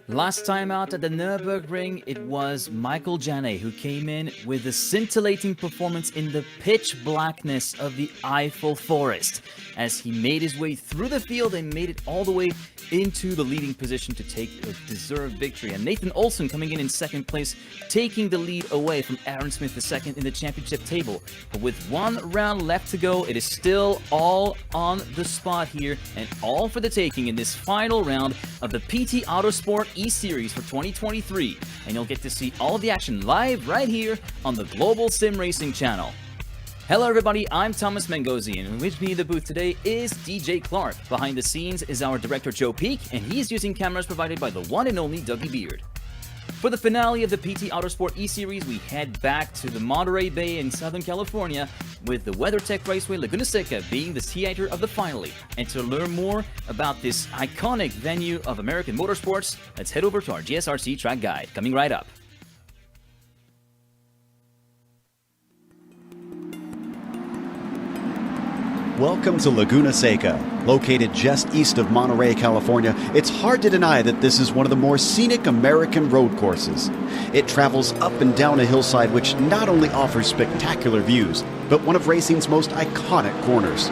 Last time out at the Nürburgring, it was Michael Janet who came in with a scintillating performance in the pitch blackness of the Eiffel Forest as he made his way through the field and made it all the way into the leading position to take a deserved victory. And Nathan Olsen coming in second place, taking the lead away from Aaron Smith II in the championship table. But with one round left to go, it is still all on the spot here and all for the taking in this final round of the PT Autosport eSeries for 2023. And you'll get to see all of the action live right here on the Global SimRacing Channel. Hello everybody, I'm Thomas Mengozi, and with me in the booth today is DJ Clark. Behind the scenes is our director Joe Peak, and he's using cameras provided by the one and only Dougie Beard. For the finale of the PT Autosport eSeries, we head back to the Monterey Bay in Southern California, with the WeatherTech Raceway Laguna Seca being the theater of the finale. And to learn more about this iconic venue of American motorsports, let's head over to our GSRC track guide, coming right up. Welcome to Laguna Seca. Located just east of Monterey, California, it's hard to deny that this is one of the more scenic American road courses. It travels up and down a hillside which not only offers spectacular views, but one of racing's most iconic corners.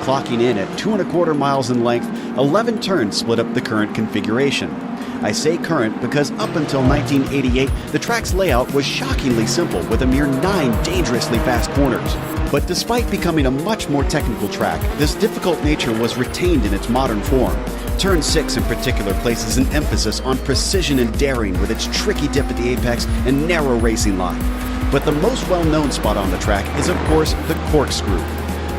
Clocking in at 2¼ miles in length, 11 turns split up the current configuration. I say current because up until 1988, the track's layout was shockingly simple with a mere 9 dangerously fast corners. But despite becoming a much more technical track, this difficult nature was retained in its modern form. Turn 6 in particular places an emphasis on precision and daring with its tricky dip at the apex and narrow racing line. But the most well-known spot on the track is of course the corkscrew.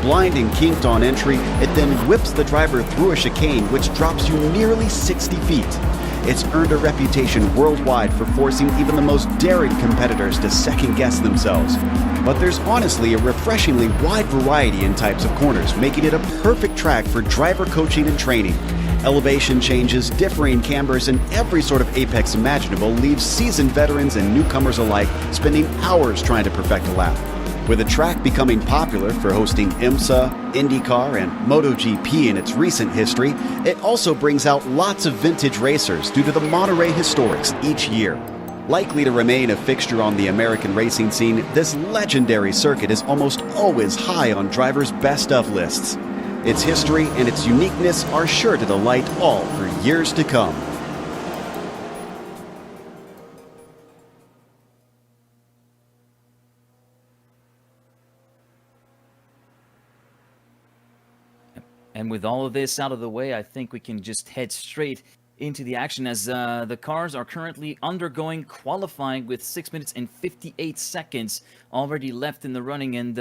Blind and kinked on entry, it then whips the driver through a chicane which drops you nearly 60 feet. It's earned a reputation worldwide for forcing even the most daring competitors to second-guess themselves. But there's honestly a refreshingly wide variety in types of corners, making it a perfect track for driver coaching and training. Elevation changes, differing cambers, and every sort of apex imaginable leaves seasoned veterans and newcomers alike spending hours trying to perfect a lap. With the track becoming popular for hosting IMSA, IndyCar, and MotoGP in its recent history, it also brings out lots of vintage racers due to the Monterey historics each year. Likely to remain a fixture on the American racing scene, this legendary circuit is almost always high on drivers' best of lists. Its history and its uniqueness are sure to delight all for years to come. And with all of this out of the way, I think we can just head straight into the action as the cars are currently undergoing qualifying with 6 minutes and 58 seconds already left in the running. And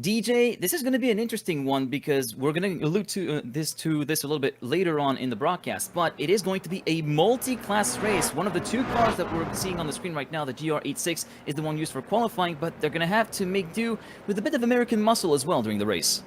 DJ, this is going to be an interesting one because we're going to allude to this a little bit later on in the broadcast, but it is going to be a multi-class race. One of the two cars that we're seeing on the screen right now, the GR86, is the one used for qualifying, but they're going to have to make do with a bit of American muscle as well during the race.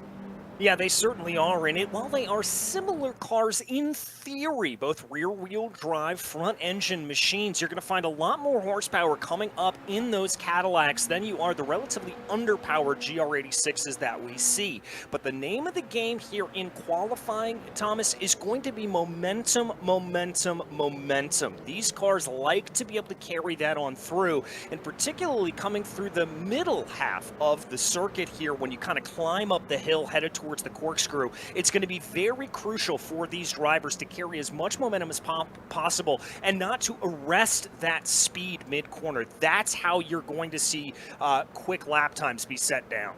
Yeah, they certainly are in it. While they are similar cars in theory, both rear-wheel drive, front-engine machines, you're going to find a lot more horsepower coming up in those Cadillacs than you are the relatively underpowered GR86s that we see. But the name of the game here in qualifying, Thomas, is going to be momentum, momentum, momentum. These cars like to be able to carry that on through, and particularly coming through the middle half of the circuit here when you kind of climb up the hill headed towards the corkscrew. It's going to be very crucial for these drivers to carry as much momentum as possible and not to arrest that speed mid-corner. That's how you're going to see quick lap times be set down.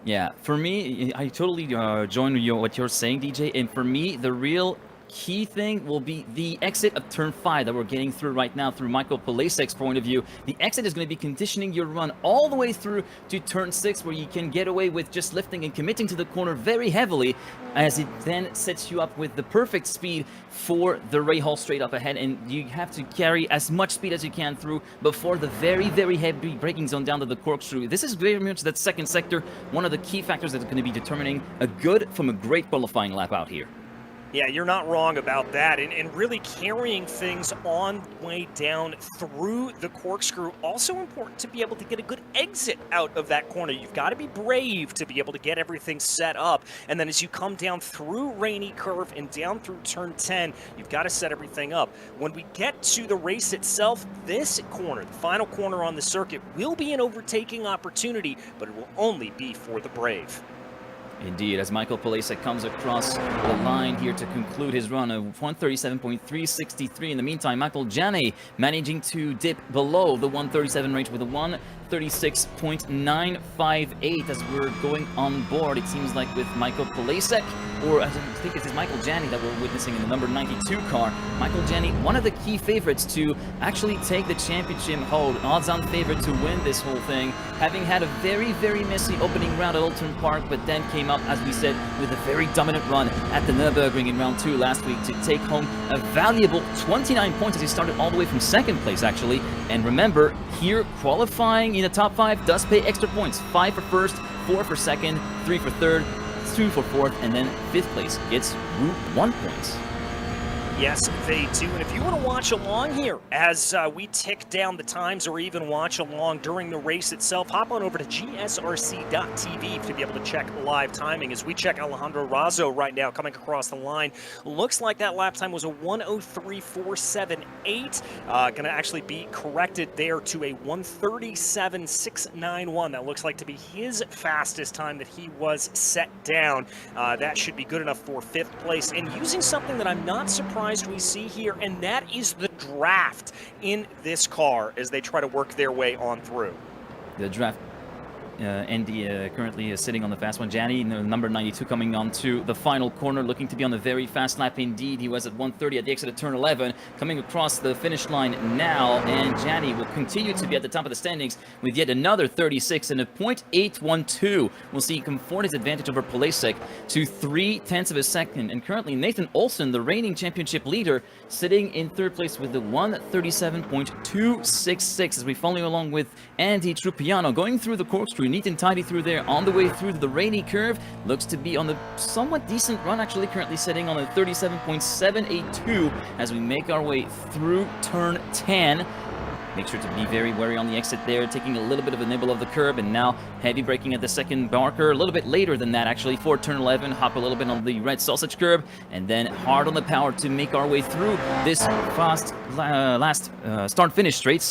Yeah, for me, I totally join you what you're saying, DJ. And for me, the real key thing will be the exit of turn 5 that we're getting through right now through Michael Polasek's point of view. The exit is going to be conditioning your run all the way through to turn 6 where you can get away with just lifting and committing to the corner very heavily as it then sets you up with the perfect speed for the Rahal straight up ahead, and you have to carry as much speed as you can through before the very, very heavy braking zone down to the corkscrew. This is very much that second sector, one of the key factors that's going to be determining a good from a great qualifying lap out here. Yeah, you're not wrong about that. And really carrying things on way down through the corkscrew. Also important to be able to get a good exit out of that corner. You've got to be brave to be able to get everything set up. And then as you come down through Rainy Curve and down through turn 10, you've got to set everything up. When we get to the race itself, this corner, the final corner on the circuit, will be an overtaking opportunity, but it will only be for the brave. Indeed, as Michael Polesek comes across the line here to conclude his run of 137.363. In the meantime, Michael Janney managing to dip below the 137 range with a 136.958 as we're going on board. It seems like with Michael Polesek, or I think it is Michael Janney that we're witnessing in the number 92 car. Michael Janney, one of the key favorites to actually take the championship hold, odds-on favorite to win this whole thing, having had a very, very messy opening round at Oulton Park, but then came up, as we said, with a very dominant run at the Nürburgring in round 2 last week to take home a valuable 29 points as he started all the way from second place, actually. And remember, here, qualifying in the top 5 does pay extra points. 5 for first, 4 for second, 3 for third, 2 for fourth, and then 5th place gets 1 point. Yes, they do. And if you want to watch along here as we tick down the times or even watch along during the race itself, hop on over to gsrc.tv to be able to check live timing. As we check Alejandro Razzo right now coming across the line, looks like that lap time was a 1:03.478. Going to actually be corrected there to a 1:37.691. That looks like to be his fastest time that he was set down. That should be good enough for 5th place. And using something that I'm not surprised we see here, and that is the draft in this car as they try to work their way on through. The draft, Andy currently is sitting on the fast one. Janney, number 92, coming on to the final corner, looking to be on a very fast lap indeed. He was at 1:30 at the exit of turn 11, coming across the finish line now, and Janney will continue to be at the top of the standings with yet another 36 and a .812. We'll see him confirm his advantage over Polesek to 0.3 of a second, and currently Nathan Olson, the reigning championship leader, sitting in 3rd place with the 1:37.266 as we follow along with Andy Trupiano going through the corkscrew, neat and tidy through there on the way through the Rainy Curve. Looks to be on a somewhat decent run, actually currently sitting on a 37.782 as we make our way through turn 10. Make sure to be very wary on the exit there, taking a little bit of a nibble of the curb, and now heavy braking at the second marker. A little bit later than that, actually, for turn 11. Hop a little bit on the red sausage curb, and then hard on the power to make our way through this fast last start-finish straight,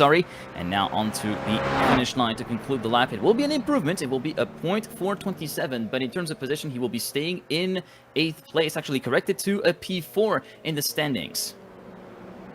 and now onto the finish line to conclude the lap. It will be an improvement. It will be a .427, but in terms of position, he will be staying in 8th place, actually corrected to a P4 in the standings.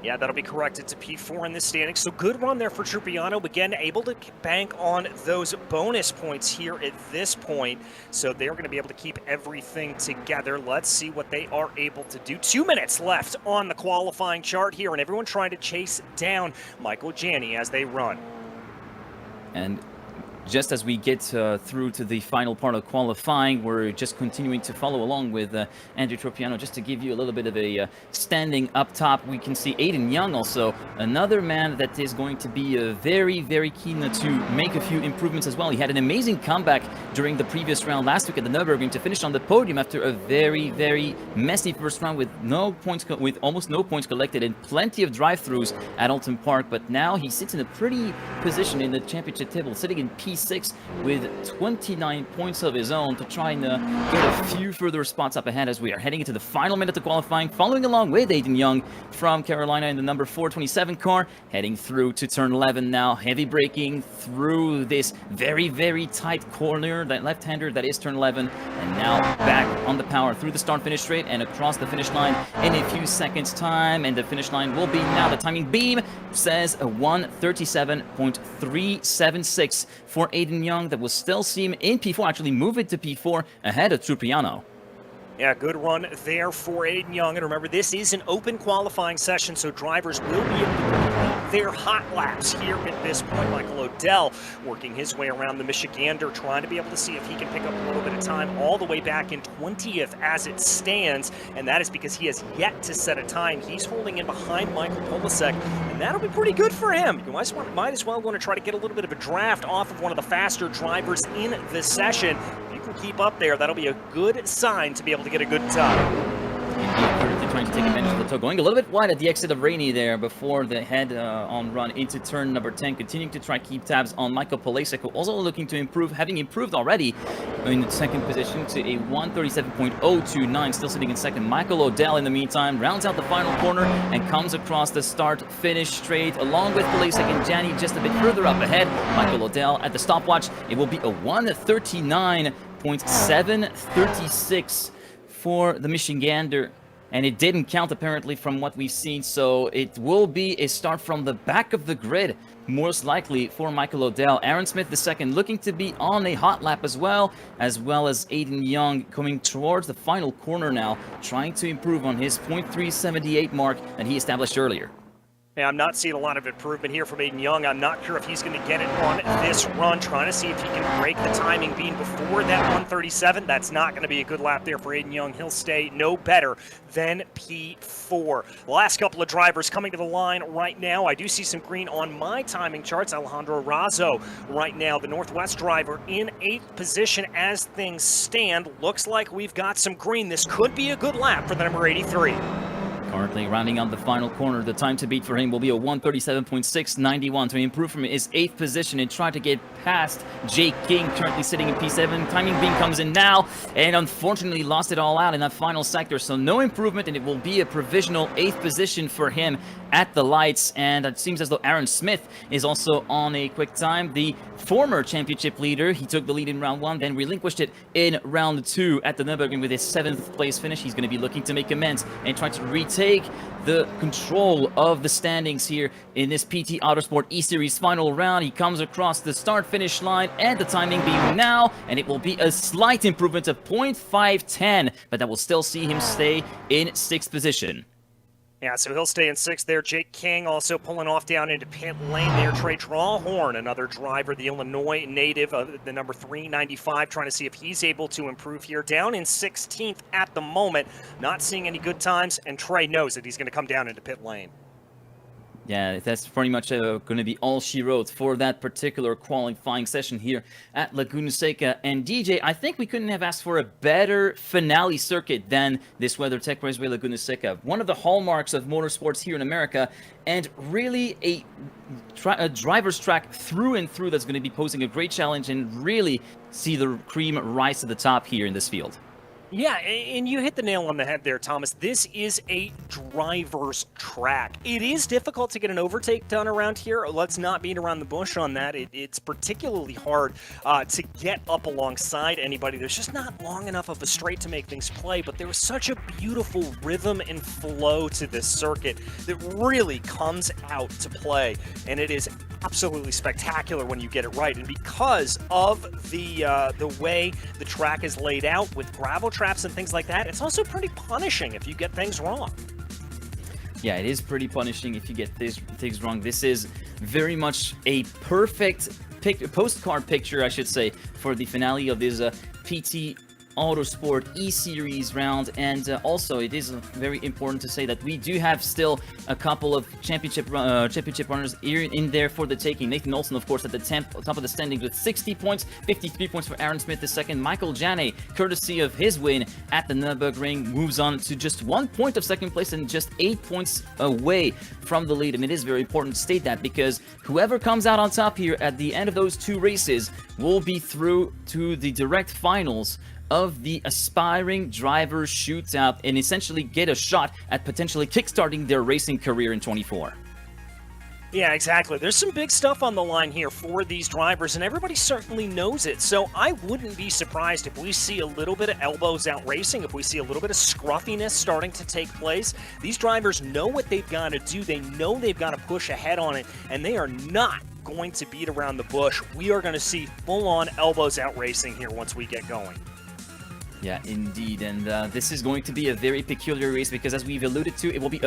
Yeah, that'll be corrected to P4 in the standings. So good run there for Trupiano. Again, able to bank on those bonus points here at this point. So they're going to be able to keep everything together. Let's see what they are able to do. 2 minutes left on the qualifying chart here, and everyone trying to chase down Michael Janney as they run. And just as we get through to the final part of qualifying, we're just continuing to follow along with Andrew Tropiano. Just to give you a little bit of a standing up top, we can see Aiden Young also, another man that is going to be very, very keen to make a few improvements as well. He had an amazing comeback during the previous round last week at the Nürburgring to finish on the podium after a very, very messy first round with no points, with almost no points collected and plenty of drive-throughs at Oulton Park. But now he sits in a pretty position in the championship table, sitting in P6 with 29 points of his own to try and get a few further spots up ahead as we are heading into the final minute of qualifying, following along with Aiden Young from Carolina in the number 427 car, heading through to turn 11 now, heavy braking through this very, very tight corner, that left-hander that is turn 11, and now back on the power through the start-finish straight and across the finish line in a few seconds time, and the finish line will be now, the timing beam says a 1:37.376 for Aiden Young. That will still see him in P4, actually move it to P4 ahead of Trupiano. Yeah, good run there for Aiden Young. And remember, this is an open qualifying session, so drivers will be able to complete their hot laps here at this point. Michael Odell working his way around the Michigander, trying to be able to see if he can pick up a little bit of time all the way back in 20th as it stands. And that is because he has yet to set a time. He's holding in behind Michael Polesek, and that'll be pretty good for him. You might as well want to try to get a little bit of a draft off of one of the faster drivers in this session. If you can keep up there, that'll be a good sign to be able to get a good time. currently trying to take advantage of the toe. Going a little bit wide at the exit of Rainey there before the head-on run into turn number 10. Continuing to try keep tabs on Michael Polasek, who also looking to improve, having improved already in second position to a 1:37.029. Still sitting in second. Michael Odell, in the meantime, rounds out the final corner and comes across the start-finish straight, along with Polasek and Jani just a bit further up ahead. Michael Odell at the stopwatch. It will be a 1:39.736 for the Michigander, and it didn't count apparently from what we've seen, so it will be a start from the back of the grid, most likely for Michael Odell. Aaron Smith the second looking to be on a hot lap as well as Aiden Young coming towards the final corner now, trying to improve on his .378 mark that he established earlier. Yeah, I'm not seeing a lot of improvement here from Aiden Young. I'm not sure if he's going to get it on this run, trying to see if he can break the timing being before that 1:37. That's not going to be a good lap there for Aiden Young. He'll stay no better than P4. The last couple of drivers coming to the line right now. I do see some green on my timing charts. Alejandro Razo right now, the Northwest driver, in 8th position as things stand. Looks like we've got some green. This could be a good lap for the number 83. Currently rounding out the final corner, the time to beat for him will be a 1:37.691 to improve from his 8th position and try to get past Jake King, currently sitting in P7. Timing beam comes in now, and unfortunately lost it all out in that final sector, so no improvement, and it will be a provisional 8th position for him at the lights. And it seems as though Aaron Smith is also on a quick time. The former championship leader, he took the lead in round 1, then relinquished it in round 2 at the Nürburgring with his 7th place finish. He's going to be looking to make amends and try to retake the control of the standings here in this PT Autosport eSeries final round. He comes across the start-finish line and the timing beam now, and it will be a slight improvement of .510, but that will still see him stay in 6th position. Yeah, so he'll stay in 6th there. Jake King also pulling off down into pit lane there. Trey Drawhorn, another driver, the Illinois native, the number 395, trying to see if he's able to improve here. Down in 16th at the moment, not seeing any good times, and Trey knows that he's going to come down into pit lane. Yeah, that's pretty much going to be all she wrote for that particular qualifying session here at Laguna Seca. And DJ, I think we couldn't have asked for a better finale circuit than this WeatherTech Raceway Laguna Seca. One of the hallmarks of motorsports here in America, and really a driver's track through and through that's going to be posing a great challenge and really see the cream rise to the top here in this field. Yeah, and you hit the nail on the head there, Thomas. This is a driver's track. It is difficult to get an overtake done around here. Let's not beat around the bush on that. It's particularly hard to get up alongside anybody. There's just not long enough of a straight to make things play, but there was such a beautiful rhythm and flow to this circuit that really comes out to play, and it is absolutely spectacular when you get it right. And because of the way the track is laid out with gravel traps and things like that, it's also pretty punishing if you get things wrong. Yeah, it is pretty punishing if you get things wrong. This is very much a perfect postcard picture, I should say, for the finale of this PT Autosport eSeries round. And also it is very important to say that we do have still a couple of championship runners in there for the taking. Nathan Olson, of course, at the top of the standings with 60 points, 53 points for Aaron Smith II. Michael Janney, courtesy of his win at the Nürburgring, moves on to just 1 point of second place and just 8 points away from the lead. And it is very important to state that, because whoever comes out on top here at the end of those 2 races will be through to the direct finals of the Aspiring Driver Shootout and essentially get a shot at potentially kickstarting their racing career in 24. Yeah, exactly. There's some big stuff on the line here for these drivers, and everybody certainly knows it. So I wouldn't be surprised if we see a little bit of elbows out racing, if we see a little bit of scruffiness starting to take place. These drivers know what they've got to do. They know they've got to push ahead on it, and they are not going to beat around the bush. We are going to see full-on elbows out racing here once we get going. Yeah, indeed, and this is going to be a very peculiar race because, as we've alluded to, it will be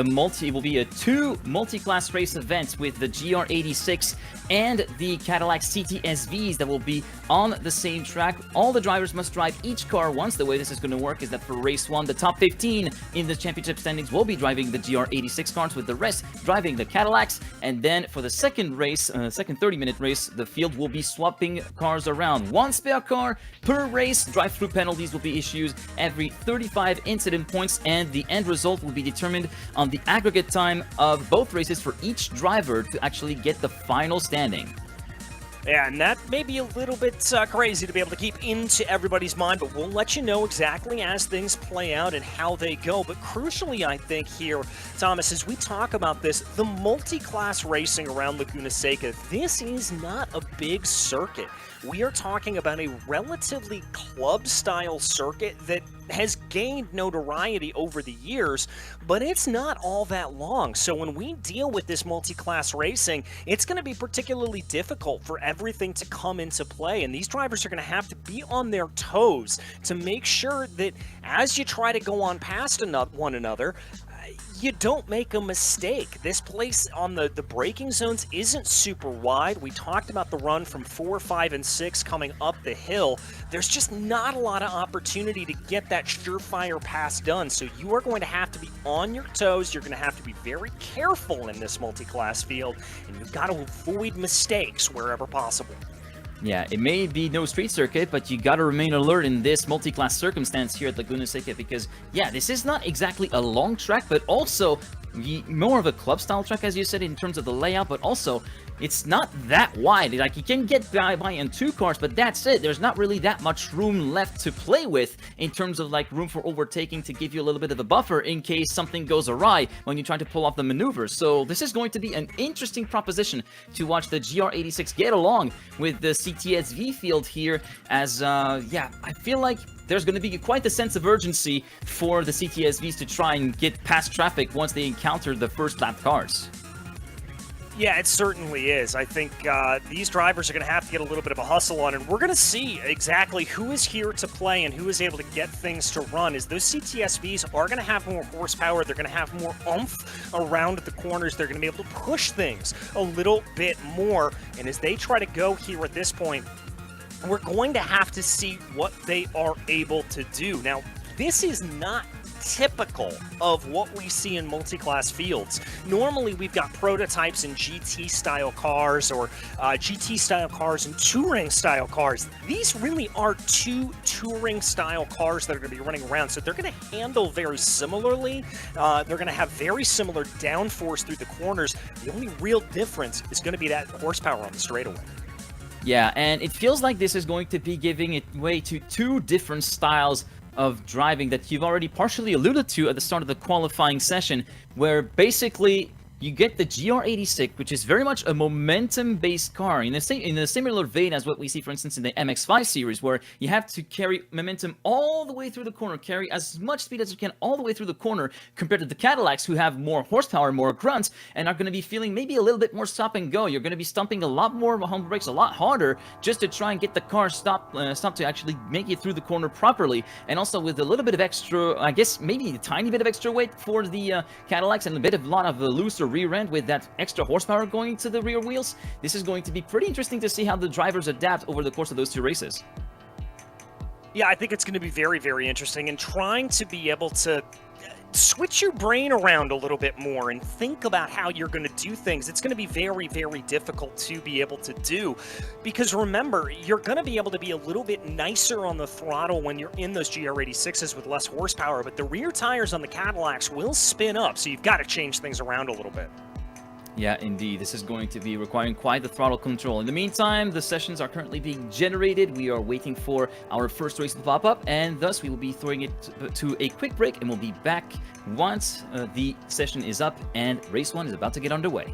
a 2 multi-class race event with the GR86 and the Cadillac CTSVs that will be on the same track. All the drivers must drive each car once. The way this is going to work is that for race 1, the top 15 in the championship standings will be driving the GR86 cars, with the rest driving the Cadillacs. And then for the second race, second 30-minute race, the field will be swapping cars around. 1 spare car per race. Drive-through penalties will be issued issues every 35 incident points, and the end result will be determined on the aggregate time of both races for each driver to actually get the final standing. Yeah, and that may be a little bit crazy to be able to keep into everybody's mind, but we'll let you know exactly as things play out and how they go. But crucially, I think here, Thomas, as we talk about this, the multi-class racing around Laguna Seca, this is not a big circuit. We are talking about a relatively club-style circuit that has gained notoriety over the years, but it's not all that long. So when we deal with this multi-class racing, it's going to be particularly difficult for everything to come into play, and these drivers are going to have to be on their toes to make sure that as you try to go on past one another, you don't make a mistake. This place on the braking zones isn't super wide. We talked about the run from 4, 5, and 6 coming up the hill. There's just not a lot of opportunity to get that surefire pass done. So you are going to have to be on your toes. You're going to have to be very careful in this multi-class field, and you've got to avoid mistakes wherever possible. Yeah, it may be no street circuit, but you gotta remain alert in this multi-class circumstance here at Laguna Seca because, yeah, this is not exactly a long track, but also more of a club-style track, as you said, in terms of the layout, but also it's not that wide. Like, you can get by in 2 cars, but that's it. There's not really that much room left to play with in terms of, like, room for overtaking to give you a little bit of a buffer in case something goes awry when you try to pull off the maneuvers. So this is going to be an interesting proposition to watch the GR86 get along with the CTSV field here as, yeah, I feel like there's going to be quite a sense of urgency for the CTSVs to try and get past traffic once they encounter the first lap cars. Yeah, it certainly is. I think these drivers are going to have to get a little bit of a hustle on, and we're going to see exactly who is here to play and who is able to get things to run. As those CTSVs are going to have more horsepower, they're going to have more oomph around the corners, they're going to be able to push things a little bit more, and as they try to go here at this point, we're going to have to see what they are able to do. Now, this is not typical of what we see in multi-class fields. Normally, we've got prototypes in GT-style cars or GT-style cars and touring-style cars. These really are 2 touring-style cars that are going to be running around, so they're going to handle very similarly. They're going to have very similar downforce through the corners. The only real difference is going to be that horsepower on the straightaway. Yeah, and it feels like this is going to be giving it way to 2 different styles of driving that you've already partially alluded to at the start of the qualifying session, where basically you get the GR86, which is very much a momentum-based car, in a similar vein as what we see, for instance, in the MX-5 series, where you have to carry momentum all the way through the corner, carry as much speed as you can all the way through the corner, compared to the Cadillacs, who have more horsepower, more grunt, and are going to be feeling maybe a little bit more stop and go. You're going to be stumping a lot more on the brakes, a lot harder, just to try and get the car stop to actually make it through the corner properly, and also with a little bit of extra, I guess, maybe a tiny bit of extra weight for the Cadillacs, and a lot of looser rear end with that extra horsepower going to the rear wheels. This is going to be pretty interesting to see how the drivers adapt over the course of those 2 races. Yeah, I think it's going to be very, very interesting, and trying to be able to switch your brain around a little bit more and think about how you're going to do things. It's going to be very, very difficult to be able to do, because remember, you're going to be able to be a little bit nicer on the throttle when you're in those GR86s with less horsepower, but the rear tires on the Cadillacs will spin up, so you've got to change things around a little bit. Yeah, indeed. This is going to be requiring quite the throttle control. In the meantime, the sessions are currently being generated. We are waiting for our first race to pop up, and thus we will be throwing it to a quick break, and we'll be back once the session is up and race 1 is about to get underway.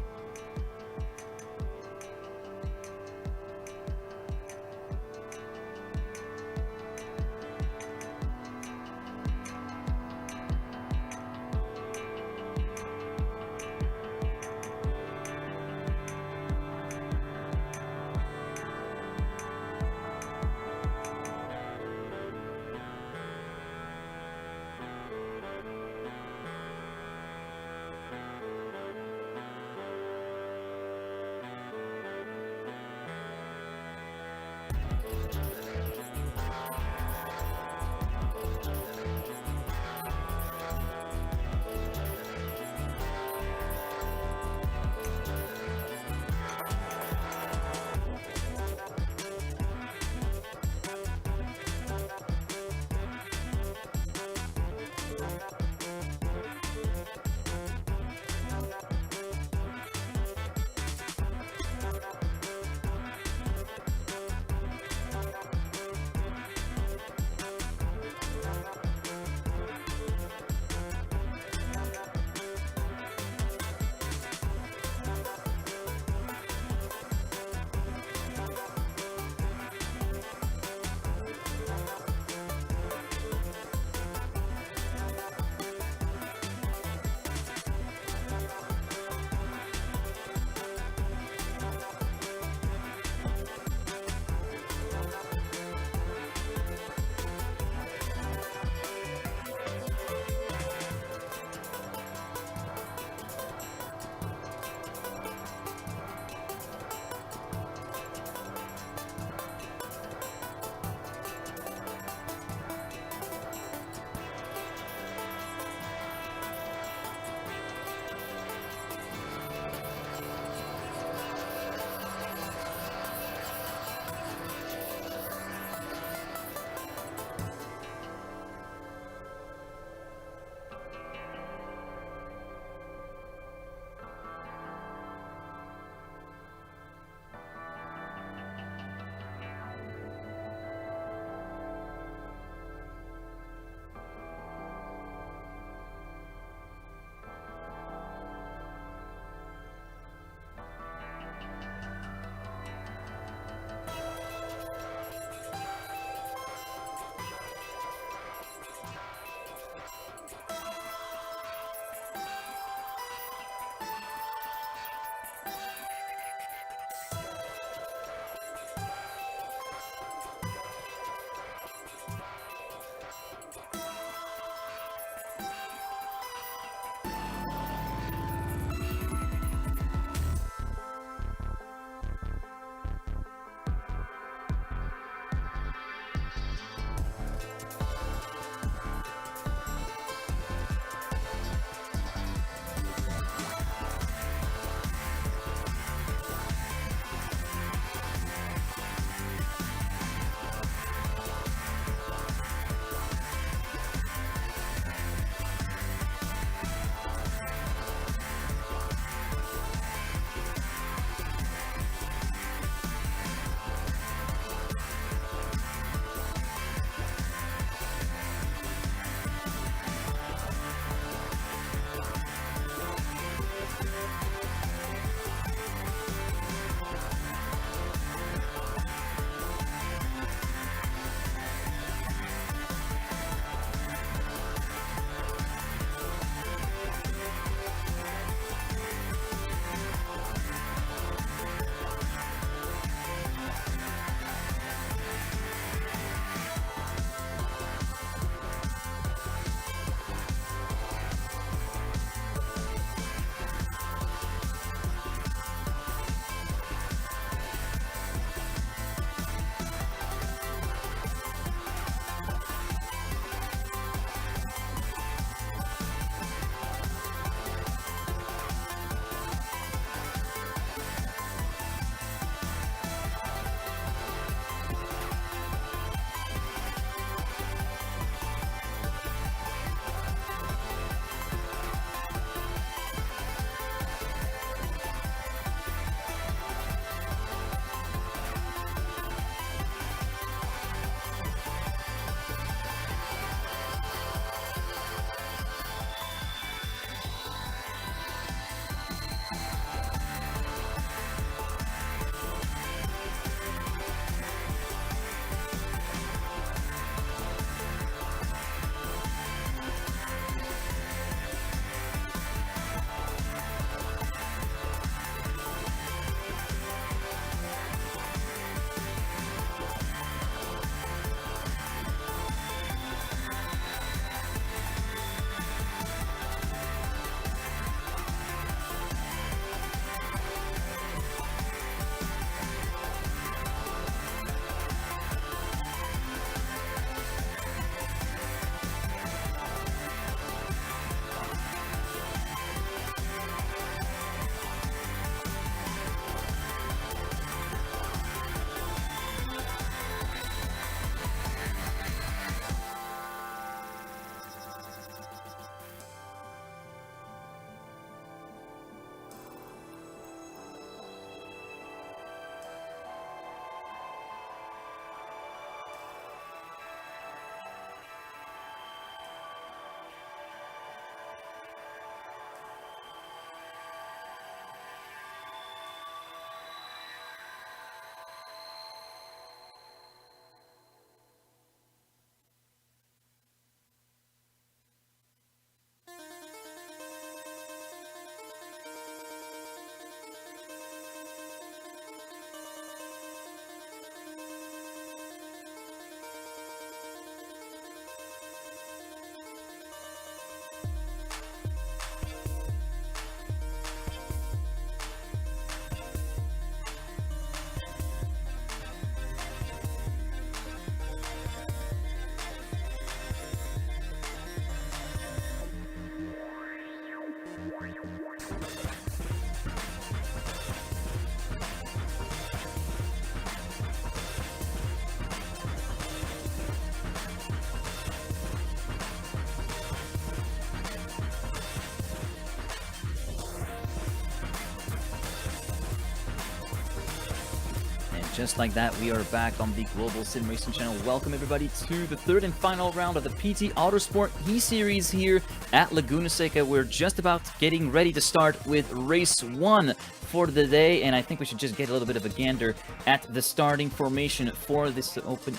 just like that, we are back on the Global SimRacing Channel. Welcome everybody to the third and final round of the PT Autosport eSeries here at Laguna Seca. We're just about getting ready to start with race 1 for the day, and I think we should just get a little bit of a gander at the starting formation for this open...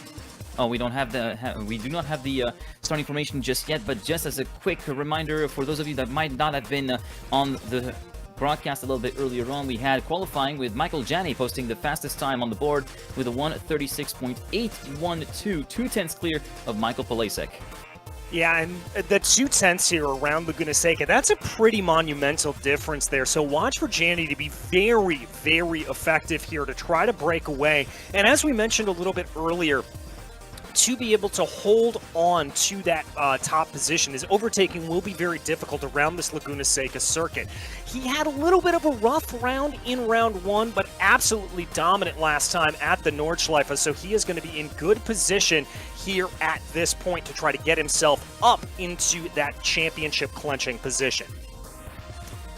Oh, we don't have the we do not have the starting formation just yet, but just as a quick reminder for those of you that might not have been on the broadcast a little bit earlier on, we had qualifying with Michael Janney posting the fastest time on the board with a 1:36.812, 2/10 clear of Michael Polasek. Yeah, and the 2/10 here around Laguna Seca, that's a pretty monumental difference there. So watch for Janney to be very, very effective here to try to break away. And as we mentioned a little bit earlier, to be able to hold on to that top position, his overtaking will be very difficult around this Laguna Seca circuit. He had a little bit of a rough round in round 1, but absolutely dominant last time at the Nordschleife, so he is going to be in good position here at this point to try to get himself up into that championship clenching position.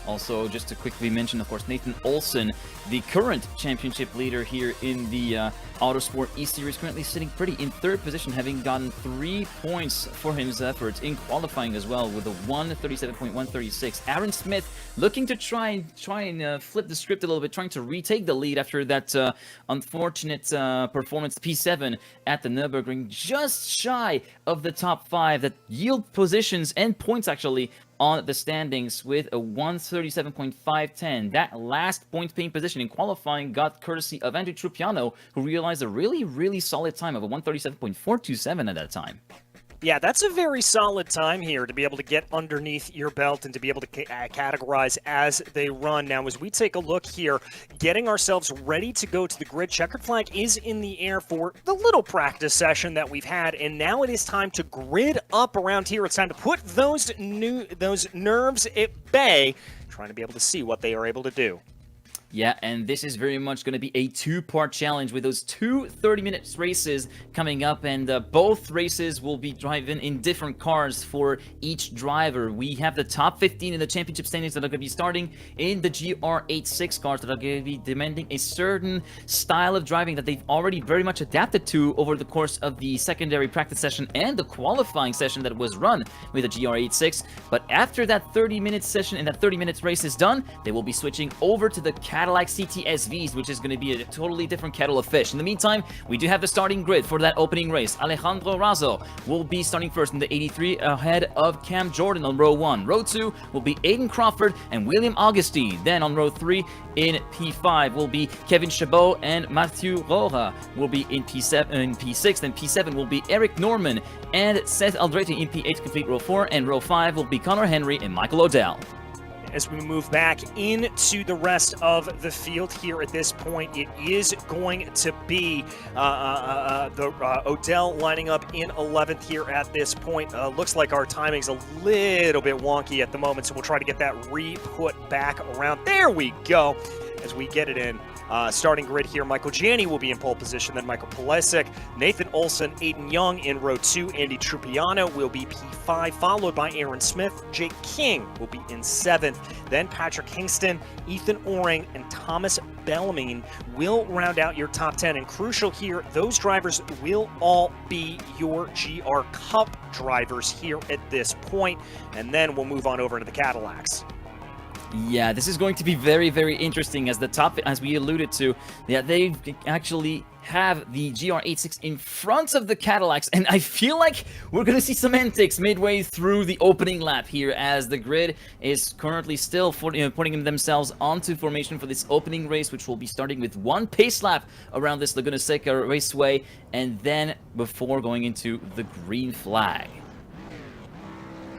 Also, just to quickly mention, of course, Nathan Olson, the current championship leader here in the Autosport eSeries, currently sitting pretty in third position, having gotten 3 points for his efforts in qualifying as well with a 1:37.136. Aaron Smith looking to try and flip the script a little bit, trying to retake the lead after that unfortunate performance, P7 at the Nürburgring, just shy of the top 5 that yield positions and points actually on the standings with a 1:37.510. That last point-paying position in qualifying got courtesy of Andrew Trupiano, who realized a really, really solid time of a 1:37.427 at that time. Yeah, that's a very solid time here to be able to get underneath your belt and to be able to categorize as they run. Now, as we take a look here, getting ourselves ready to go to the grid, checkered flag is in the air for the little practice session that we've had, and now it is time to grid up around here. It's time to put those nerves at bay, trying to be able to see what they are able to do. Yeah, and this is very much going to be a 2-part challenge with those 2 30-minute races coming up, and both races will be driving in different cars for each driver. We have the top 15 in the championship standings that are going to be starting in the GR86 cars that are going to be demanding a certain style of driving that they've already very much adapted to over the course of the secondary practice session and the qualifying session that was run with the GR86. But after that 30-minute session and that 30-minute race is done, they will be switching over to the Cadillac CTSVs, which is going to be a totally different kettle of fish. In the meantime, we do have the starting grid for that opening race. Alejandro Razo will be starting first in the 83 ahead of Cam Jordan on row 1. Row 2 will be Aiden Crawford and William Augustine. Then on row 3 in P5 will be Kevin Chabot and Mathieu Roja will be in P7 and P6. Then P7 will be Eric Norman and Seth Aldrete in P8 to complete row 4. And row 5 will be Connor Henry and Michael O'Dell. As we move back into the rest of the field here at this point, it is going to be Odell lining up in 11th here at this point. Looks like our timing's a little bit wonky at the moment, so we'll try to get that re-put back around. There we go. As we get it in. Starting grid here, Michael Janney will be in pole position, then Michael Polasek, Nathan Olson, Aiden Young in row 2, Andy Trupiano will be P5, followed by Aaron Smith, Jake King will be in 7th, then Patrick Hingston, Ethan Oring, and Thomas Bellarmine will round out your top 10, and crucial here, those drivers will all be your GR Cup drivers here at this point, and then we'll move on over to the Cadillacs. Yeah, this is going to be very, very interesting as the top, as we alluded to, yeah, they actually have the GR86 in front of the Cadillacs, and I feel like we're going to see some antics midway through the opening lap here as the grid is currently still putting themselves onto formation for this opening race, which will be starting with 1 pace lap around this Laguna Seca raceway, and then before going into the green flag.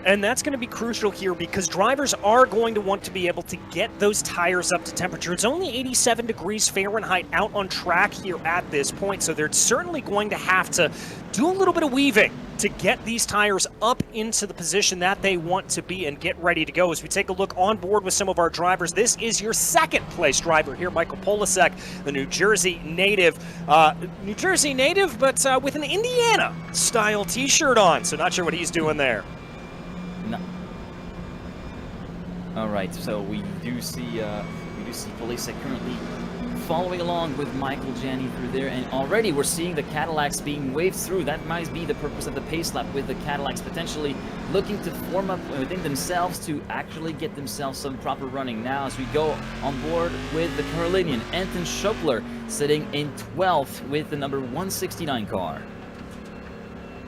And that's going to be crucial here because drivers are going to want to be able to get those tires up to temperature. It's only 87 degrees Fahrenheit out on track here at this point, so they're certainly going to have to do a little bit of weaving to get these tires up into the position that they want to be and get ready to go. As we take a look on board with some of our drivers, this is your 2nd place driver here, Michael Polasek, the New Jersey native, but with an Indiana-style t-shirt on, so not sure what he's doing there. No. All right, so we do see Polasek currently following along with Michael Janney through there, and already we're seeing the Cadillacs being waved through. That might be the purpose of the pace lap, with the Cadillacs potentially looking to form up within themselves to actually get themselves some proper running. Now as we go on board with the Carolinian, Anton Schopler sitting in 12th with the number 169 car.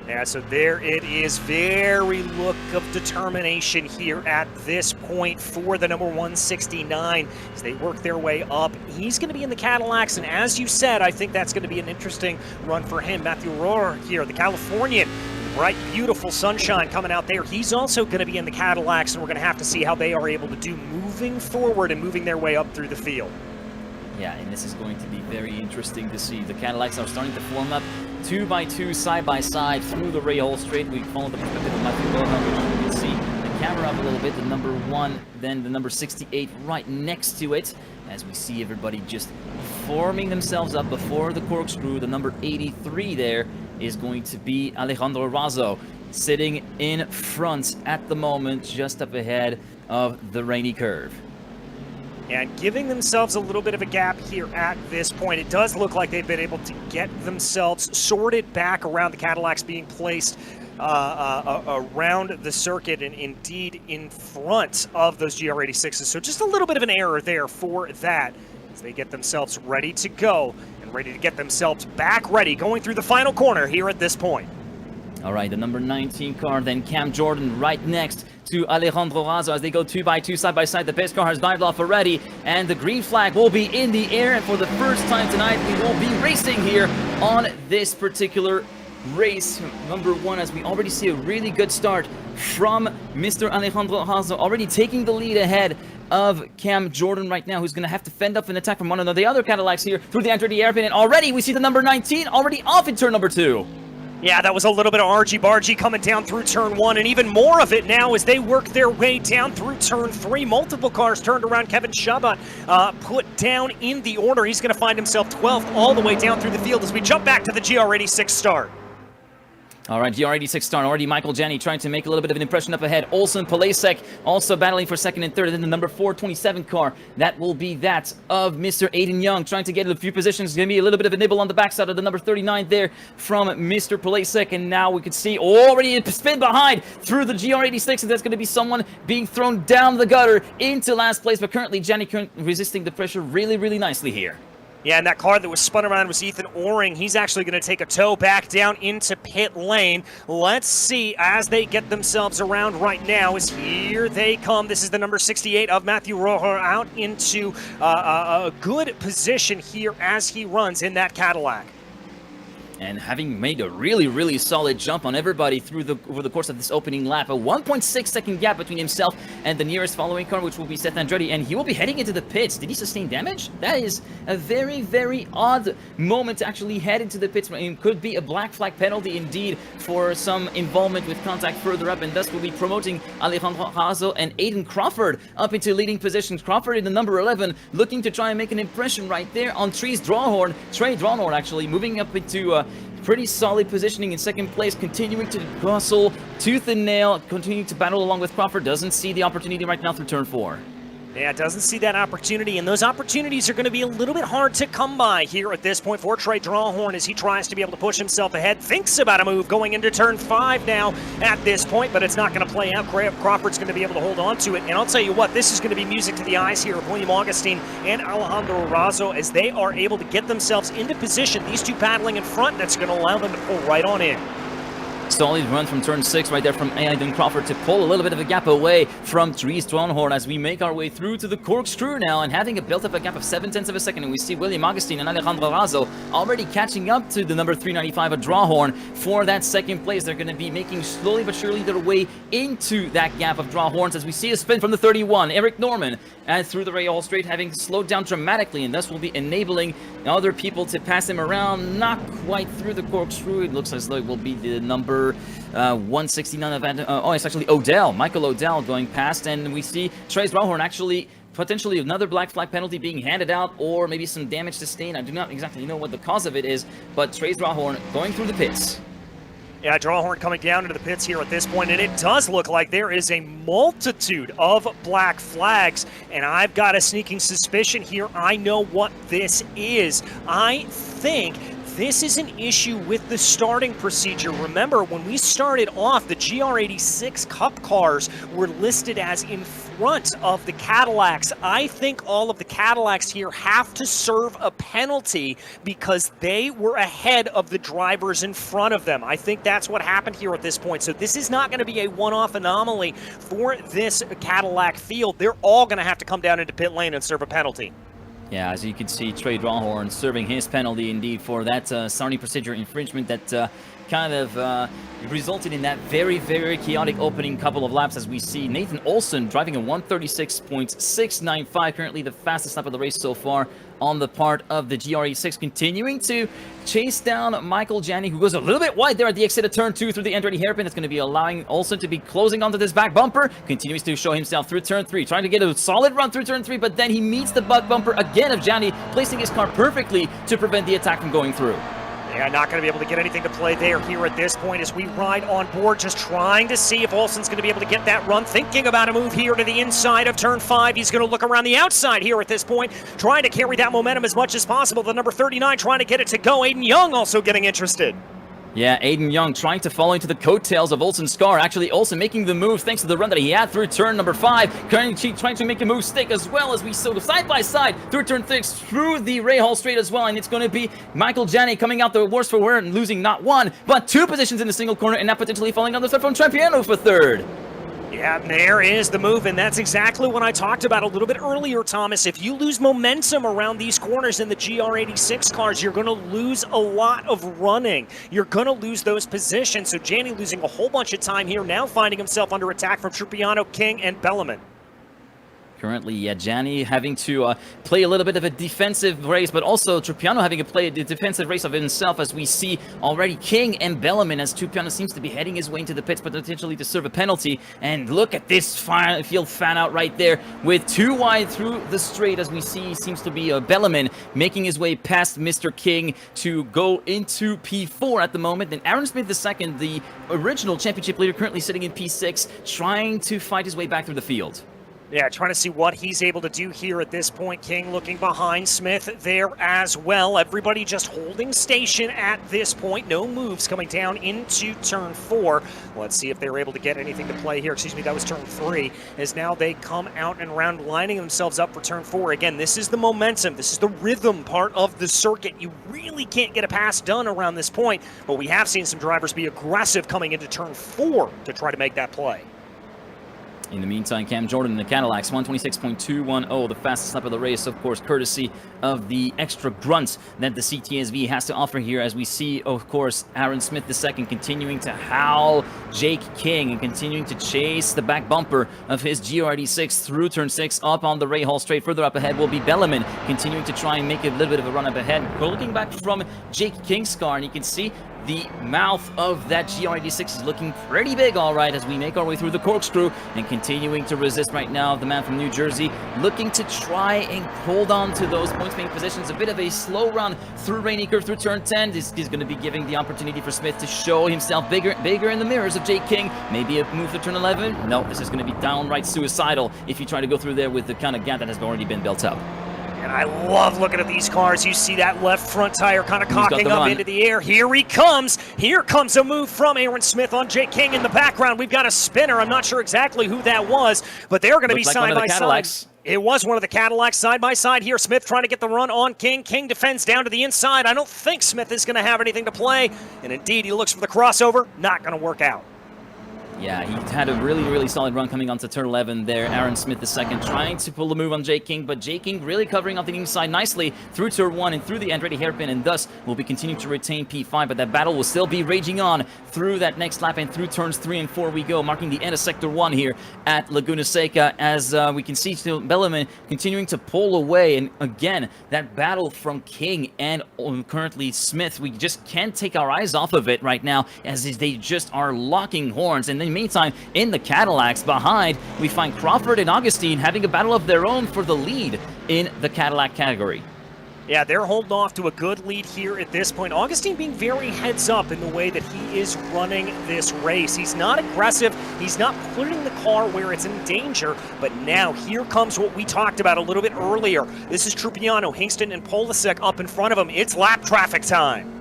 Yeah, so there it is. Very look of determination here at this point for the number 169 as they work their way up. He's going to be in the Cadillacs, and as you said, I think that's going to be an interesting run for him. Matthew Rohr here, the Californian. Bright, beautiful sunshine coming out there. He's also going to be in the Cadillacs, and we're going to have to see how they are able to do moving forward and moving their way up through the field. Yeah, and this is going to be very interesting to see. The Cadillacs are starting to form up 2 by 2 side by side through the Rahal Straight. We follow the perspective of Matthew Rohr, which you can see the camera up a little bit. The number 1, then the number 68 right next to it, as we see everybody just forming themselves up before the corkscrew. The number 83 there is going to be Alejandro Razo, sitting in front at the moment, just up ahead of the rainy curve. And giving themselves a little bit of a gap here at this point. It does look like they've been able to get themselves sorted back around the Cadillacs being placed around the circuit and indeed in front of those GR86s. So just a little bit of an error there for that as they get themselves ready to go and ready to get themselves back ready going through the final corner here at this point. All right, the number 19 car, then Cam Jordan right next to Alejandro Razo as they go 2 by 2 side by side. The pace car has dived off already, and the green flag will be in the air. And for the first time tonight, we will be racing here on this particular race number 1, as we already see a really good start from Mr. Alejandro Razo, already taking the lead ahead of Cam Jordan right now, who's going to have to fend off an attack from one of the other Cadillacs here through the entry airpin. And already we see the number 19 already off in turn number 2. Yeah, that was a little bit of argy-bargy coming down through turn 1, and even more of it now as they work their way down through turn 3. Multiple cars turned around. Kevin Shabat put down in the order. He's going to find himself 12th all the way down through the field as we jump back to the GR86 start. All right, GR86 start. Already Michael Janney trying to make a little bit of an impression up ahead. Olsen Palasek also battling for second and third. And then the number 427 car, that will be that of Mr. Aiden Young, trying to get a few positions. Going to be a little bit of a nibble on the backside of the number 39 there from Mr. Palasek. And now we can see already a spin behind through the GR86. And that's going to be someone being thrown down the gutter into last place. But currently, Janney resisting the pressure really, really nicely here. Yeah, and that car that was spun around was Ethan Oring. He's actually going to take a tow back down into pit lane. Let's see as they get themselves around right now as here they come. This is the number 68 of Matthew Rohr out into a good position here as he runs in that Cadillac. And having made a really, really solid jump on everybody over the course of this opening lap, a 1.6 second gap between himself and the nearest following car, which will be Seth Andretti, and he will be heading into the pits. Did he sustain damage? That is a very, very odd moment to actually head into the pits. It could be a black flag penalty indeed for some involvement with contact further up, and thus will be promoting Alejandro Razo and Aiden Crawford up into leading positions. Crawford in the number 11, looking to try and make an impression right there on Trey Drawhorn actually, moving up into pretty solid positioning in second place, continuing to hustle tooth and nail, continuing to battle along with Crawford. Doesn't see the opportunity right now through turn 4. Yeah, doesn't see that opportunity, and those opportunities are going to be a little bit hard to come by here at this point for Trey Drawhorn as he tries to be able to push himself ahead. Thinks about a move going into turn 5 now at this point, but it's not going to play out. Crawford's going to be able to hold on to it, and I'll tell you what, this is going to be music to the eyes here of William Augustine and Alejandro Razo as they are able to get themselves into position. These two battling in front, that's going to allow them to pull right on in. Solid run from turn 6 right there from Aiden Crawford to pull a little bit of a gap away from Dries Dronhorn as we make our way through to the corkscrew now, and having built up a gap of 0.7 of a second, and we see William Augustine and Alejandro Razo already catching up to the number 395 of Drawhorn for that second place. They're going to be making slowly but surely their way into that gap of Drawhorns as we see a spin from the 31, Eric Norman, and through the Rahal Straight, having slowed down dramatically, and thus will be enabling other people to pass him around. Not quite through the corkscrew. It looks as though it will be the number 169 of it's actually Odell, Michael Odell going past, and we see Trey Drawhorn actually potentially another black flag penalty being handed out, or maybe some damage sustained. I do not exactly know what the cause of it is, but Trey Drawhorn going through the pits. Yeah, Drawhorn coming down into the pits here at this point, and it does look like there is a multitude of black flags, and I've got a sneaking suspicion here. I know what this is. I think this is an issue with the starting procedure. Remember, when we started off, the GR86 Cup cars were listed as in front of the Cadillacs. I think all of the Cadillacs here have to serve a penalty because they were ahead of the drivers in front of them. I think that's what happened here at this point. So this is not going to be a one-off anomaly for this Cadillac field. They're all going to have to come down into pit lane and serve a penalty. Yeah, as you can see, Trey Drawhorn serving his penalty indeed for that starting procedure infringement that kind of resulted in that very, very chaotic opening couple of laps, as we see Nathan Olson driving a 136.695, currently the fastest lap of the race so far on the part of the GR86, continuing to chase down Michael Janney, who goes a little bit wide there at the exit of turn 2 through the end-ready hairpin. That's going to be allowing Olson to be closing onto this back bumper, continues to show himself through turn 3, trying to get a solid run through turn 3, but then he meets the butt bumper again of Janney, placing his car perfectly to prevent the attack from going through. Yeah, not going to be able to get anything to play there here at this point as we ride on board, just trying to see if Olson's going to be able to get that run. Thinking about a move here to the inside of turn 5. He's going to look around the outside here at this point, trying to carry that momentum as much as possible. The number 39 trying to get it to go. Aiden Young also getting interested. Yeah, Aiden Young trying to follow into the coattails of Olson's car. Actually, Olson making the move thanks to the run that he had through turn number 5. Trying to make the move stick as well, as we saw side by side through turn 6, through the Rahal straight as well. And it's going to be Michael Janney coming out the worst for wear and losing not 1, but 2 positions in the single corner, and now potentially falling on the third from Trampiano for 3rd. Yeah, there is the move, and that's exactly what I talked about a little bit earlier, Thomas. If you lose momentum around these corners in the GR86 cars, you're going to lose a lot of running. You're going to lose those positions. So Janney losing a whole bunch of time here, now finding himself under attack from Trupiano, King, and Bellarmine. Currently, yeah, Janney having to play a little bit of a defensive race, but also Trupiano having to play a defensive race of himself, as we see already King and Bellarmine, as Trupiano seems to be heading his way into the pits, but potentially to serve a penalty. And look at this field fan out right there with 2 wide through the straight, as we see seems to be Bellarmine making his way past Mr. King to go into P4 at the moment. Then Aaron Smith II, the original championship leader, currently sitting in P6, trying to fight his way back through the field. Yeah, trying to see what he's able to do here at this point. King looking behind Smith there as well. Everybody just holding station at this point. No moves coming down into turn 4. Let's see if they're able to get anything to play here. Excuse me, that was turn 3. As now they come out and around, lining themselves up for turn 4. Again, this is the momentum. This is the rhythm part of the circuit. You really can't get a pass done around this point, but we have seen some drivers be aggressive coming into turn 4 to try to make that play. In the meantime, Cam Jordan in the Cadillacs, 126.210, the fastest lap of the race, of course, courtesy of the extra grunt that the CTSV has to offer here, as we see, of course, Aaron Smith II continuing to howl Jake King and continuing to chase the back bumper of his GR86 through turn 6 up on the Rahal straight. Further up ahead will be Bellarmine, continuing to try and make a little bit of a run up ahead. We're looking back from Jake King's car, and you can see the mouth of that GR86 is looking pretty big, all right, as we make our way through the corkscrew and continuing to resist right now. The man from New Jersey looking to try and hold on to those points-making positions. A bit of a slow run through Rainy Curve through turn 10. This is going to be giving the opportunity for Smith to show himself bigger in the mirrors of Jake King. Maybe a move to turn 11. No, this is going to be downright suicidal if you try to go through there with the kind of gap that has already been built up. And I love looking at these cars. You see that left front tire kind of cocking up into the air. Here he comes. Here comes a move from Aaron Smith on Jake King in the background. We've got a spinner. I'm not sure exactly who that was, but they're going to be side by side. It was one of the Cadillacs side by side here. Smith trying to get the run on King. King defends down to the inside. I don't think Smith is going to have anything to play. And indeed, he looks for the crossover. Not going to work out. Yeah, he had a really, really solid run coming onto turn 11 there. Aaron Smith II trying to pull the move on Jake King, but Jake King really covering off the inside nicely through turn 1 and through the end-ready hairpin, and thus will be continuing to retain P5, but that battle will still be raging on through that next lap, and through turns 3 and 4 we go, marking the end of Sector 1 here at Laguna Seca, as we can see still Bellarmine continuing to pull away, and again, that battle from King and currently Smith, we just can't take our eyes off of it right now, as they just are locking horns. And then in the meantime, in the Cadillacs behind, we find Crawford and Augustine having a battle of their own for the lead in the Cadillac category. Yeah, they're holding off to a good lead here at this point. Augustine being very heads up in the way that he is running this race. He's not aggressive. He's not putting the car where it's in danger. But now here comes what we talked about a little bit earlier. This is Trupiano, Hingston, and Polasek up in front of him. It's lap traffic time.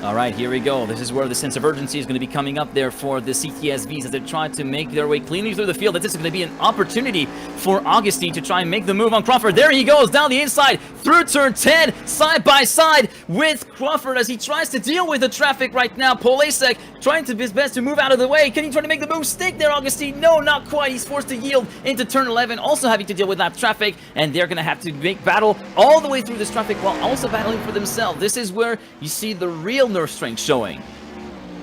All right, here we go. This is where the sense of urgency is going to be coming up there for the CTSVs as they try to make their way cleanly through the field. This is going to be an opportunity for Augustine to try and make the move on Crawford. There he goes, down the inside, through turn 10, side by side with Crawford as he tries to deal with the traffic right now. Polasek trying to his best to move out of the way. Can he try to make the move stick there, Augustine? No, not quite. He's forced to yield into turn 11, also having to deal with that traffic, and they're going to have to make battle all the way through this traffic while also battling for themselves. This is where you see the real nerve strength showing.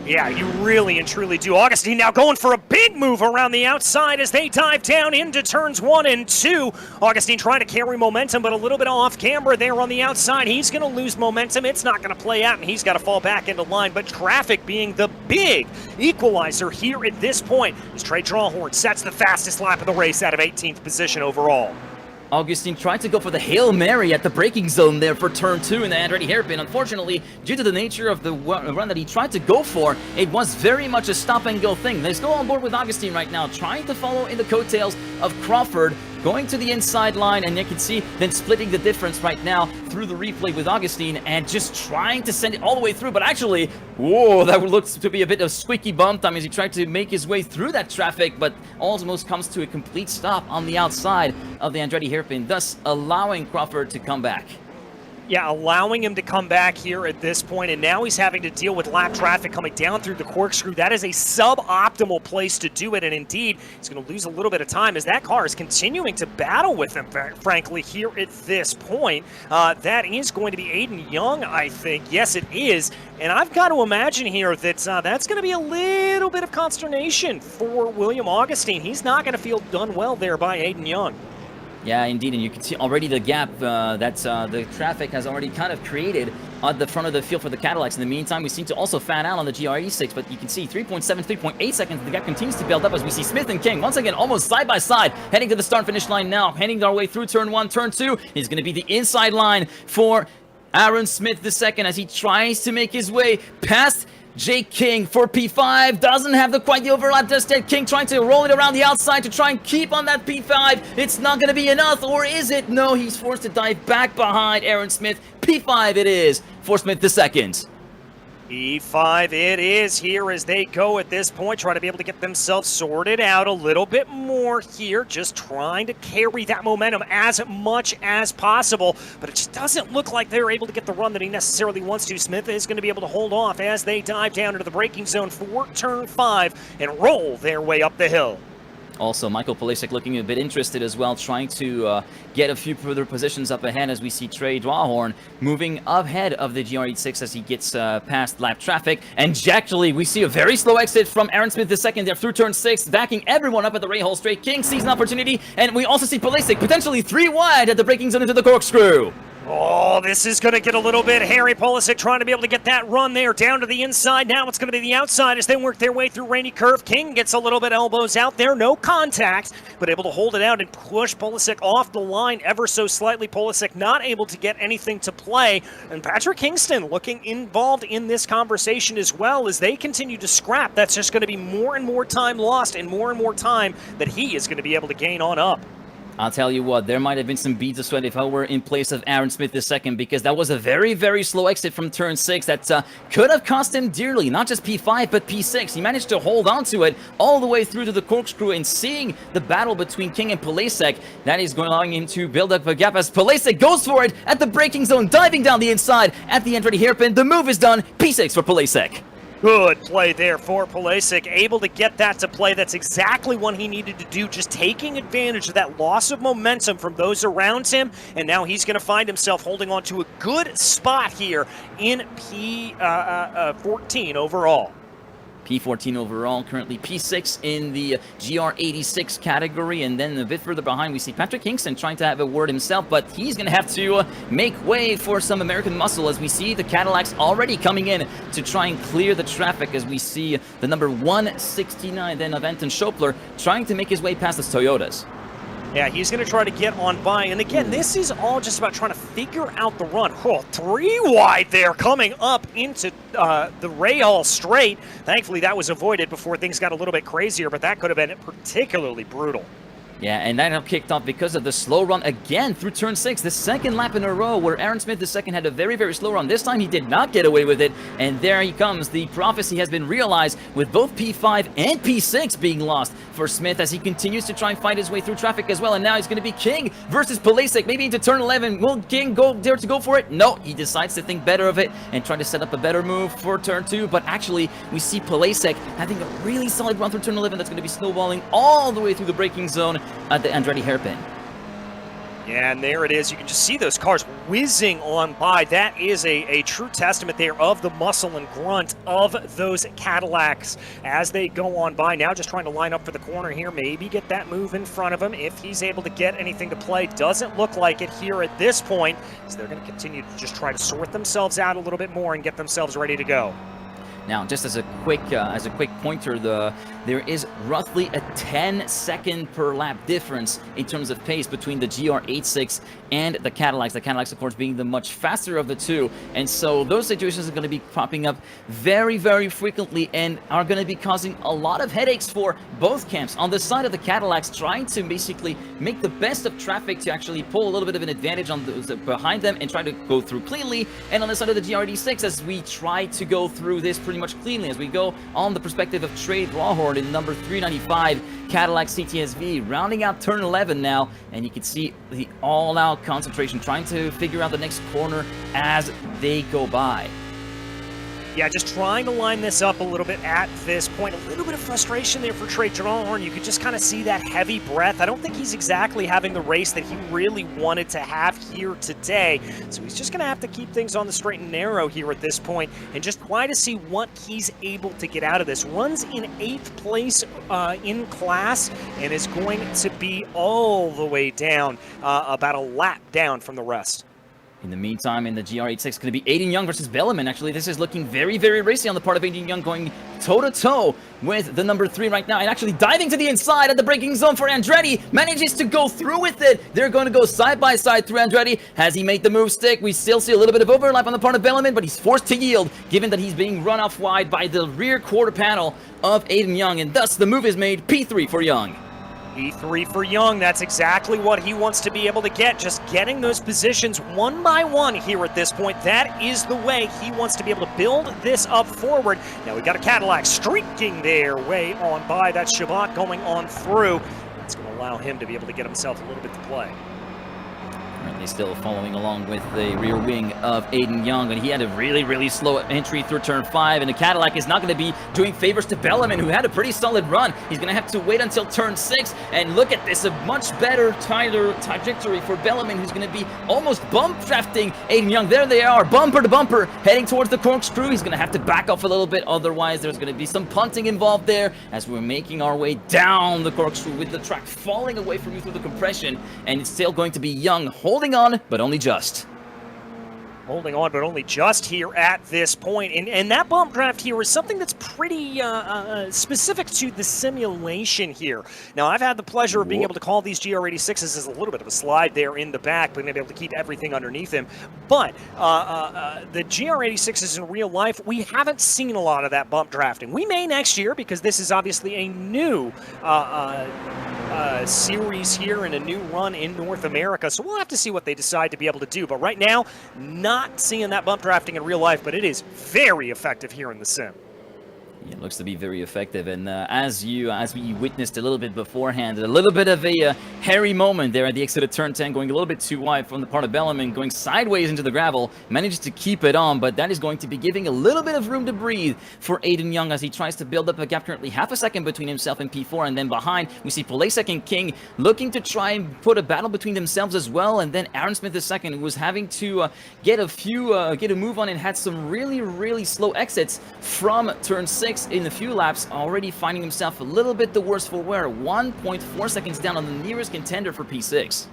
Yeah, you really and truly do. Augustine now going for a big move around the outside as they dive down into turns 1 and 2. Augustine trying to carry momentum, but a little bit off camber there on the outside. He's going to lose momentum. It's not going to play out, and he's got to fall back into line. But traffic being the big equalizer here at this point as Trey Drawhorn sets the fastest lap of the race out of 18th position overall. Augustine tried to go for the Hail Mary at the braking zone there for turn 2 in the Andretti hairpin. Unfortunately, due to the nature of the run that he tried to go for, it was very much a stop-and-go thing. They're still on board with Augustine right now, trying to follow in the coattails of Crawford, going to the inside line, and you can see then splitting the difference right now through the replay with Augustine and just trying to send it all the way through. But actually, whoa, that looks to be a bit of squeaky bump time as he tried to make his way through that traffic, but almost comes to a complete stop on the outside of the Andretti hairpin, thus allowing Crawford to come back. Yeah, allowing him to come back here at this point, and now he's having to deal with lap traffic coming down through the corkscrew. That is a suboptimal place to do it, and indeed, he's going to lose a little bit of time as that car is continuing to battle with him, frankly, here at this point. That is going to be Aiden Young, I think. Yes, it is, and I've got to imagine here that that's going to be a little bit of consternation for William Augustine. He's not going to feel done well there by Aiden Young. Yeah, indeed, and you can see already the gap that the traffic has already kind of created at the front of the field for the Cadillacs. In the meantime, we seem to also fan out on the GRE6, but you can see 3.7, 3.8 seconds. The gap continues to build up as we see Smith and King once again almost side by side, heading to the start-finish line now, heading our way through turn 1, turn 2. Is going to be the inside line for Aaron Smith II as he tries to make his way past Jake King for P5. Doesn't have quite the overlap just yet. King trying to roll it around the outside to try and keep on that P5. It's not going to be enough, or is it? No, he's forced to dive back behind Aaron Smith. P5 it is for Smith II. E5 it is here as they go at this point, try to be able to get themselves sorted out a little bit more here, just trying to carry that momentum as much as possible, but it just doesn't look like they're able to get the run that he necessarily wants to. Smith is going to be able to hold off as they dive down into the braking zone for turn 5 and roll their way up the hill. Also, Michael Polasek looking a bit interested as well, trying to get a few further positions up ahead as we see Trey Drawhorn moving ahead of the GR86 as he gets past lap traffic. And actually, we see a very slow exit from Aaron Smith II there through turn 6, backing everyone up at the Rahal straight. King sees an opportunity, and we also see Polasek potentially 3 wide at the braking zone into the corkscrew. Oh, this is going to get a little bit hairy. Polasek trying to be able to get that run there down to the inside. Now it's going to be the outside as they work their way through Rainy Curve. King gets a little bit elbows out there. No contact, but able to hold it out and push Polasek off the line ever so slightly. Polasek not able to get anything to play. And Patrick Kingston looking involved in this conversation as well as they continue to scrap. That's just going to be more and more time lost and more time that he is going to be able to gain on up. I'll tell you what, there might have been some beads of sweat if I were in place of Aaron Smith II, because that was a very, very slow exit from turn 6 that could have cost him dearly. Not just P5, but P6. He managed to hold on to it all the way through to the corkscrew, and seeing the battle between King and Polasek, that is going allowing him to build up a gap as Polasek goes for it at the braking zone, diving down the inside at the Andretti hairpin. The move is done. P6 for Polasek. Good play there for Polasek, able to get that to play. That's exactly what he needed to do, just taking advantage of that loss of momentum from those around him, and now he's going to find himself holding on to a good spot here in P14 overall. P14 overall, currently P6 in the GR86 category, and then a bit further behind we see Patrick Kingston trying to have a word himself, but he's going to have to make way for some American muscle as we see the Cadillacs already coming in to try and clear the traffic as we see the number 169 then of Anton Schopler trying to make his way past the Toyotas. Yeah, he's going to try to get on by. And again, this is all just about trying to figure out the run. Oh, 3 wide there coming up into the Rahal straight. Thankfully, that was avoided before things got a little bit crazier, but that could have been particularly brutal. Yeah, and that kicked off because of the slow run again through turn 6, the second lap in a row where Aaron Smith II had a very, very slow run. This time he did not get away with it, and there he comes. The prophecy has been realized with both P5 and P6 being lost for Smith as he continues to try and fight his way through traffic as well, and now he's going to be King versus Polasek, maybe into turn 11. Will King dare to go for it? No, he decides to think better of it and try to set up a better move for turn 2, but actually we see Polasek having a really solid run through turn 11 that's going to be snowballing all the way through the braking zone at the Andretti hairpin. Yeah, and there it is. You can just see those cars whizzing on by. That is a true testament there of the muscle and grunt of those Cadillacs as they go on by. Now just trying to line up for the corner here, maybe get that move in front of him if he's able to get anything to play. Doesn't look like it here at this point, so they're going to continue to just try to sort themselves out a little bit more and get themselves ready to go. Now, just as a quick pointer, there is roughly a 10-second per lap difference in terms of pace between the GR86 and the Cadillacs. The Cadillacs, of course, being the much faster of the two, and so those situations are going to be popping up very, very frequently and are going to be causing a lot of headaches for both camps. On the side of the Cadillacs, trying to basically make the best of traffic to actually pull a little bit of an advantage on those behind them and try to go through cleanly, and on the side of the GR86, as we try to go through this pretty much cleanly as we go on the perspective of Trade Rawhorn in number 395 Cadillac CTSV, rounding out turn 11 now, and you can see the all-out concentration trying to figure out the next corner as they go by. Yeah, just trying to line this up a little bit at this point. A little bit of frustration there for Trey Rawhorn. You could just kind of see that heavy breath. I don't think he's exactly having the race that he really wanted to have here today. So he's just going to have to keep things on the straight and narrow here at this point and just try to see what he's able to get out of this. Runs in 8th place in class and is going to be all the way down, about a lap down from the rest. In the meantime, in the GR86, it's going to be Aiden Young versus Belleman. Actually, this is looking very, very racy on the part of Aiden Young, going toe-to-toe with the number 3 right now, and actually diving to the inside at the braking zone for Andretti. Manages to go through with it. They're going to go side-by-side through Andretti. Has he made the move stick? We still see a little bit of overlap on the part of Belleman, but he's forced to yield, given that he's being run off wide by the rear quarter panel of Aiden Young, and thus the move is made P3 for Young. E3 for Young, that's exactly what he wants to be able to get, just getting those positions one by one here at this point. That is the way he wants to be able to build this up forward. Now we got a Cadillac streaking their way on by. That's Shabbat going on through. It's going to allow him to be able to get himself a little bit to play. Currently still following along with the rear wing of Aiden Young, and he had a really, really slow entry through turn 5, and the Cadillac is not going to be doing favors to Belleman, who had a pretty solid run. He's going to have to wait until turn 6, and look at this, a much better trajectory for Belleman, who's going to be almost bump drafting Aiden Young. There they are, bumper to bumper, heading towards the corkscrew. He's going to have to back off a little bit, otherwise there's going to be some punting involved there as we're making our way down the corkscrew with the track falling away from you through the compression, and it's still going to be Young holding on, but only just. Holding on, but only just here at this point. And that bump draft here is something that's pretty specific to the simulation here. Now, I've had the pleasure of being able to call these GR86s as a little bit of a slide there in the back, but being able to keep everything underneath him. But the GR86s in real life, we haven't seen a lot of that bump drafting. We may next year, because this is obviously a new series here and a new run in North America, so we'll have to see what they decide to be able to do. But right now, not seeing that bump drafting in real life, but it is very effective here in the sim. It looks to be very effective, and as we witnessed a little bit beforehand, a little bit of a hairy moment there at the exit of turn 10, going a little bit too wide from the part of Belleman, going sideways into the gravel, manages to keep it on, but that is going to be giving a little bit of room to breathe for Aiden Young as he tries to build up a gap, currently half a second between himself and P4, and then behind we see Polasek and King looking to try and put a battle between themselves as well, and then Aaron Smith II, who was having to get a move on and had some really, really slow exits from turn 6 in a few laps, already finding himself a little bit the worse for wear, 1.4 seconds down on the nearest contender for P6.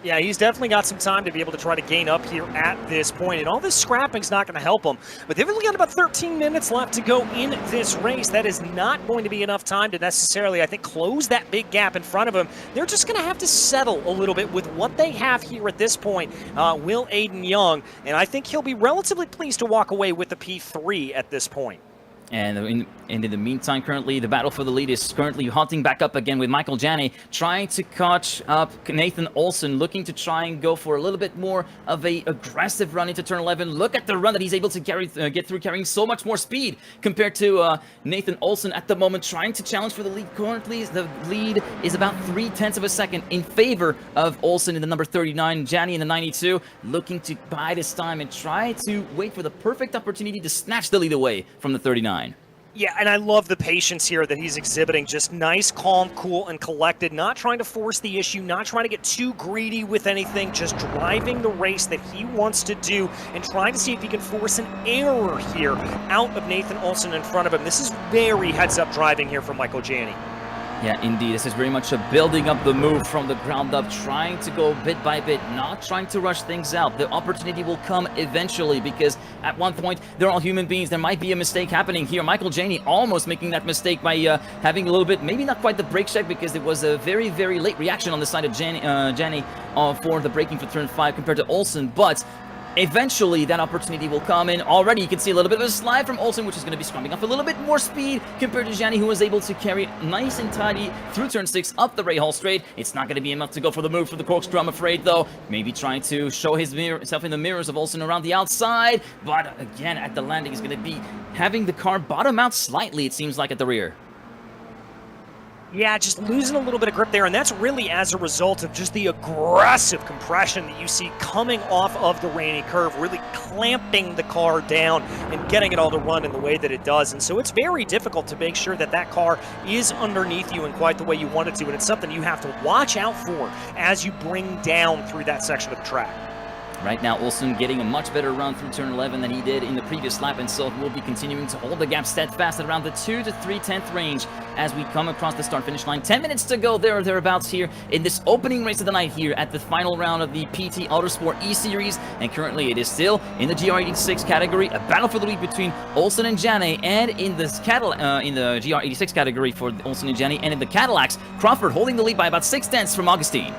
Yeah, he's definitely got some time to be able to try to gain up here at this point, and all this scrapping's not going to help him. But they've only got about 13 minutes left to go in this race. That is not going to be enough time to necessarily, I think, close that big gap in front of him. They're just going to have to settle a little bit with what they have here at this point. Will Aiden Young, and I think he'll be relatively pleased to walk away with the P3 at this point. And in the meantime, currently, the battle for the lead is currently hunting back up again with Michael Janney, trying to catch up Nathan Olson, looking to try and go for a little bit more of a aggressive run into turn 11. Look at the run that he's able to get through, carrying so much more speed compared to Nathan Olson at the moment, trying to challenge for the lead. Currently, the lead is about 0.3 of a second in favor of Olson in the number 39, Janney in the 92, looking to bide his time and try to wait for the perfect opportunity to snatch the lead away from the 39. Yeah, and I love the patience here that he's exhibiting. Just nice, calm, cool, and collected. Not trying to force the issue, not trying to get too greedy with anything. Just driving the race that he wants to do and trying to see if he can force an error here out of Nathan Olson in front of him. This is very heads-up driving here from Michael Janney. Yeah, indeed. This is very much a building up the move from the ground up, trying to go bit by bit, not trying to rush things out. The opportunity will come eventually because at one point, they're all human beings. There might be a mistake happening here. Michael Janney almost making that mistake by having a little bit, maybe not quite the brake check because it was a very, very late reaction on the side of Janney for the braking for turn 5 compared to Olson, but eventually, that opportunity will come in. Already, you can see a little bit of a slide from Olson, which is going to be scrubbing off a little bit more speed compared to Janney, who was able to carry nice and tidy through turn 6 up the Rahal straight. It's not going to be enough to go for the move for the corkscrew, I'm afraid, though. Maybe trying to show himself in the mirrors of Olson around the outside. But again, at the landing, is going to be having the car bottom out slightly, it seems like, at the rear. Yeah, just losing a little bit of grip there, and that's really as a result of just the aggressive compression that you see coming off of the rainy curve, really clamping the car down and getting it all to run in the way that it does. And so it's very difficult to make sure that that car is underneath you in quite the way you want it to, and it's something you have to watch out for as you bring down through that section of the track. Right now, Olson getting a much better run through turn 11 than he did in the previous lap, and so will be continuing to hold the gap steadfast at around the 2 to 3/10 range as we come across the start-finish line. 10 minutes to go there or thereabouts here in this opening race of the night here at the final round of the PT Autosport eSeries, and currently it is still in the GR86 category, a battle for the lead between Olson and Janney, and in the GR86 category for Olson and Janney, and in the Cadillacs, Crawford holding the lead by about 0.6 from Augustine.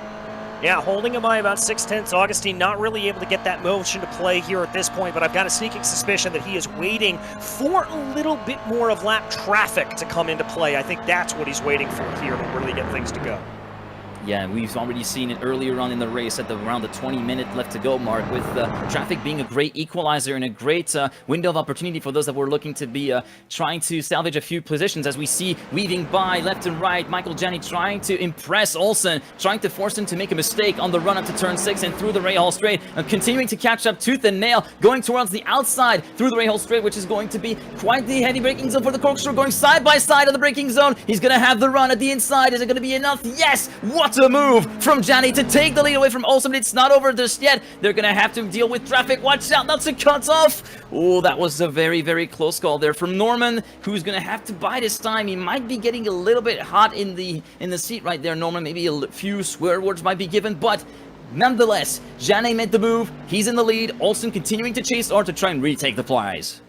Yeah, holding him by about 0.6. Augustine not really able to get that motion to play here at this point, but I've got a sneaking suspicion that he is waiting for a little bit more of lap traffic to come into play. I think that's what he's waiting for here to really get things to go. Yeah, we've already seen it earlier on in the race at around the 20-minute left to go mark, with traffic being a great equalizer and a great window of opportunity for those that were looking to be trying to salvage a few positions, as we see weaving by left and right. Michael Janney trying to impress Olson, trying to force him to make a mistake on the run up to turn 6 and through the Rahal straight, and continuing to catch up tooth and nail, going towards the outside through the Rahal straight, which is going to be quite the heavy braking zone for the corkscrew, going side by side of the braking zone. He's going to have the run at the inside. Is it going to be enough? Yes! What a move from Janney to take the lead away from Olson, but it's not over just yet. They're going to have to deal with traffic. Watch out, that's a cutoff. Oh, that was a very, very close call there from Norman, who's going to have to bide his time. He might be getting a little bit hot in the seat right there, Norman. Maybe a few swear words might be given, but nonetheless, Janney made the move. He's in the lead. Olson continuing to chase or to try and retake the prize.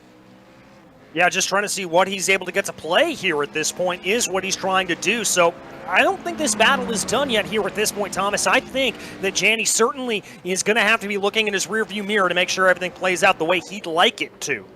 Yeah, just trying to see what he's able to get to play here at this point is what he's trying to do. So I don't think this battle is done yet here at this point, Thomas. I think that Janney certainly is going to have to be looking in his rearview mirror to make sure everything plays out the way he'd like it to.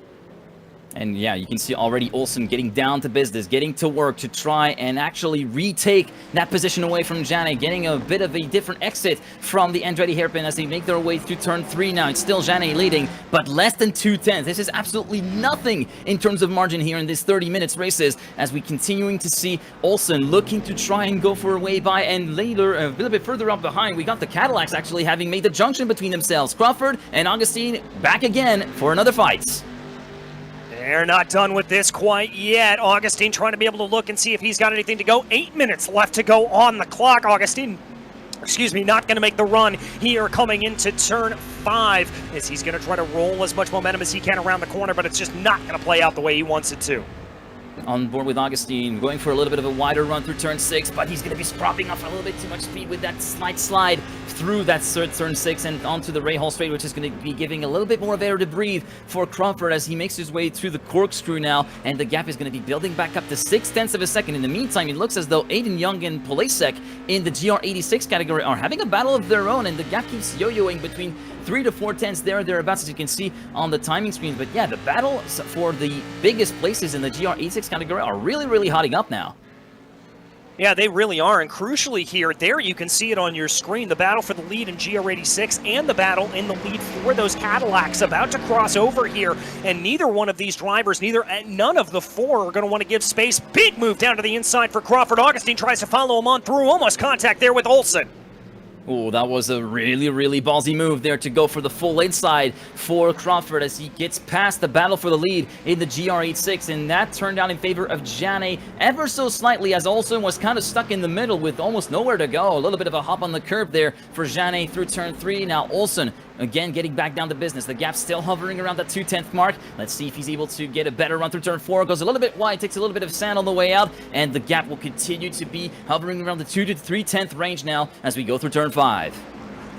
And yeah, you can see already Olson getting down to business, getting to work to try and actually retake that position away from Janney, getting a bit of a different exit from the Andretti hairpin as they make their way through turn 3 now. It's still Janney leading, but less than 2/10. This is absolutely nothing in terms of margin here in this 30 minutes races, as we continuing to see Olson looking to try and go for a way by, and later, a little bit further up behind, we got the Cadillacs actually having made the junction between themselves. Crawford and Augustine back again for another fight. They're not done with this quite yet. Augustine trying to be able to look and see if he's got anything to go. 8 minutes left to go on the clock. Augustine, not going to make the run here coming into turn 5, as he's going to try to roll as much momentum as he can around the corner, but it's just not going to play out the way he wants it to. On board with Augustine, going for a little bit of a wider run through turn 6, but he's going to be scrapping off a little bit too much speed with that slight slide through that turn 6 and onto the Ray Hall straight, which is going to be giving a little bit more of air to breathe for Crawford as he makes his way through the corkscrew now, and the gap is going to be building back up to 0.6 of a second. In the meantime, it looks as though Aiden Young and Polasek in the GR86 category are having a battle of their own, and the gap keeps yo-yoing between 3 to 4 tenths thereabouts, as you can see on the timing screen. But yeah, the battle for the biggest places in the GR86 category are really hotting up now. Yeah, they really are, and crucially here, there you can see it on your screen, the battle for the lead in GR86 and the battle in the lead for those Cadillacs about to cross over here, and neither one of these drivers, none of the four are going to want to give space. Big move down to the inside for Crawford. Augustine tries to follow him on through, almost contact there with Olsen. Oh, that was a really ballsy move there to go for the full inside for Crawford as he gets past the battle for the lead in the GR86, and that turned out in favor of Janne ever so slightly, as Olsen was kind of stuck in the middle with almost nowhere to go. A little bit of a hop on the curb there for Janne through turn 3. Now Olsen again getting back down to business. The gap's still hovering around that 2/10 mark. Let's see if he's able to get a better run through turn 4. Goes a little bit wide, takes a little bit of sand on the way out, and the gap will continue to be hovering around the 2 to 3/10 range now as we go through turn 5.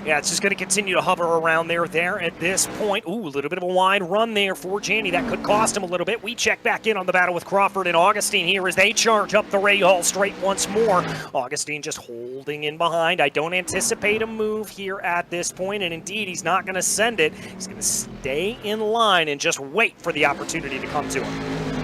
Yeah, it's just going to continue to hover around there at this point. Ooh, a little bit of a wide run there for Janne. That could cost him a little bit. We check back in on the battle with Crawford and Augustine here as they charge up the Ray Hall straight once more. Augustine just holding in behind. I don't anticipate a move here at this point, and indeed, he's not going to send it. He's going to stay in line and just wait for the opportunity to come to him.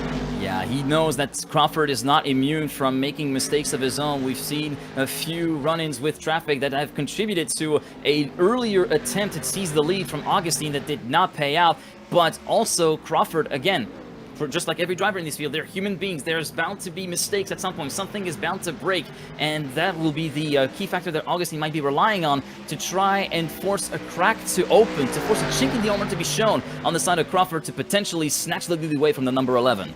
Yeah, he knows that Crawford is not immune from making mistakes of his own. We've seen a few run-ins with traffic that have contributed to an earlier attempt to seize the lead from Augustine that did not pay out. But also Crawford, again, for just like every driver in this field, they're human beings. There's bound to be mistakes at some point. Something is bound to break, and that will be the key factor that Augustine might be relying on to try and force a crack to open, to force a chink in the armor to be shown on the side of Crawford to potentially snatch the lead away from the number 11.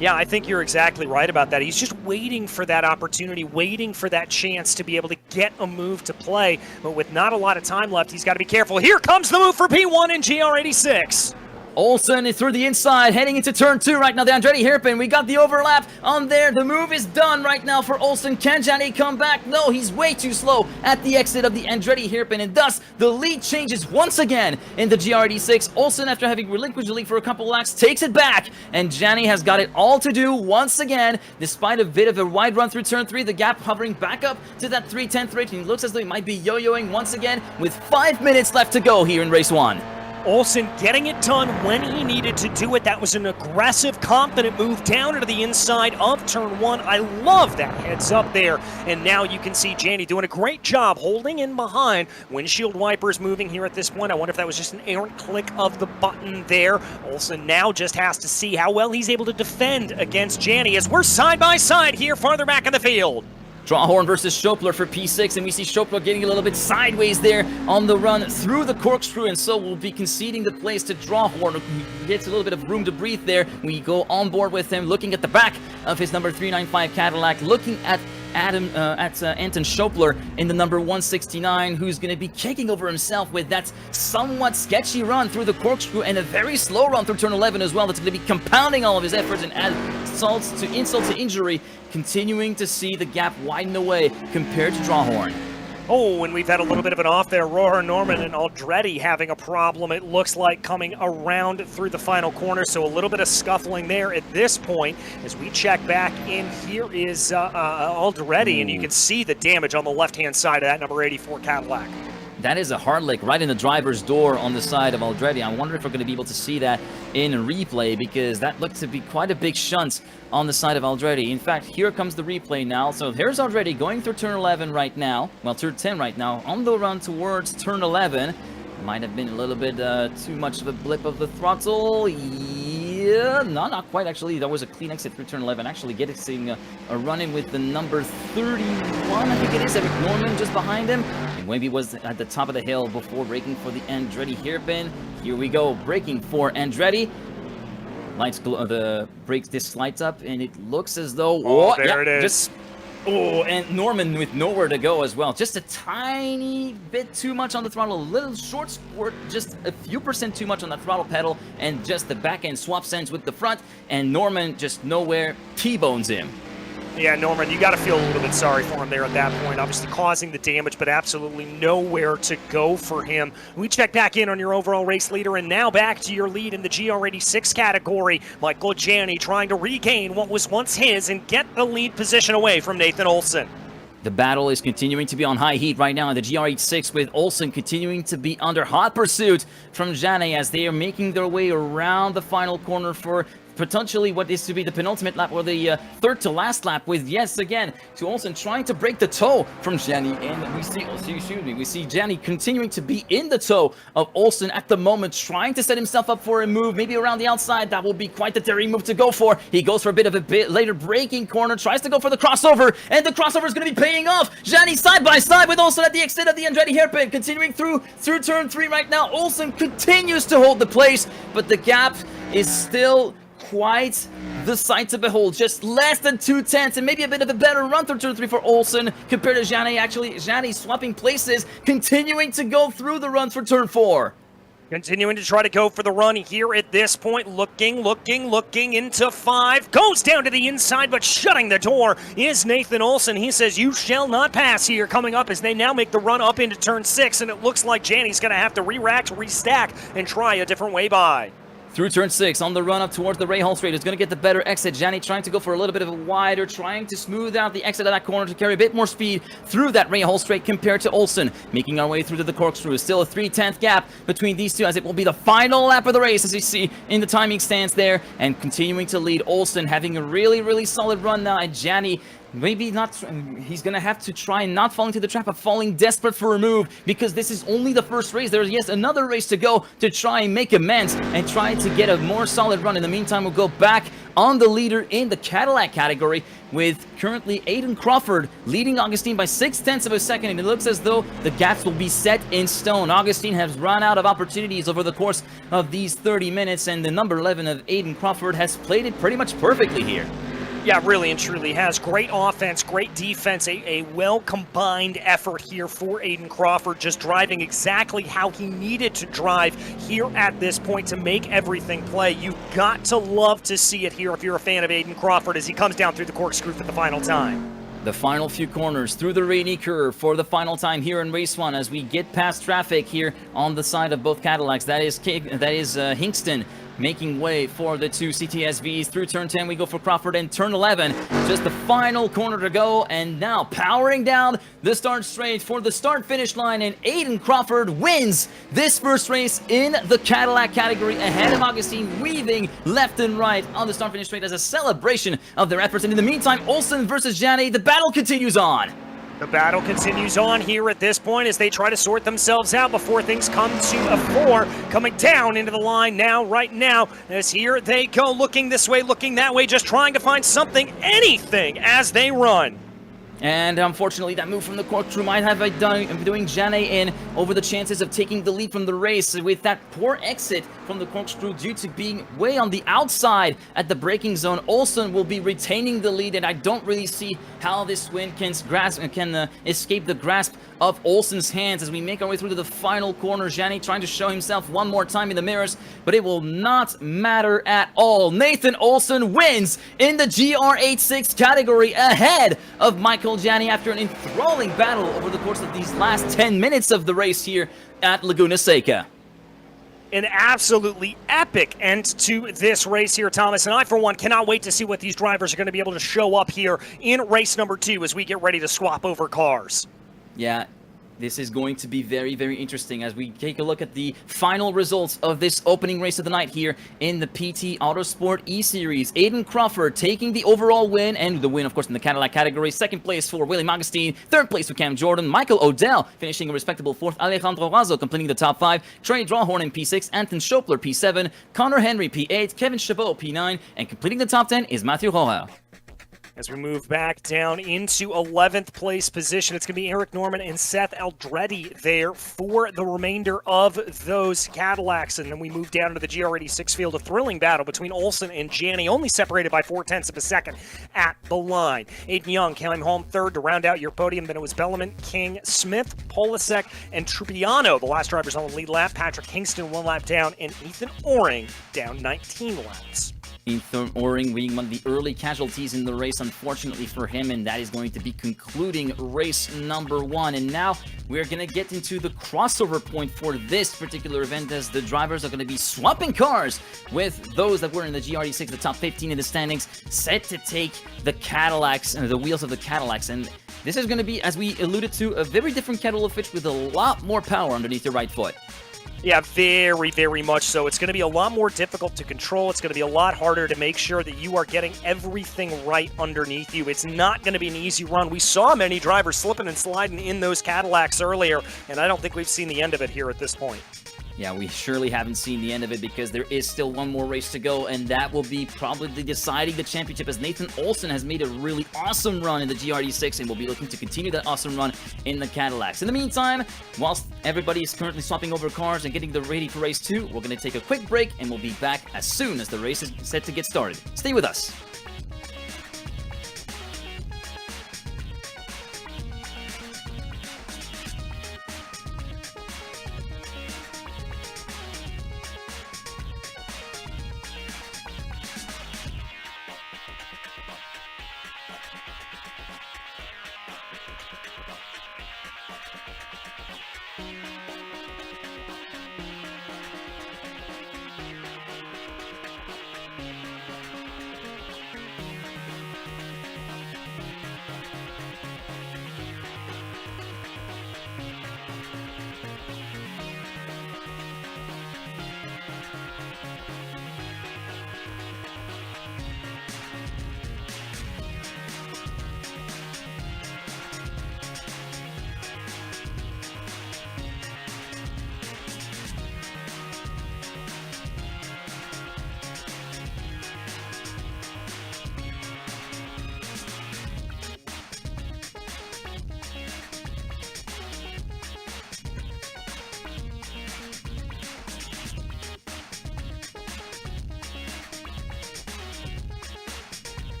Yeah, I think you're exactly right about that. He's just waiting for that opportunity, waiting for that chance to be able to get a move to play. But with not a lot of time left, he's got to be careful. Here comes the move for P1 in GR86. Olsen is through the inside, heading into turn 2 right now. The Andretti hairpin, we got the overlap on there. The move is done right now for Olsen. Can Janne come back? No, he's way too slow at the exit of the Andretti hairpin, and thus the lead changes once again in the GR86. Olsen, after having relinquished the lead for a couple laps, takes it back, and Janne has got it all to do once again. Despite a bit of a wide run through turn 3, the gap hovering back up to that 3/10 range, and it looks as though he might be yo-yoing once again with 5 minutes left to go here in race 1. Olsen getting it done when he needed to do it. That was an aggressive, confident move down into the inside of turn 1. I love that heads up there. And now you can see Janne doing a great job holding in behind. Windshield wipers moving here at this point. I wonder if that was just an errant click of the button there. Olsen now just has to see how well he's able to defend against Janne as we're side by side here farther back in the field. Drawhorn versus Schopler for P6, and we see Schopler getting a little bit sideways there on the run through the corkscrew, and so we'll be conceding the place to Drawhorn. He gets a little bit of room to breathe there. We go on board with him, looking at the back of his number 395 Cadillac, looking at Anton Schopler in the number 169, who's going to be kicking over himself with that somewhat sketchy run through the corkscrew and a very slow run through turn 11 as well. That's going to be compounding all of his efforts and add insult to injury, continuing to see the gap widen away compared to Drawhorn. Oh, and we've had a little bit of an off there. Rohrer, Norman, and Aldretti having a problem, it looks like, coming around through the final corner. So a little bit of scuffling there at this point. As we check back in, here is Aldretti, and you can see the damage on the left-hand side of that number 84 Cadillac. That is a hard lick right in the driver's door on the side of Aldretti. I wonder if we're going to be able to see that in replay, because that looked to be quite a big shunt on the side of Aldretti. In fact, here comes the replay now. So here's Aldretti going through turn 11 right now. Well, turn 10 right now, on the run towards turn 11. Might have been a little bit too much of a blip of the throttle. Yeah, no, not quite actually. That was a clean exit through turn 11. Actually getting a run-in with the number 31, I think it is, Eric Norman just behind him. And Wemby was at the top of the hill before braking for the Andretti hairpin. Here we go, braking for Andretti. Lights, the brakes disc lights up, and it looks as though... Oh, there it is. Oh, and Norman with nowhere to go as well. Just a tiny bit too much on the throttle, a little short squirt, just a few percent too much on the throttle pedal, and just the back end swap sense with the front, and Norman just nowhere T-bones him. Yeah, Norman, you got to feel a little bit sorry for him there at that point. Obviously causing the damage, but absolutely nowhere to go for him. We check back in on your overall race leader, and now back to your lead in the GR86 category. Michael Janney trying to regain what was once his and get the lead position away from Nathan Olson. The battle is continuing to be on high heat right now in the GR86, with Olsen continuing to be under hot pursuit from Janney as they are making their way around the final corner for potentially what is to be the penultimate lap, or the third to last lap, with yes again to Olsen trying to break the toe from Janney, and we see Janney continuing to be in the toe of Olsen at the moment, trying to set himself up for a move, maybe around the outside. That will be quite the daring move to go for. He goes for a bit of a later braking corner, tries to go for the crossover, and the crossover is going to be paying off. Janney side by side with Olsen at the exit of the Andretti hairpin, continuing through turn 3 right now. Olsen continues to hold the place, but the gap is still quite the sight to behold. Just less than 2/10, and maybe a bit of a better run through turn 3 for Olsen compared to Janney. Actually, Janney swapping places, continuing to go through the runs for turn 4. Continuing to try to go for the run here at this point, looking into 5. Goes down to the inside, but shutting the door is Nathan Olson. He says, "You shall not pass" here, coming up as they now make the run up into turn 6, and it looks like Janney's going to have to re-rack, restack, and try a different way by. Through turn 6, on the run up towards the Rahal straight, is going to get the better exit. Janney trying to go for a little bit of a wider, trying to smooth out the exit of that corner to carry a bit more speed through that Rahal straight compared to Olsen. Making our way through to the corkscrew. Still a 3/10 gap between these two, as it will be the final lap of the race, as you see in the timing stance there. And continuing to lead, Olsen having a really solid run now, and Janney maybe not. He's going to have to try and not fall into the trap of falling desperate for a move, because this is only the first race. There's, yes, another race to go to try and make amends and try to get a more solid run. In the meantime, we'll go back on the leader in the Cadillac category, with currently Aiden Crawford leading Augustine by 0.6 of a second, and it looks as though the gaps will be set in stone. Augustine has run out of opportunities over the course of these 30 minutes, and the number 11 of Aiden Crawford has played it pretty much perfectly here. Yeah, really and truly has. Great offense, great defense, a well-combined effort here for Aiden Crawford, just driving exactly how he needed to drive here at this point to make everything play. You got to love to see it here if you're a fan of Aiden Crawford as he comes down through the corkscrew for the final time. The final few corners through the rainy curve for the final time here in race 1, as we get past traffic here on the side of both Cadillacs. That is Hingston making way for the two CTSVs. Through turn 10, we go for Crawford, and turn 11, just the final corner to go, and now powering down the start straight for the start-finish line, and Aiden Crawford wins this first race in the Cadillac category ahead of Augustine, weaving left and right on the start-finish straight as a celebration of their efforts. And in the meantime, Olsen versus Janney, the battle continues on. The battle continues on here at this point as they try to sort themselves out before things come to a 4. Coming down into the line now, right now, as here they go, looking this way, looking that way, just trying to find something, anything, as they run. And unfortunately, that move from the corkscrew might have doing Janney in over the chances of taking the lead from the race, with that poor exit from the corkscrew due to being way on the outside at the braking zone. Olsen will be retaining the lead, and I don't really see how this win can escape the grasp of Olsen's hands as we make our way through to the final corner. Janney trying to show himself one more time in the mirrors, but it will not matter at all. Nathan Olsen wins in the GR86 category ahead of Michael Janney after an enthralling battle over the course of these last 10 minutes of the race here at Laguna Seca. An absolutely epic end to this race here, Thomas, and I, for one, cannot wait to see what these drivers are going to be able to show up here in race number 2 as we get ready to swap over cars. Yeah, this is going to be very interesting as we take a look at the final results of this opening race of the night here in the PT Autosport eSeries. Aiden Crawford taking the overall win, and the win, of course, in the Cadillac category. Second place for William Augustine. Third place for Cam Jordan. Michael Odell finishing a respectable 4th. Alejandro Razo completing the top 5. Trey Drawhorn in P6. Anton Schopler P7. Connor Henry P8. Kevin Chabot P9. And completing the top 10 is Matthew Roja. As we move back down into 11th place position, it's going to be Eric Norman and Seth Aldretti there for the remainder of those Cadillacs. And then we move down to the GR86 field, a thrilling battle between Olsen and Janney, only separated by 0.4 of a second at the line. Aiden Young came home 3rd to round out your podium. Then it was Bellarmine, King, Smith, Polasek, and Trupiano, the last drivers on the lead lap. Patrick Kingston 1 lap down, and Ethan Oring down 19 laps. Ethan Oring being one of the early casualties in the race, unfortunately for him, and that is going to be concluding race number 1. And now we're going to get into the crossover point for this particular event, as the drivers are going to be swapping cars with those that were in the GRD6, the top 15 in the standings, set to take the Cadillacs, the wheels of the Cadillacs. And this is going to be, as we alluded to, a very different kettle of fish with a lot more power underneath your right foot. Yeah, very, very much so. It's going to be a lot more difficult to control. It's going to be a lot harder to make sure that you are getting everything right underneath you. It's not going to be an easy run. We saw many drivers slipping and sliding in those Cadillacs earlier, and I don't think we've seen the end of it here at this point. Yeah, we surely haven't seen the end of it, because there is still one more race to go, and that will be probably deciding the championship, as Nathan Olson has made a really awesome run in the GRD6 and will be looking to continue that awesome run in the Cadillacs. In the meantime, whilst everybody is currently swapping over cars and getting ready for race 2, we're going to take a quick break, and we'll be back as soon as the race is set to get started. Stay with us.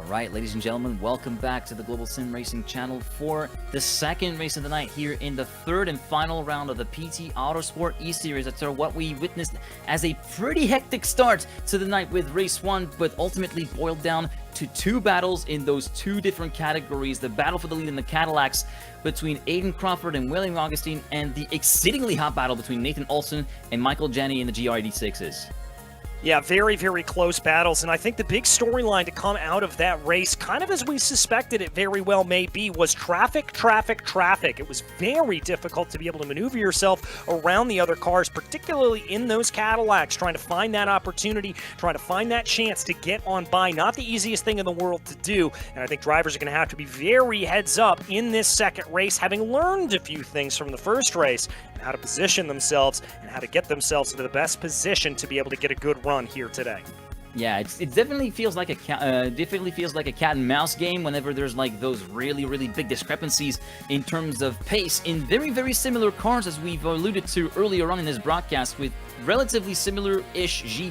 All right, ladies and gentlemen, welcome back to the Global SimRacing Channel for the second race of the night here in the third and final round of the PT Autosport eSeries. That's what we witnessed as a pretty hectic start to the night with race 1, but ultimately boiled down to 2 battles in those 2 different categories. The battle for the lead in the Cadillacs between Aiden Crawford and William Augustine, and the exceedingly hot battle between Nathan Olson and Michael Janney in the GR86s. Yeah, very, very close battles, and I think the big storyline to come out of that race, kind of as we suspected it very well may be, was traffic. It was very difficult to be able to maneuver yourself around the other cars, particularly in those Cadillacs, trying to find that opportunity, trying to find that chance to get on by. Not the easiest thing in the world to do, and I think drivers are going to have to be very heads up in this second race, having learned a few things from the first race, and how to position themselves and how to get themselves into the best position to be able to get a good run here today. Yeah, it definitely feels like a cat and mouse game whenever there's like those really big discrepancies in terms of pace in very similar cars, as we've alluded to earlier on in this broadcast, with relatively similar-ish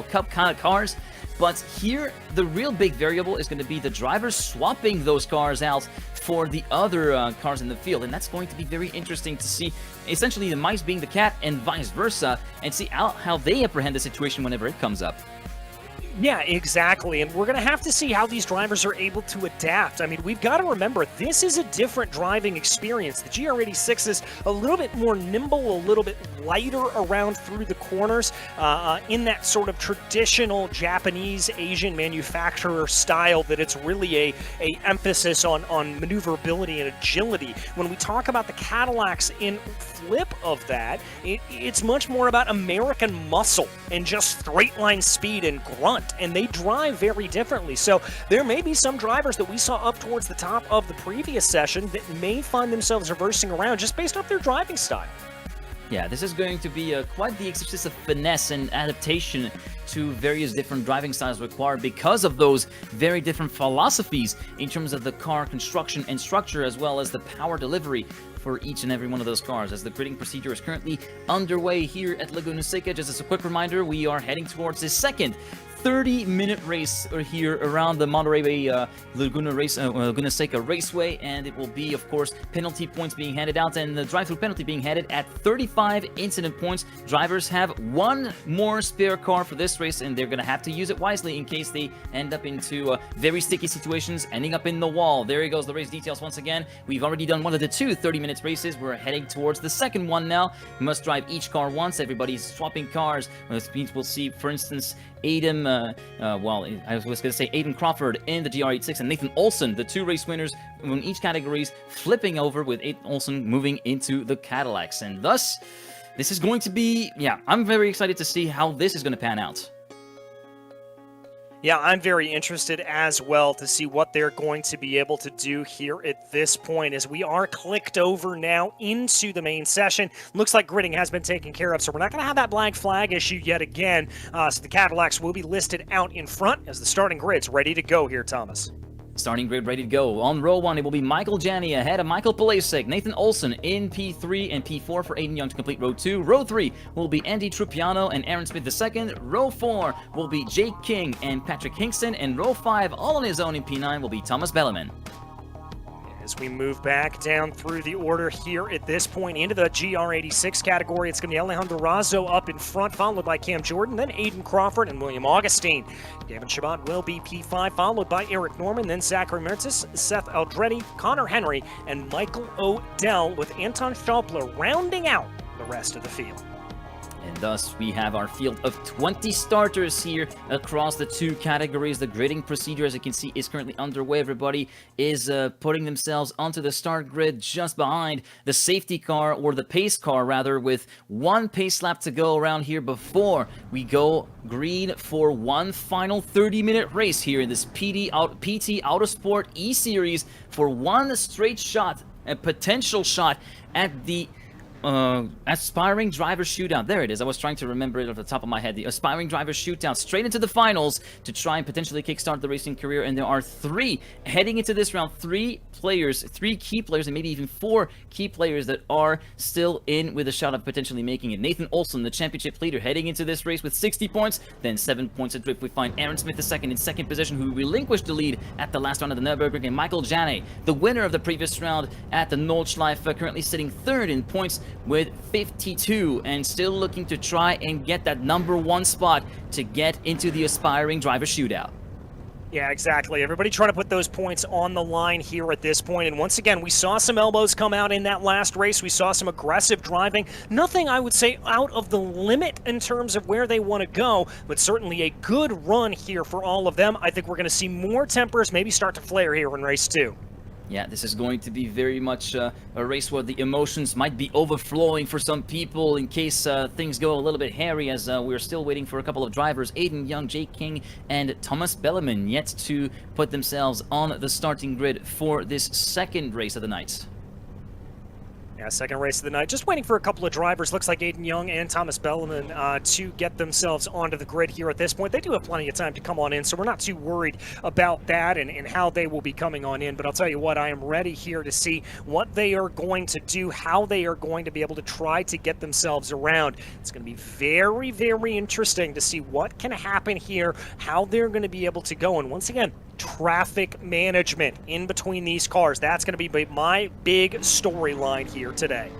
Cup kind of cars. But here, the real big variable is going to be the drivers swapping those cars out for the other cars in the field, and that's going to be very interesting to see, essentially the mice being the cat and vice versa, and see how they apprehend the situation whenever it comes up. Yeah, exactly, and we're going to have to see how these drivers are able to adapt. I mean, we've got to remember, this is a different driving experience. The GR86 is a little bit more nimble, a little bit lighter around through the corners, in that sort of traditional Japanese Asian manufacturer style, that it's really a emphasis on maneuverability and agility. When we talk about the Cadillacs in flip of that, it's much more about American muscle and just straight line speed and grunt, and they drive very differently. So there may be some drivers that we saw up towards the top of the previous session that may find themselves reversing around just based off their driving style. Yeah, this is going to be quite the exercise of finesse and adaptation to various different driving styles required because of those very different philosophies in terms of the car construction and structure, as well as the power delivery for each and every one of those cars. As the gridding procedure is currently underway here at Laguna Seca, just as a quick reminder, we are heading towards the second 30-minute race here around the Monterey Bay Laguna Seca Raceway, and it will be, of course, penalty points being handed out, and the drive-through penalty being handed at 35 incident points. Drivers have 1 more spare car for this race, and they're going to have to use it wisely in case they end up into very sticky situations, ending up in the wall. There goes the race details once again. We've already done one of the 2 30-minute races. We're heading towards the second one now. We must drive each car once. Everybody's swapping cars. This means we'll see, for instance, Aiden Crawford in the GR86 and Nathan Olson, the 2 race winners in each categories, flipping over, with Aiden Olson moving into the Cadillacs. And thus, this is going to be, I'm very excited to see how this is going to pan out. Yeah, I'm very interested as well to see what they're going to be able to do here at this point, as we are clicked over now into the main session. Looks like gridding has been taken care of, so we're not going to have that black flag issue yet again. So the Cadillacs will be listed out in front as the starting grid's ready to go here, Thomas. Starting grid ready to go. On row 1, it will be Michael Janney ahead of Michael Polasek, Nathan Olson in P3 and P4 for Aiden Young to complete row 2. Row 3 will be Andy Trupiano and Aaron Smith II. Row 4 will be Jake King and Patrick Hingston, and row 5, all on his own in P9, will be Thomas Belleman. As we move back down through the order here at this point into the GR86 category, it's going to be Alejandro Razzo up in front, followed by Cam Jordan, then Aiden Crawford and William Augustine. Gavin Chabot will be P5, followed by Eric Norman, then Zachary Mertzis, Seth Aldretti, Connor Henry, and Michael Odell, with Anton Schaupler rounding out the rest of the field. And thus, we have our field of 20 starters here across the 2 categories. The gridding procedure, as you can see, is currently underway. Everybody is putting themselves onto the start grid just behind the safety car, or the pace car, rather, with 1 pace lap to go around here before we go green for one final 30-minute race here in this PT Autosport eSeries for one straight shot, a potential shot at the Aspiring Driver Shootout. There it is. I was trying to remember it off the top of my head. The Aspiring Driver Shootout straight into the finals to try and potentially kickstart the racing career. And there are three heading into this round. Three key players, and maybe even 4 key players that are still in with a shot of potentially making it. Nathan Olson, the championship leader, heading into this race with 60 points. Then 7 points adrift. We find Aaron Smith II in second position, who relinquished the lead at the last round of the Nürburgring. And Michael Janney, the winner of the previous round at the Nordschleife, currently sitting third in points with 52 and still looking to try and get that #1 spot to get into the Aspiring Driver Shootout. Yeah, exactly. Everybody trying to put those points on the line here at this point. And once again, we saw some elbows come out in that last race. We saw some aggressive driving. Nothing, I would say, out of the limit in terms of where they want to go, but certainly a good run here for all of them. I think we're going to see more tempers maybe start to flare here in race 2. Yeah, this is going to be very much a race where the emotions might be overflowing for some people in case things go a little bit hairy, as we're still waiting for a couple of drivers, Aiden Young, Jake King, and Thomas Belleman, yet to put themselves on the starting grid for this second race of the night. Yeah, second race of the night. Just waiting for a couple of drivers. Looks like Aiden Young and Thomas Belleman to get themselves onto the grid here at this point. They do have plenty of time to come on in, so we're not too worried about that and how they will be coming on in. But I'll tell you what, I am ready here to see what they are going to do, how they are going to be able to try to get themselves around. It's going to be very, very interesting to see what can happen here, how they're going to be able to go. And once again, traffic management in between these cars. That's going to be my big storyline here today.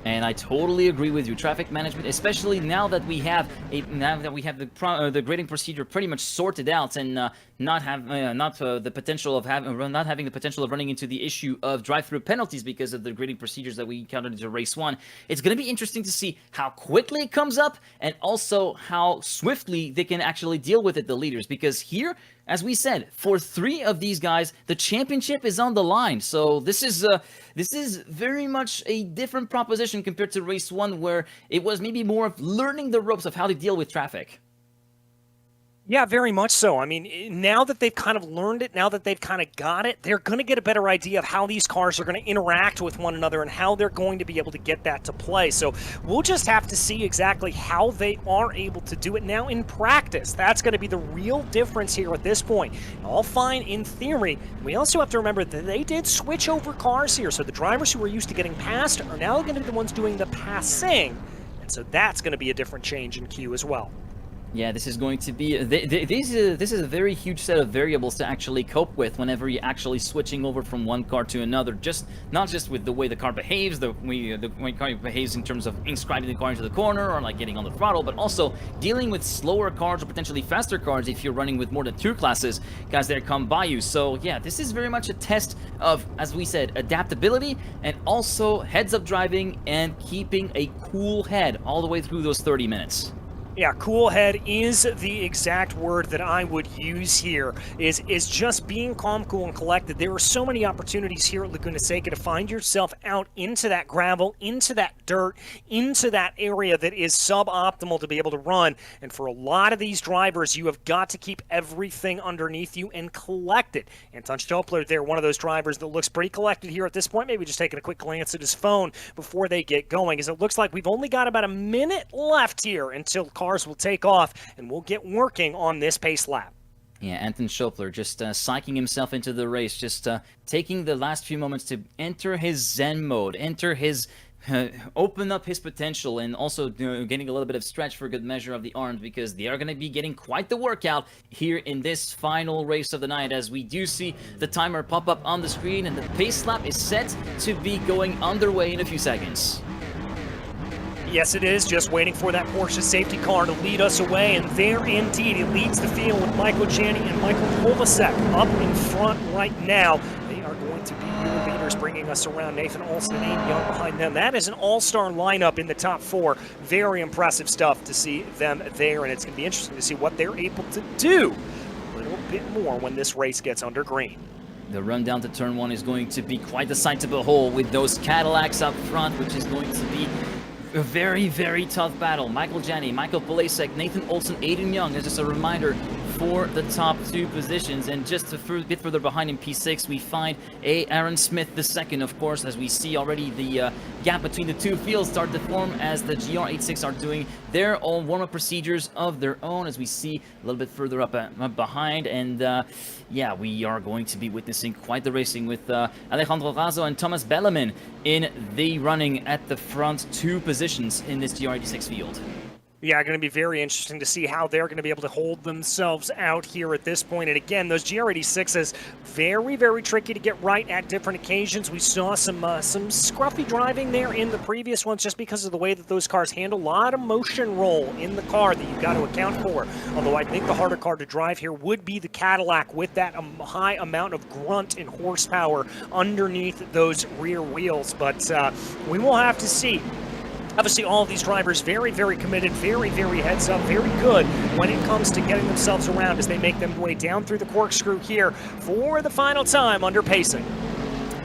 And I totally agree with you. Traffic management, especially now that we have the grading procedure pretty much sorted out, and not having the potential of running into the issue of drive-through penalties because of the grading procedures that we encountered into race 1. It's going to be interesting to see how quickly it comes up, and also how swiftly they can actually deal with it, the leaders, because here, as we said, for 3 of these guys, the championship is on the line. So this is very much a different proposition compared to race 1, where it was maybe more of learning the ropes of how to deal with traffic. Yeah, very much so. I mean, now that they've kind of learned it, now that they've kind of got it, they're going to get a better idea of how these cars are going to interact with one another and how they're going to be able to get that to play. So we'll just have to see exactly how they are able to do it now in practice. That's going to be the real difference here at this point. All fine in theory. We also have to remember that they did switch over cars here. So the drivers who are used to getting past are now going to be the ones doing the passing. And so that's going to be a different change in queue as well. Yeah, this is going to be this is a very huge set of variables to actually cope with whenever you're actually switching over from one car to another. Not just with the way the car behaves, the way the car behaves in terms of inscribing the car into the corner or like getting on the throttle, but also dealing with slower cars or potentially faster cars if you're running with more than 2 classes, guys that come by you. So yeah, this is very much a test of, as we said, adaptability and also heads-up driving and keeping a cool head all the way through those 30 minutes. Yeah, cool head is the exact word that I would use here, is just being calm, cool, and collected. There are so many opportunities here at Laguna Seca to find yourself out into that gravel, into that dirt, into that area that is suboptimal to be able to run. And for a lot of these drivers, you have got to keep everything underneath you and collected. Anton Stopler there, one of those drivers that looks pretty collected here at this point, maybe just taking a quick glance at his phone before they get going, as it looks like we've only got about a minute left here until cars will take off, and we'll get working on this pace lap. Yeah, Anton Schopler just psyching himself into the race, just taking the last few moments to enter his Zen mode, enter his open up his potential, and also getting a little bit of stretch for good measure of the arms, because they are going to be getting quite the workout here in this final race of the night, as we do see the timer pop up on the screen, and the pace lap is set to be going underway in a few seconds. Yes, it is. Just waiting for that Porsche safety car to lead us away, and there indeed it leads the field with Michael Janney and Michael Kolasek up in front right now. They are going to be your leaders, bringing us around. Nathan Olson and Aiden Young behind them. That is an all-star lineup in the top 4. Very impressive stuff to see them there, and it's going to be interesting to see what they're able to do a little bit more when this race gets under green. The run down to turn 1 is going to be quite the sight to behold, with those Cadillacs up front, which is going to be a very, very tough battle. Michael Janney, Michael Polasek, Nathan Olson, Aiden Young. As just a reminder, for the top 2 positions. And just a bit further behind in P6, we find Aaron Smith II, of course, as we see already the gap between the 2 fields start to form as the GR86 are doing their own warm-up procedures of their own, as we see a little bit further up behind. And yeah, we are going to be witnessing quite the racing with Alejandro Razo and Thomas Belleman in the running at the front 2 positions in this GR86 field. Yeah, going to be very interesting to see how they're going to be able to hold themselves out here at this point. And again, those GR86s, very, very tricky to get right at different occasions. We saw some scruffy driving there in the previous ones just because of the way that those cars handle. A lot of motion roll in the car that you've got to account for. Although I think the harder car to drive here would be the Cadillac with that high amount of grunt and horsepower underneath those rear wheels. But we will have to see. Obviously, all of these drivers very, very committed, very, very heads up, very good when it comes to getting themselves around as they make their way down through the corkscrew here for the final time under pacing.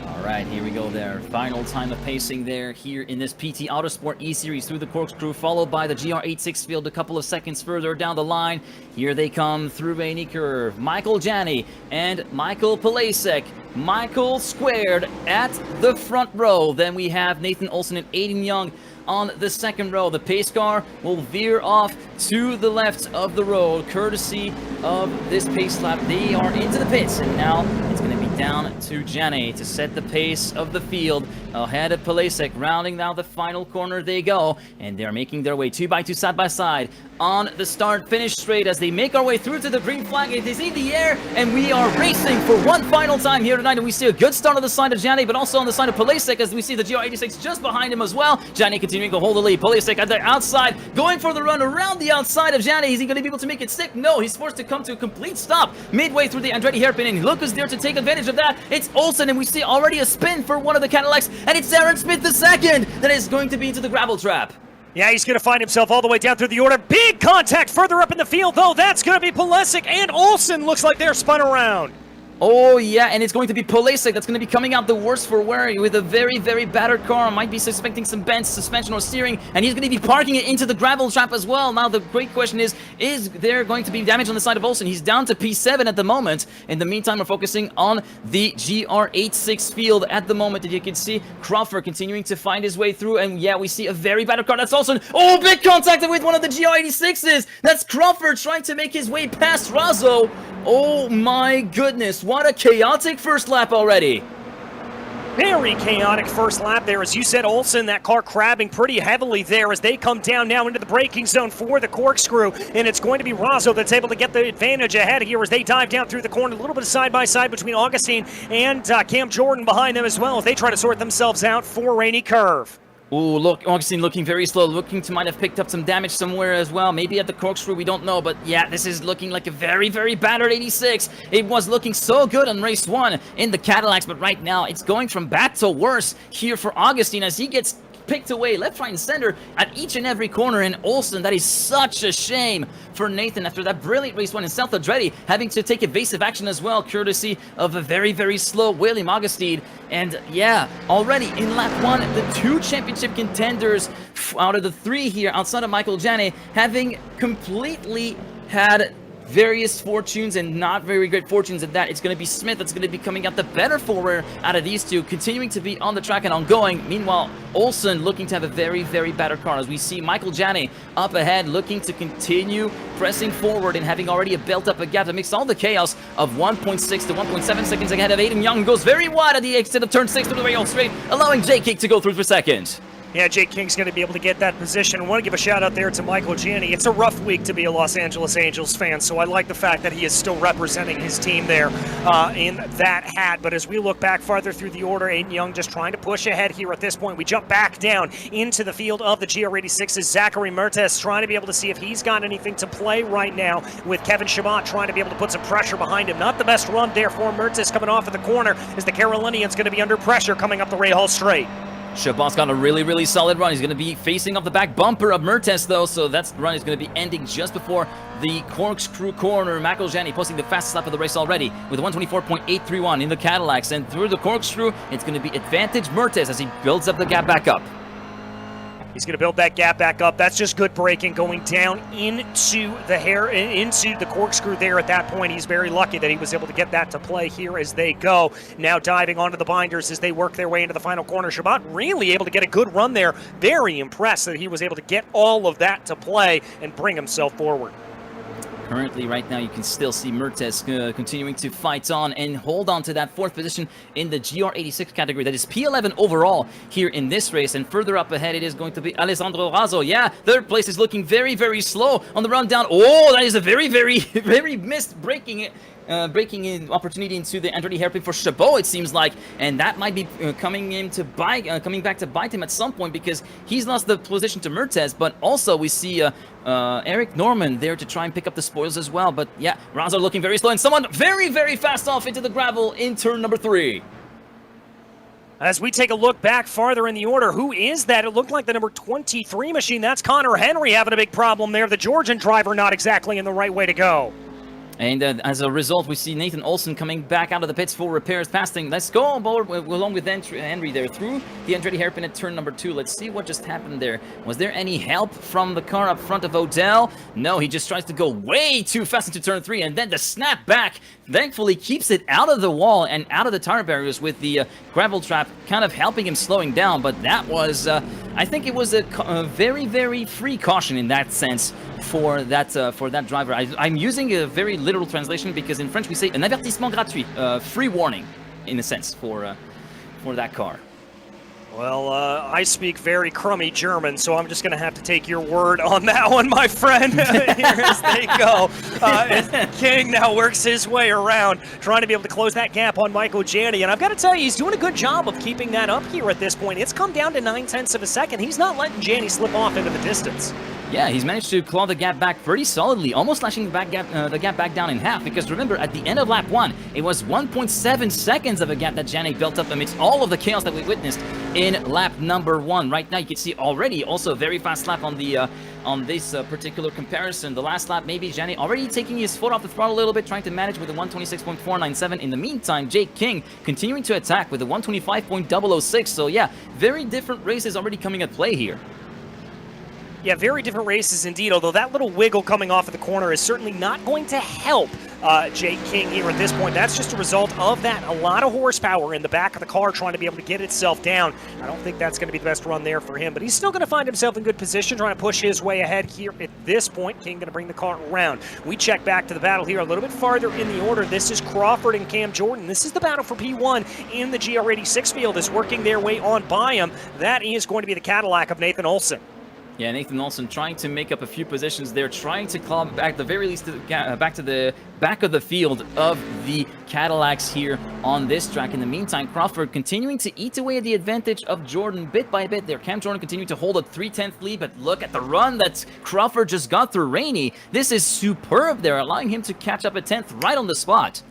All right, here we go there. Final time of pacing there here in this PT Autosport eSeries through the corkscrew, followed by the GR86 field a couple of seconds further down the line. Here they come through Rainy Curve. Michael Janney and Michael Palasek. Michael squared at the front row. Then we have Nathan Olson and Aiden Young on the second row. The pace car will veer off to the left of the road, courtesy of this pace lap. They are into the pits, and now it's going to be down to Janney to set the pace of the field ahead of Palasek. Rounding now the final corner they go, and they're making their way 2x2 side by side on the start-finish straight as they make our way through to the green flag. It is in the air, and we are racing for one final time here tonight, and we see a good start on the side of Janney, but also on the side of Palasek as we see the GR86 just behind him as well. Janney continuing to hold the lead. Palasek at the outside, going for the run around the outside of Janney. Is he going to be able to make it stick? No, he's forced to come to a complete stop midway through the Andretti hairpin, and look who's there to take advantage of that. It's Olsen, and we see already a spin for one of the Cadillacs, and it's Aaron Smith II that is going to be into the gravel trap. Yeah, he's going to find himself all the way down through the order. Big contact further up in the field, though. That's going to be Palasek, and Olsen looks like they're spun around. Oh, yeah, and it's going to be Palasek that's going to be coming out the worst for wear with a very, very battered car. Might be suspecting some bent suspension or steering, and he's going to be parking it into the gravel trap as well. Now, the great question is there going to be damage on the side of Olsen? He's down to P7 at the moment. In the meantime, we're focusing on the GR86 field at the moment. As you can see, Crawford continuing to find his way through, and yeah, we see a very battered car. That's Olsen. Oh, big contact with one of the GR86s. That's Crawford trying to make his way past Razo. Oh my goodness, what a chaotic first lap already. Very chaotic first lap there. As you said, Olsen, that car crabbing pretty heavily there as they come down now into the braking zone for the corkscrew. And it's going to be Razo that's able to get the advantage ahead here as they dive down through the corner. A little bit of side-by-side between Augustine and Cam Jordan behind them as well as they try to sort themselves out for Rainy Curve. Ooh, look, Augustine looking very slow, looking to might have picked up some damage somewhere as well. Maybe at the corkscrew, we don't know. But yeah, this is looking like a very, very battered 86. It was looking so good on race 1 in the Cadillacs, but right now it's going from bad to worse here for Augustine as he gets picked away left, right, and center at each and every corner. And Olsen, that is such a shame for Nathan after that brilliant race 1 in South Andretti, having to take evasive action as well, courtesy of a very, very slow William Augustine. And yeah, already in lap 1, the 2 championship contenders out of the 3 here outside of Michael Janney having completely had various fortunes and not very great fortunes at that. It's going to be Smith that's going to be coming out the better forward out of these 2, continuing to be on the track and ongoing. Meanwhile, Olsen looking to have a very, very better car as we see Michael Janney up ahead looking to continue pressing forward and having already built up a gap that makes all the chaos of 1.6 to 1.7 seconds ahead of Aiden Young, who goes very wide at the exit of turn 6 through the rail straight, allowing Jake King to go through for second. Yeah, Jake King's going to be able to get that position. I want to give a shout out there to Michael Janney. It's a rough week to be a Los Angeles Angels fan, so I like the fact that he is still representing his team there in that hat. But as we look back farther through the order, Aiden Young just trying to push ahead here at this point. We jump back down into the field of the GR86's Zachary Mertes trying to be able to see if he's got anything to play right now with Kevin Chabot trying to be able to put some pressure behind him. Not the best run there for Mertes coming off of the corner as the Carolinian's going to be under pressure coming up the Rahal Straight. Chabot's got a really, really solid run. He's going to be facing off the back bumper of Mertes, though, so that run is going to be ending just before the corkscrew corner. Michael Janney posting the fastest lap of the race already with 124.831 in the Cadillacs, and through the corkscrew, it's going to be advantage Mertes as he builds up the gap back up. He's going to build that gap back up. That's just good braking going down into the corkscrew there at that point. He's very lucky that he was able to get that to play here as they go. Now diving onto the binders as they work their way into the final corner. Shabat really able to get a good run there. Very impressed that he was able to get all of that to play and bring himself forward. Currently, right now, you can still see Mertes continuing to fight on and hold on to that fourth position in the GR86 category. That is P11 overall here in this race. And further up ahead, it is going to be Alessandro Razzo. Yeah, third place is looking very, very slow on the rundown. Oh, that is a very, very, very missed breaking in opportunity into the Andretti hairpin for Chabot, it seems like, and that might be coming back to bite him at some point because he's lost the position to Mertes. But also we see Eric Norman there to try and pick up the spoils as well. But yeah, Razzo looking very slow, and someone very, very fast off into the gravel in turn number 3. As we take a look back farther in the order, who is that? It looked like the number 23 machine. That's Connor Henry having a big problem there. The Georgian driver not exactly in the right way to go. And as a result, we see Nathan Olsen coming back out of the pits for repairs, passing. Let's go on board along with Henry there through the Andretti hairpin at turn number 2. Let's see what just happened there. Was there any help from the car up front of Odell? No, he just tries to go way too fast into turn 3, and then the snap back thankfully keeps it out of the wall and out of the tire barriers with the gravel trap kind of helping him slowing down. But that was, I think it was a very, very free caution in that sense for that driver. I'm using a very literal translation because in French we say un avertissement gratuit, free warning in a sense for that car. Well, I speak very crummy German, so I'm just going to have to take your word on that one, my friend. Here as they go. As King now works his way around, trying to be able to close that gap on Michael Janney. And I've got to tell you, he's doing a good job of keeping that up here at this point. It's come down to 9/10 of a second. He's not letting Janney slip off into the distance. Yeah, he's managed to claw the gap back pretty solidly, almost slashing the gap back down in half, because remember, at the end of lap 1, it was 1.7 seconds of a gap that Janney built up amidst all of the chaos that we witnessed in lap number 1. Right now, you can see already also a very fast lap on the on this particular comparison. The last lap, maybe Janney already taking his foot off the throttle a little bit, trying to manage with the 126.497. In the meantime, Jake King continuing to attack with the 125.006. So yeah, very different races already coming at play here. Yeah, very different races indeed, although that little wiggle coming off of the corner is certainly not going to help Jake King here at this point. That's just a result of that. A lot of horsepower in the back of the car trying to be able to get itself down. I don't think that's going to be the best run there for him, but he's still going to find himself in good position, trying to push his way ahead here at this point. King going to bring the car around. We check back to the battle here a little bit farther in the order. This is Crawford and Cam Jordan. This is the battle for P1 in the GR86 field, is working their way on by him. That is going to be the Cadillac of Nathan Olsen. Yeah, Nathan Olsen trying to make up a few positions there, trying to claw back, at the very least, back to the back of the field of the Cadillacs here on this track. In the meantime, Crawford continuing to eat away at the advantage of Jordan bit by bit there. Cam Jordan continuing to hold a 3/10 lead, but look at the run that Crawford just got through Rainey. This is superb there, allowing him to catch up a 10th right on the spot.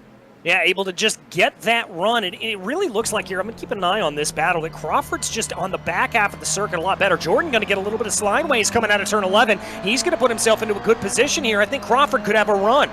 Yeah, able to just get that run, and it really looks like here, I'm going to keep an eye on this battle, that Crawford's just on the back half of the circuit a lot better. Jordan going to get a little bit of slideways coming out of turn 11. He's going to put himself into a good position here. I think Crawford could have a run.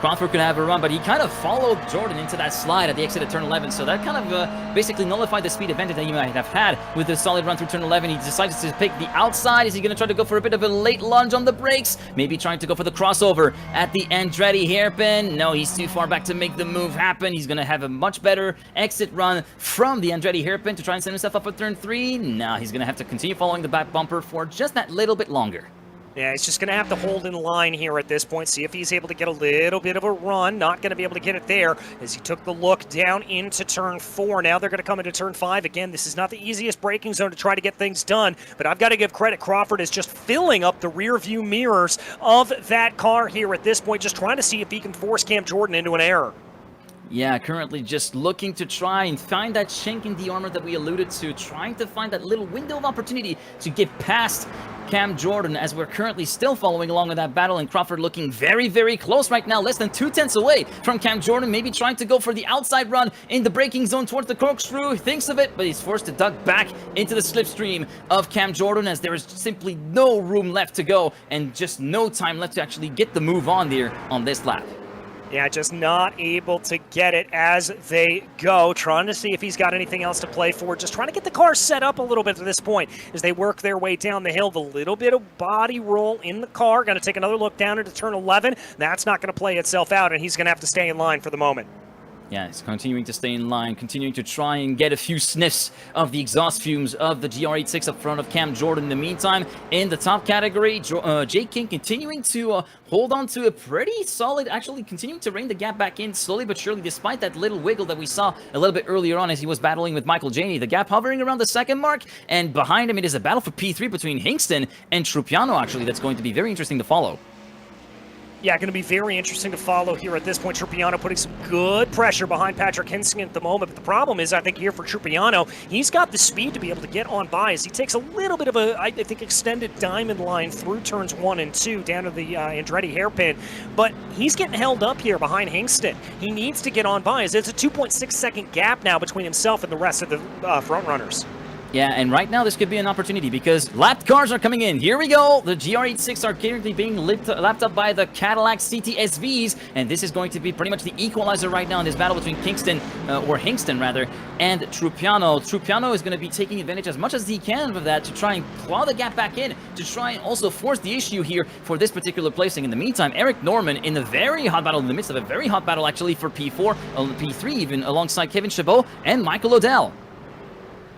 Crawford could have a run, but he kind of followed Jordan into that slide at the exit of turn 11, so that kind of basically nullified the speed advantage that he might have had with a solid run through turn 11. He decides to pick the outside. Is he going to try to go for a bit of a late lunge on the brakes? Maybe trying to go for the crossover at the Andretti hairpin. No, he's too far back to make the move happen. He's going to have a much better exit run from the Andretti hairpin to try and set himself up for turn 3. Now he's going to have to continue following the back bumper for just that little bit longer. Yeah, he's just going to have to hold in line here at this point, see if he's able to get a little bit of a run. Not going to be able to get it there as he took the look down into turn 4. Now they're going to come into turn 5. Again, this is not the easiest braking zone to try to get things done, but I've got to give credit. Crawford is just filling up the rear view mirrors of that car here at this point, just trying to see if he can force Cam Jordan into an error. Yeah, currently just looking to try and find that chink in the armor that we alluded to, trying to find that little window of opportunity to get past Cam Jordan, as we're currently still following along with that battle, and Crawford looking very, very close right now, less than 2/10 away from Cam Jordan, maybe trying to go for the outside run in the braking zone towards the corkscrew. He thinks of it, but he's forced to duck back into the slipstream of Cam Jordan, as there is simply no room left to go and just no time left to actually get the move on there on this lap. Yeah, just not able to get it as they go. Trying to see if he's got anything else to play for. Just trying to get the car set up a little bit at this point as they work their way down the hill. The little bit of body roll in the car. Going to take another look down into turn 11. That's not going to play itself out, and he's going to have to stay in line for the moment. Yeah, he's continuing to stay in line, continuing to try and get a few sniffs of the exhaust fumes of the GR86 up front of Cam Jordan. In the meantime, in the top category, Jake King continuing to hold on to a pretty solid, actually continuing to rein the gap back in slowly but surely, despite that little wiggle that we saw a little bit earlier on as he was battling with Michael Janey. The gap hovering around the second mark, and behind him it is a battle for P3 between Hingston and Trupiano, actually. That's going to be very interesting to follow. Yeah, going to be very interesting to follow here at this point. Trupiano putting some good pressure behind Patrick Hinskin at the moment. But the problem is, I think, here for Trupiano, he's got the speed to be able to get on by as he takes a little bit of a, I think, extended diamond line through turns 1 and 2 down to the Andretti hairpin. But he's getting held up here behind Hingston. He needs to get on by as it's a 2.6-second gap now between himself and the rest of the front runners. Yeah, and right now this could be an opportunity because lapped cars are coming in. Here we go. The GR86 are currently being lapped up by the Cadillac CTSVs, and this is going to be pretty much the equalizer right now in this battle between Hingston and Trupiano. Trupiano is going to be taking advantage as much as he can of that to try and claw the gap back in, to try and also force the issue here for this particular placing. In the meantime, Eric Norman in a very hot battle, in the midst of a very hot battle actually for P4, P3 even, alongside Kevin Chabot and Michael Odell.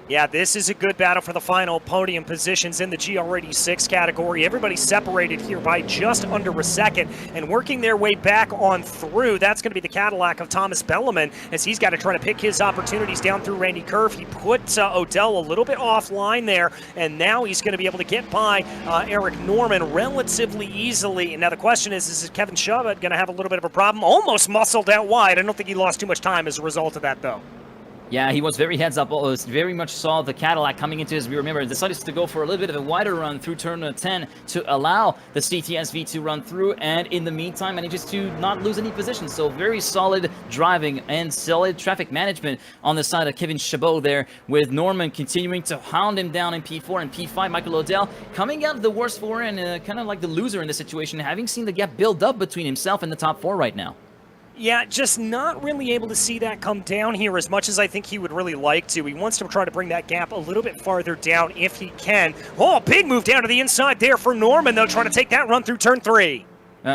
Yeah, this is a good battle for the final podium positions in the GR86 category. Everybody separated here by just under a second and working their way back on through. That's going to be the Cadillac of Thomas Belleman as he's got to try to pick his opportunities down through Randy Curve. He put Odell a little bit offline there, and now he's going to be able to get by Eric Norman relatively easily. And now the question is Kevin Chabot going to have a little bit of a problem? Almost muscled out wide. I don't think he lost too much time as a result of that, though. Yeah, he was very heads up, very much saw the Cadillac coming into his rear mirror, decided to go for a little bit of a wider run through turn 10 to allow the CTSV to run through, and in the meantime manages to not lose any position. So very solid driving and solid traffic management on the side of Kevin Chabot there, with Norman continuing to hound him down in P4 and P5. Michael Odell coming out of the worst four and kind of like the loser in this situation, having seen the gap build up between himself and the top four right now. Yeah, just not really able to see that come down here as much as I think he would really like to. He wants to try to bring that gap a little bit farther down if he can. Oh, big move down to the inside there for Norman, though, trying to take that run through turn 3.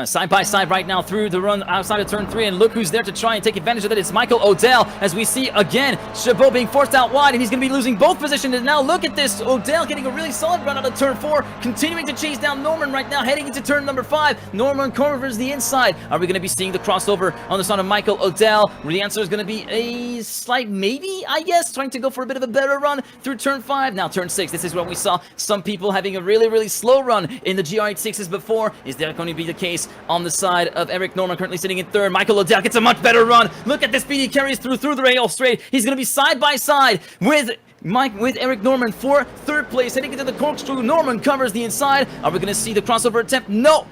Side by side right now through the run outside of turn 3, and look who's there to try and take advantage of that. It's Michael Odell, as we see again Chabot being forced out wide, and he's going to be losing both positions. And now look at this, Odell getting a really solid run out of turn 4, continuing to chase down Norman right now, heading into turn number 5. Norman covers the inside. Are we going to be seeing the crossover on the side of Michael Odell? The answer is going to be a slight maybe, I guess, trying to go for a bit of a better run through turn 5. Now turn 6, this is where we saw some people having a really slow run in the GR86s before. Is that going to be the case on the side of Eric Norman, currently sitting in third? Michael Odell gets a much better run. Look at the speed he carries through the rail straight. He's going to be side by side with Eric Norman for third place, heading into the corkscrew. Norman covers the inside. Are we going to see the crossover attempt? No.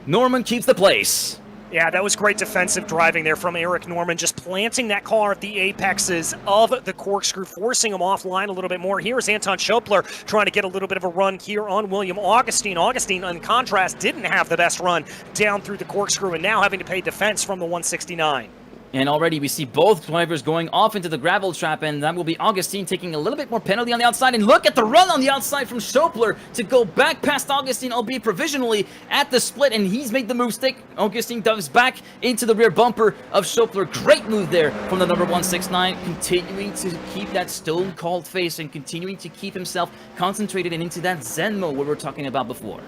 Norman keeps the place. Yeah, that was great defensive driving there from Eric Norman, just planting that car at the apexes of the corkscrew, forcing him offline a little bit more. Here's Anton Schopler trying to get a little bit of a run here on William Augustine. Augustine, in contrast, didn't have the best run down through the corkscrew and now having to pay defense from the 169. And already we see both drivers going off into the gravel trap, and that will be Augustine taking a little bit more penalty on the outside. And look at the run on the outside from Schopler to go back past Augustine, albeit provisionally at the split, and he's made the mistake. Augustine dives back into the rear bumper of Schopler. Great move there from the number 169, continuing to keep that stone-cold face and continuing to keep himself concentrated and into that Zen mode we were talking about before.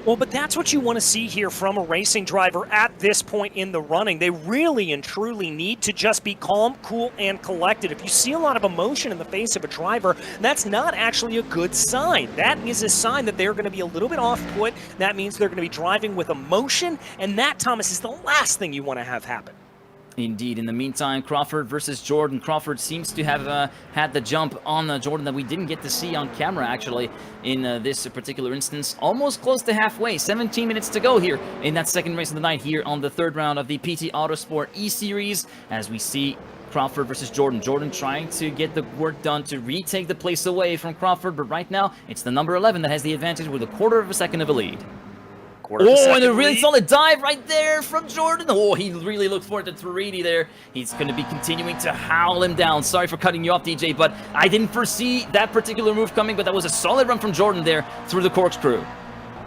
Well, but that's what you want to see here from a racing driver at this point in the running. They really and truly need to just be calm, cool, and collected. If you see a lot of emotion in the face of a driver, that's not actually a good sign. That is a sign that they're going to be a little bit off-put. That means they're going to be driving with emotion, and that, Thomas, is the last thing you want to have happen. Indeed. In the meantime, Crawford versus Jordan. Crawford seems to have had the jump on Jordan that we didn't get to see on camera, actually, in this particular instance. Almost close to halfway. 17 minutes to go here in that second race of the night here on the third round of the PT Autosport eSeries, as we see Crawford versus Jordan. Jordan trying to get the work done to retake the place away from Crawford, but right now it's the number 11 that has the advantage with a quarter of a second of a lead. Quarter of a Oh, and second a really lead. solid dive right there from Jordan. Oh, he really looked forward to Turini there. He's going to be continuing to howl him down. Sorry for cutting you off, DJ, but I didn't foresee that particular move coming, but that was a solid run from Jordan there through the corkscrew.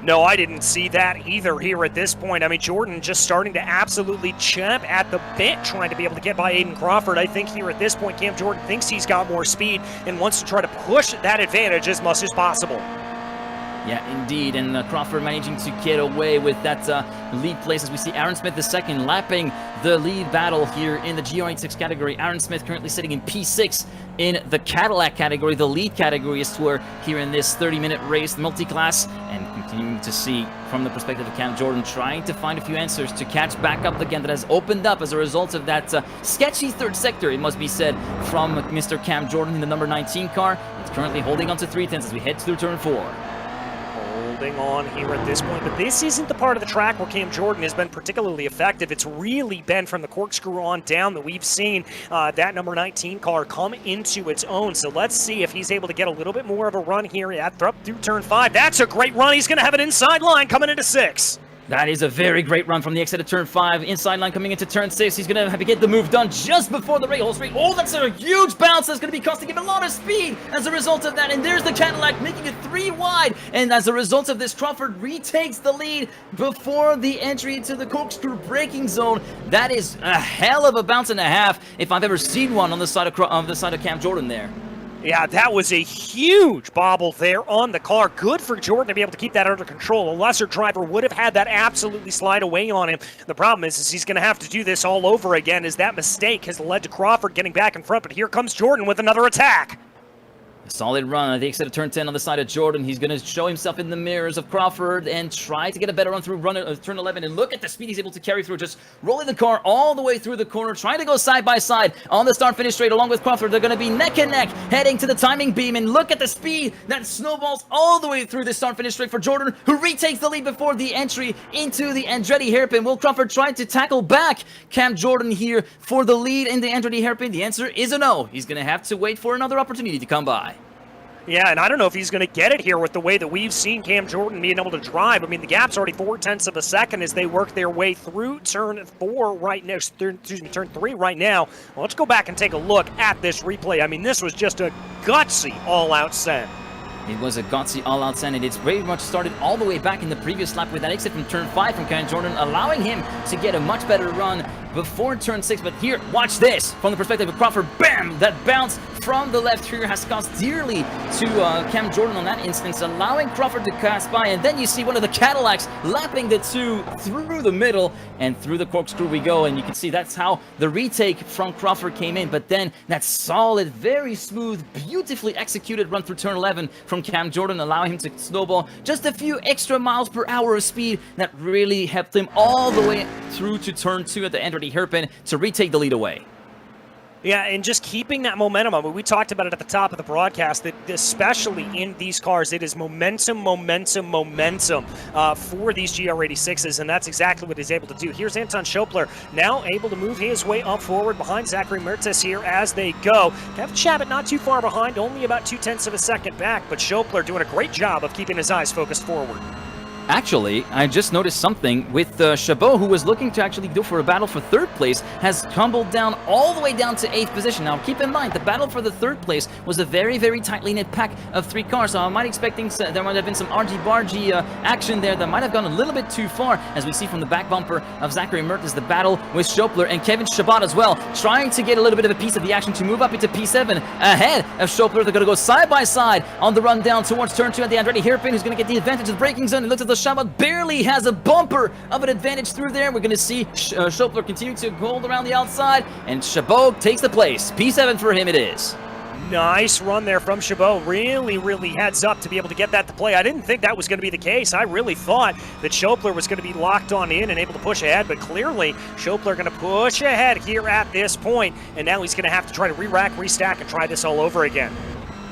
No, I didn't see that either here at this point. I mean, Jordan just starting to absolutely champ at the bit, trying to be able to get by Aiden Crawford. I think here at this point, Cam Jordan thinks he's got more speed and wants to try to push that advantage as much as possible. Yeah, indeed, and Crawford managing to get away with that lead place as we see Aaron Smith II lapping the lead battle here in the GR86 category. Aaron Smith currently sitting in P6 in the Cadillac category, the lead category is tour here in this 30-minute race, multi-class, and continuing to see from the perspective of Cam Jordan trying to find a few answers to catch back up again that has opened up as a result of that sketchy third sector, it must be said, from Mr. Cam Jordan in the number 19 car. It's currently holding on to 3/10 as we head through turn 4. Holding on here at this point, but this isn't the part of the track where Cam Jordan has been particularly effective. It's really been from the corkscrew on down that we've seen that number 19 car come into its own. So let's see if he's able to get a little bit more of a run here up through turn 5. That's a great run. He's going to have an inside line coming into 6. That is a very great run from the exit of turn 5. Inside line coming into turn 6. He's going to have to get the move done just before the rail straight. Oh, that's a huge bounce. That's going to be costing him a lot of speed as a result of that. And there's the Cadillac making it 3 wide. And as a result of this, Crawford retakes the lead before the entry to the corkscrew braking zone. That is a hell of a bounce and a half if I've ever seen one on the side of Cam Jordan there. Yeah, that was a huge bobble there on the car. Good for Jordan to be able to keep that under control. A lesser driver would have had that absolutely slide away on him. The problem is he's going to have to do this all over again, as that mistake has led to Crawford getting back in front. But here comes Jordan with another attack. A solid run at the exit of turn 10 on the side of Jordan. He's going to show himself in the mirrors of Crawford and try to get a better run through turn 11. And look at the speed he's able to carry through, just rolling the car all the way through the corner, trying to go side by side on the start-finish straight along with Crawford. They're going to be neck and neck heading to the timing beam. And look at the speed that snowballs all the way through the start-finish straight for Jordan, who retakes the lead before the entry into the Andretti hairpin. Will Crawford try to tackle back Cam Jordan here for the lead in the Andretti hairpin? The answer is a no. He's going to have to wait for another opportunity to come by. Yeah, and I don't know if he's going to get it here with the way that we've seen Cam Jordan being able to drive. I mean, the gap's already 0.4 of a second as they work their way through turn 4 right now. Turn 3 right now. Well, let's go back and take a look at this replay. I mean, this was just a gutsy all-out send. It was a gutsy all-out send, and it's very much started all the way back in the previous lap with that exit from turn 5 from Cam Jordan, allowing him to get a much better run before turn 6. But here, watch this from the perspective of Crawford. Bam! That bounce from the left here has cost dearly to Cam Jordan on that instance, allowing Crawford to pass by. And then you see one of the Cadillacs lapping the two through the middle, and through the corkscrew we go. And you can see that's how the retake from Crawford came in. But then that solid, very smooth, beautifully executed run through turn 11 from Cam Jordan, allowing him to snowball just a few extra miles per hour of speed that really helped him all the way through to turn 2 at the Andretti hairpin to retake the lead away. Yeah, and just keeping that momentum. I mean, we talked about it at the top of the broadcast, that especially in these cars, it is momentum for these GR86s, and that's exactly what he's able to do. Here's Anton Schopler now able to move his way up forward behind Zachary Mertes here as they go. Kevin Chabot not too far behind, only about 0.2 of a second back, but Schopler doing a great job of keeping his eyes focused forward. Actually, I just noticed something with Chabot, who was looking to actually go for a battle for third place, has tumbled down all the way down to 8th position. Now, keep in mind, the battle for the third place was a very, very tightly knit pack of 3 cars, so I might expecting there might have been some argy-bargy action there that might have gone a little bit too far, as we see from the back bumper of Zachary Mertes, the battle with Schopler and Kevin Chabot as well, trying to get a little bit of a piece of the action to move up into P7 ahead of Schopler. They're going to go side by side on the run down towards turn 2 at the Andretti hairpin, who's going to get the advantage of the braking zone. He looks at the Chabot barely has a bumper of an advantage through there. We're going to see Schopler continue to hold around the outside, and Chabot takes the place. P7 for him it is. Nice run there from Chabot. Really heads up to be able to get that to play. I didn't think that was going to be the case. I really thought that Schopler was going to be locked on in and able to push ahead, but clearly Schopler going to push ahead here at this point, and now he's going to have to try to re-rack, restack, and try this all over again.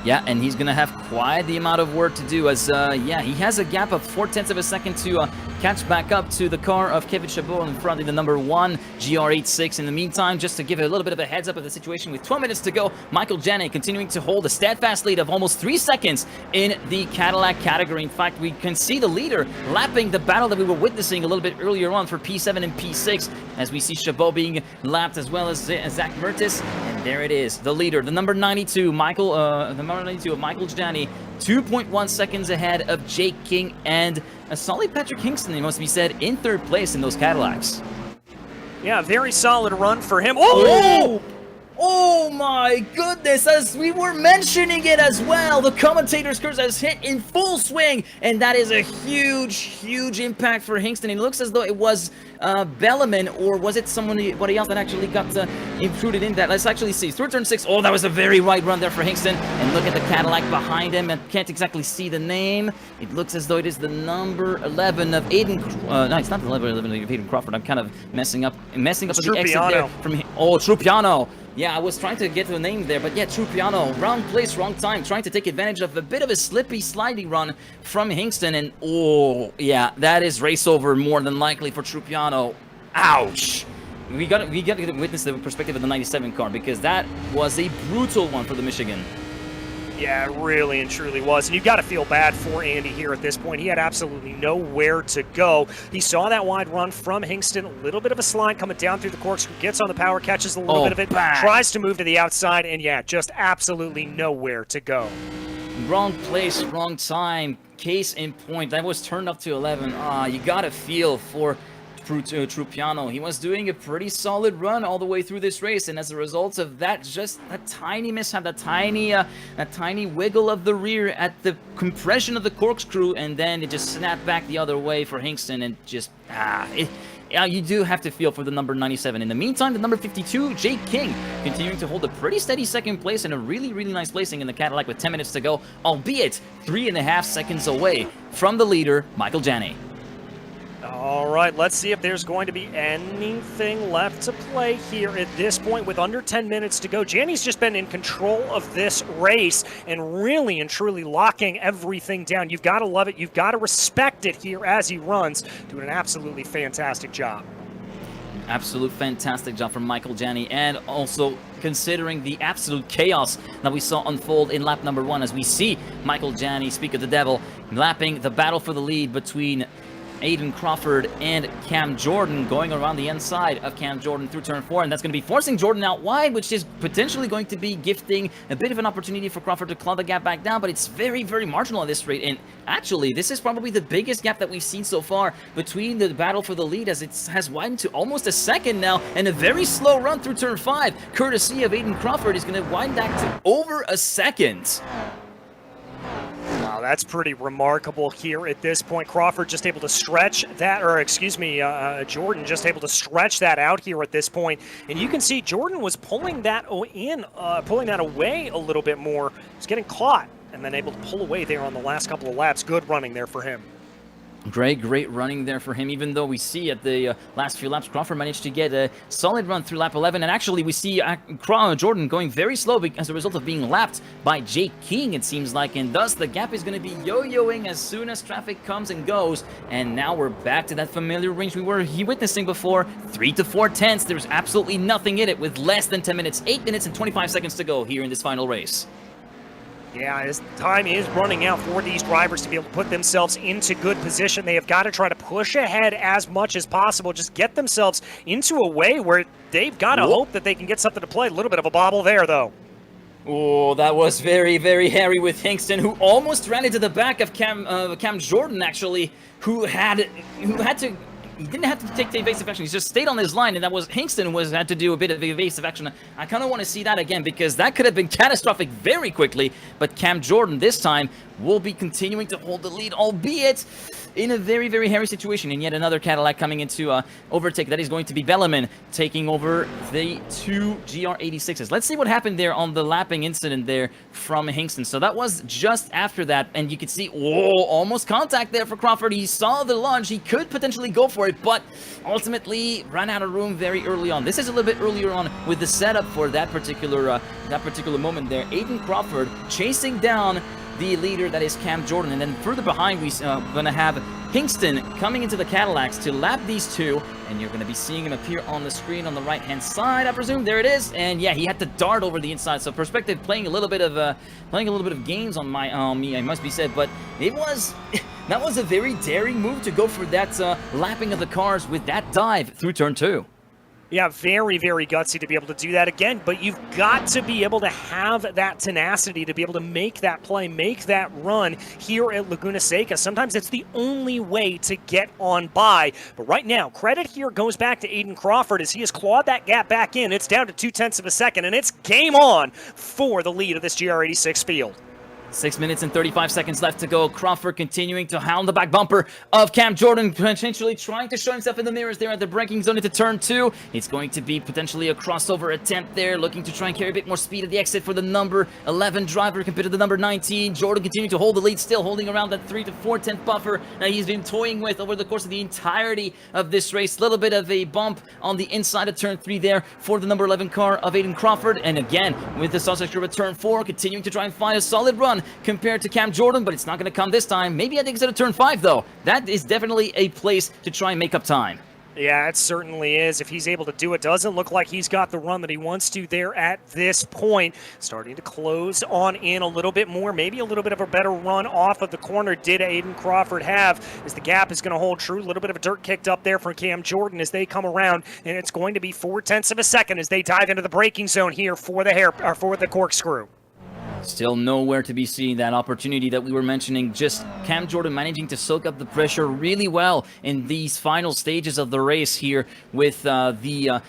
Yeah, and he's going to have quite the amount of work to do as, yeah, he has a gap of 0.4 of a second to catch back up to the car of Kevin Chabot in front of the number 1 GR86. In the meantime, just to give a little bit of a heads up of the situation with 12 minutes to go, Michael Janney continuing to hold a steadfast lead of almost 3 seconds in the Cadillac category. In fact, we can see the leader lapping the battle that we were witnessing a little bit earlier on for P7 and P6, as we see Chabot being lapped as well as Zach Mertis. And there it is, the leader, the number 92, the number 92 of Michael Janney, 2.1 seconds ahead of Jake King, and a solid Patrick Hingston, it must be said, in 3rd place in those Cadillacs. Yeah, very solid run for him. Oh! Oh my goodness, as we were mentioning it as well, the commentator's curse has hit in full swing, and that is a huge impact for Hingston. It looks as though it was Bellarmine, or was it somebody else that actually got intruded in that? Let's actually see. Through turn 6, oh, that was a very wide run there for Hingston, and look at the Cadillac behind him, and can't exactly see the name. It looks as though it is the number 11 of Aiden, no, it's not the number 11 of Aiden Crawford. I'm kind of messing up the exit there from, oh, Trupiano. Yeah, I was trying to get the name there, but yeah, Trupiano, wrong place, wrong time, trying to take advantage of a bit of a slippy, slidey run from Hingston, and oh, yeah, that is race over more than likely for Trupiano. Ouch! We got to witness the perspective of the 97 car, because that was a brutal one for the Michigan. Yeah, it really and truly was. And you've got to feel bad for Andy here at this point. He had absolutely nowhere to go. He saw that wide run from Hingston, a little bit of a slide coming down through the corkscrew, gets on the power, catches a little bit of it, tries to move to the outside, and yeah, just absolutely nowhere to go. Wrong place, wrong time. Case in point, that was turned up to 11. You got to feel for Trupiano. He was doing a pretty solid run all the way through this race, and as a result of that, just a tiny mishap, that tiny wiggle of the rear at the compression of the corkscrew, and then it just snapped back the other way for Hingston, and just you do have to feel for the number 97. In the meantime, the number 52, Jake King, continuing to hold a pretty steady 2nd place and a really nice placing in the Cadillac with 10 minutes to go, albeit 3.5 seconds away from the leader, Michael Janney. All right, let's see if there's going to be anything left to play here at this point with under 10 minutes to go. Janney's just been in control of this race and really and truly locking everything down. You've got to love it. You've got to respect it here as he runs. Doing an absolutely fantastic job. Absolute fantastic job from Michael Janney, and also considering the absolute chaos that we saw unfold in lap number 1 as we see Michael Janney, speak of the devil, lapping the battle for the lead between Aiden Crawford and Cam Jordan, going around the inside of Cam Jordan through turn 4, and that's going to be forcing Jordan out wide, which is potentially going to be gifting a bit of an opportunity for Crawford to claw the gap back down, but it's very marginal at this rate, and actually, this is probably the biggest gap that we've seen so far between the battle for the lead, as it has widened to almost a second now, and a very slow run through turn 5, courtesy of Aiden Crawford, is going to widen back to over a second. Wow, that's pretty remarkable here at this point. Crawford just able to stretch that, or excuse me, Jordan just able to stretch that out here at this point. And you can see Jordan was pulling that pulling that away a little bit more. He's getting caught and then able to pull away there on the last couple of laps. Good running there for him. Great running there for him, even though we see at the last few laps, Crawford managed to get a solid run through lap 11, and actually we see Jordan going very slow as a result of being lapped by Jake King, it seems like, and thus the gap is going to be yo-yoing as soon as traffic comes and goes, and now we're back to that familiar range we were witnessing before, 3 to 4 tenths. There's absolutely nothing in it with less than 10 minutes, 8 minutes and 25 seconds to go here in this final race. Yeah, as time is running out for these drivers to be able to put themselves into good position. They have got to try to push ahead as much as possible, just get themselves into a way where they've got to hope that they can get something to play. A little bit of a bobble there, though. Oh, that was very hairy with Hingston, who almost ran into the back of Cam Jordan, actually, who didn't have to take the evasive action. He just stayed on his line, and that was Hingston had to do a bit of evasive action. I kind of want to see that again, because that could have been catastrophic very quickly, but Cam Jordan this time will be continuing to hold the lead, albeit in a very, very hairy situation. And yet another Cadillac coming into overtake. That is going to be Bellarmine taking over the two GR86s. Let's see what happened there on the lapping incident there from Hingston. So that was just after that, and you can see, oh, almost contact there for Crawford. He saw the launch. He could potentially go for it, but ultimately ran out of room very early on. This is a little bit earlier on with the setup for that particular moment there. Aiden Crawford chasing down the leader, that is Cam Jordan, and then further behind we're gonna have Hingston coming into the Cadillacs to lap these two, and you're gonna be seeing him appear on the screen on the right hand side, I presume. There it is, and yeah, he had to dart over the inside. So Perspective playing a little bit of games on me, I must be said, but it was that was a very daring move to go for that lapping of the cars with that dive through turn 2. Yeah, very, very gutsy to be able to do that again, but you've got to be able to have that tenacity to be able to make that play, make that run here at Laguna Seca. Sometimes it's the only way to get on by, but right now, credit here goes back to Aiden Crawford as he has clawed that gap back in. It's down to 0.2 of a second, and it's game on for the lead of this GR86 field. 6 minutes and 35 seconds left to go. Crawford continuing to hound the back bumper of Cam Jordan, potentially trying to show himself in the mirrors there at the braking zone into turn 2. It's going to be potentially a crossover attempt there, looking to try and carry a bit more speed at the exit for the number 11 driver compared to the number 19. Jordan continuing to hold the lead, still holding around that 3 to 4/10 buffer that he's been toying with over the course of the entirety of this race. A little bit of a bump on the inside of turn 3 there for the number 11 car of Aiden Crawford. And again, with the sausage curve at turn 4, continuing to try and find a solid run compared to Cam Jordan, but it's not going to come this time. Maybe at the exit of turn 5, though. That is definitely a place to try and make up time. Yeah, it certainly is. If he's able to do it, doesn't look like he's got the run that he wants to there at this point. Starting to close on in a little bit more, maybe a little bit of a better run off of the corner did Aiden Crawford have, as the gap is going to hold true. A little bit of a dirt kicked up there for Cam Jordan as they come around, and it's going to be 0.4 of a second as they dive into the braking zone here for the corkscrew. Still nowhere to be seen. That opportunity that we were mentioning, just Cam Jordan managing to soak up the pressure really well in these final stages of the race here with the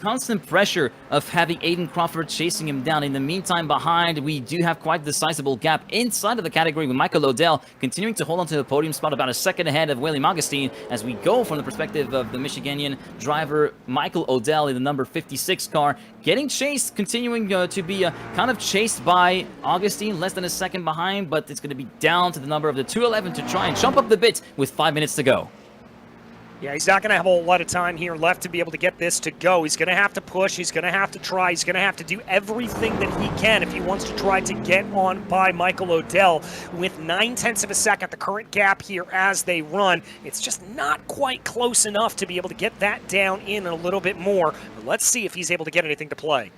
constant pressure of having Aiden Crawford chasing him down. In the meantime, behind, we do have quite the sizable gap inside of the category with Michael Odell continuing to hold on to the podium spot, about a second ahead of William Augustine, as we go from the perspective of the Michiganian driver Michael Odell in the number 56 car, getting chased, continuing to be kind of chased by Augustine, less than a second behind, but it's going to be down to the number of the 211 to try and jump up the bit with 5 minutes to go. Yeah, he's not going to have a whole lot of time here left to be able to get this to go. He's going to have to push. He's going to have to try. He's going to have to do everything that he can if he wants to try to get on by Michael Odell. With 0.9 of a second, the current gap here as they run, it's just not quite close enough to be able to get that down in a little bit more. But let's see if he's able to get anything to play.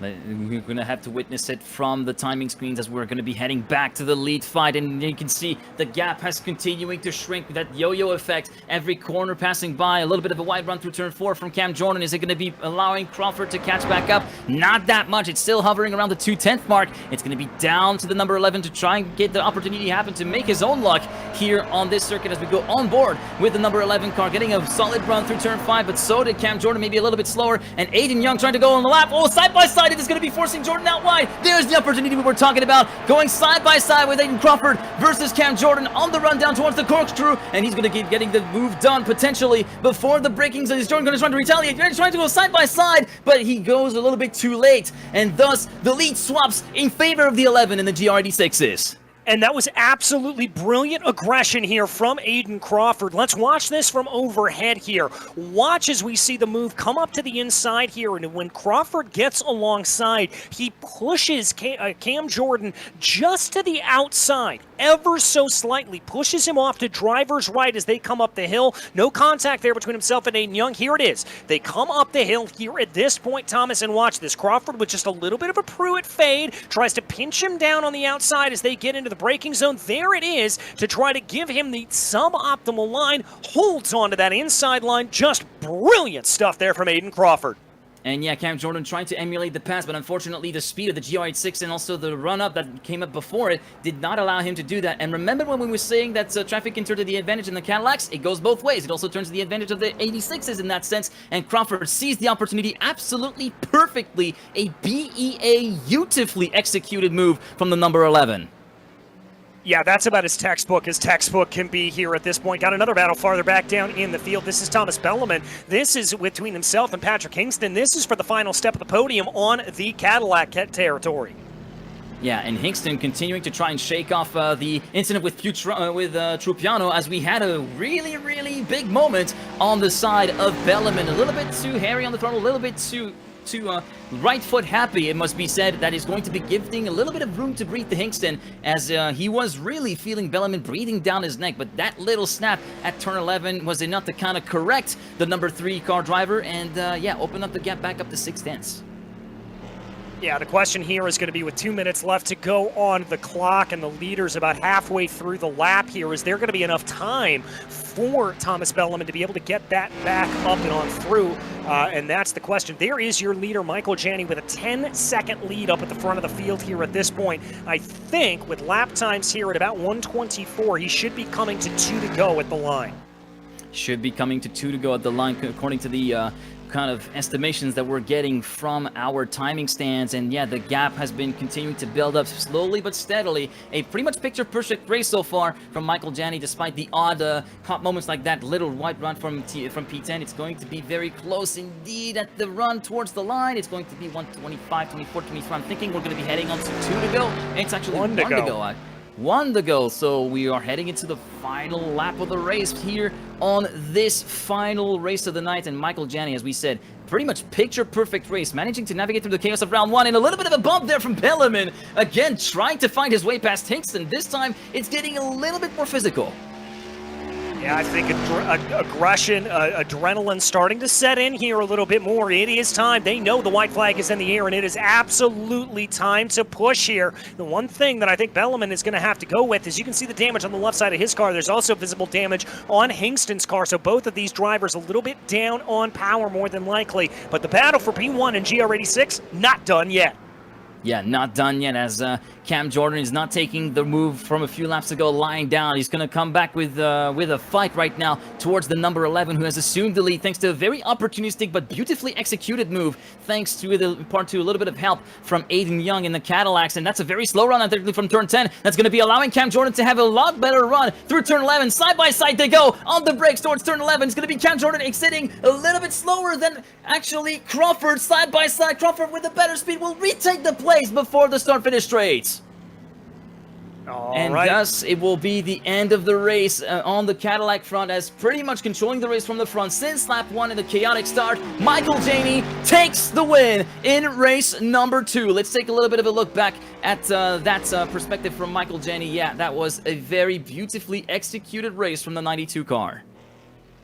We're going to have to witness it from the timing screens as we're going to be heading back to the lead fight, and you can see the gap has continuing to shrink with that yo-yo effect. Every corner passing by, a little bit of a wide run through turn 4 from Cam Jordan. Is it going to be allowing Crawford to catch back up? Not that much. It's still hovering around the 2/10 mark. It's going to be down to the number 11 to try and get the opportunity to happen to make his own luck here on this circuit as we go on board with the number 11 car, getting a solid run through turn 5, but so did Cam Jordan, maybe a little bit slower, and Aiden Young trying to go on the lap. Oh, side by side. It is going to be forcing Jordan out wide. There's the opportunity we were talking about, going side by side with Aiden Crawford versus Cam Jordan on the run down towards the corkscrew, and he's going to keep getting the move done potentially before the braking zone. Is Jordan going to try to retaliate? He's trying to go side by side, but he goes a little bit too late, and thus the lead swaps in favor of the 11 in the GR86s. And that was absolutely brilliant aggression here from Aiden Crawford. Let's watch this from overhead here. Watch as we see the move come up to the inside here, and when Crawford gets alongside, he pushes Cam Jordan just to the outside, ever so slightly, pushes him off to driver's right as they come up the hill. No contact there between himself and Aiden Young. Here it is. They come up the hill here at this point, Thomas, and watch this. Crawford with just a little bit of a Pruitt fade, tries to pinch him down on the outside as they get into the braking zone. There it is to try to give him the suboptimal line. Holds onto that inside line. Just brilliant stuff there from Aiden Crawford. And yeah, Cam Jordan trying to emulate the pass, but unfortunately the speed of the GR86 and also the run-up that came up before it did not allow him to do that. And remember when we were saying that traffic can turn to the advantage in the Cadillacs? It goes both ways. It also turns to the advantage of the 86s in that sense, and Crawford sees the opportunity absolutely perfectly. A beautifully executed move from the number 11. Yeah, that's about as textbook can be here at this point. Got another battle farther back down in the field. This is Thomas Belleman. This is between himself and Patrick Hingston. This is for the final step of the podium on the Cadillac territory. Yeah, and Hingston continuing to try and shake off the incident with Trupiano, as we had a really, really big moment on the side of Belleman. A little bit too hairy on the throttle, a little bit too right foot happy, it must be said. That is going to be giving a little bit of room to breathe to Hingston, as he was really feeling Belleman breathing down his neck. But that little snap at turn 11 was enough to kind of correct the number 3 car driver and, yeah, open up the gap back up to 6/10. Yeah, the question here is going to be, with 2 minutes left to go on the clock and the leader's about halfway through the lap here, is there going to be enough time for Thomas Belleman to be able to get that back up and on through? And that's the question. There is your leader, Michael Janney, with a 10-second lead up at the front of the field here at this point. I think with lap times here at about 1:24, he should be coming to 2 to go at the line. Should be coming to 2 to go at the line, according to the kind of estimations that we're getting from our timing stands. And yeah, the gap has been continuing to build up slowly but steadily. A pretty much picture-perfect race so far from Michael Janney, despite the odd hot moments like that little white run from P10. It's going to be very close indeed at the run towards the line. It's going to be 1:25, 24, 23. I'm thinking we're going to be heading on to 2 to go. And it's actually 1 to go. 1 to go, so we are heading into the final lap of the race here on this final race of the night. And Michael Janney, as we said, pretty much picture-perfect race, managing to navigate through the chaos of round 1, and a little bit of a bump there from Belleman. Again, trying to find his way past Hingston. This time, it's getting a little bit more physical. Yeah, I think aggression, adrenaline starting to set in here a little bit more. It is time. They know the white flag is in the air, and it is absolutely time to push here. The one thing that I think Belleman is going to have to go with is, you can see the damage on the left side of his car. There's also visible damage on Hingston's car, so both of these drivers a little bit down on power more than likely. But the battle for P1 and GR86, not done yet. Yeah, not done yet, as Cam Jordan is not taking the move from a few laps ago, lying down. He's going to come back with a fight right now towards the number 11, who has assumed the lead thanks to a very opportunistic but beautifully executed move, thanks to a little bit of help from Aiden Young in the Cadillacs. And that's a very slow run, technically, from turn 10. That's going to be allowing Cam Jordan to have a lot better run through turn 11. Side by side they go on the brakes towards turn 11. It's going to be Cam Jordan exiting a little bit slower than actually Crawford. Side by side, Crawford with a better speed will retake the place before the start-finish straight. And thus, it will be the end of the race on the Cadillac front, as pretty much controlling the race from the front since lap 1 in the chaotic start. Michael Janney takes the win in race number 2. Let's take a little bit of a look back at that perspective from Michael Janney. Yeah, that was a very beautifully executed race from the 92 car.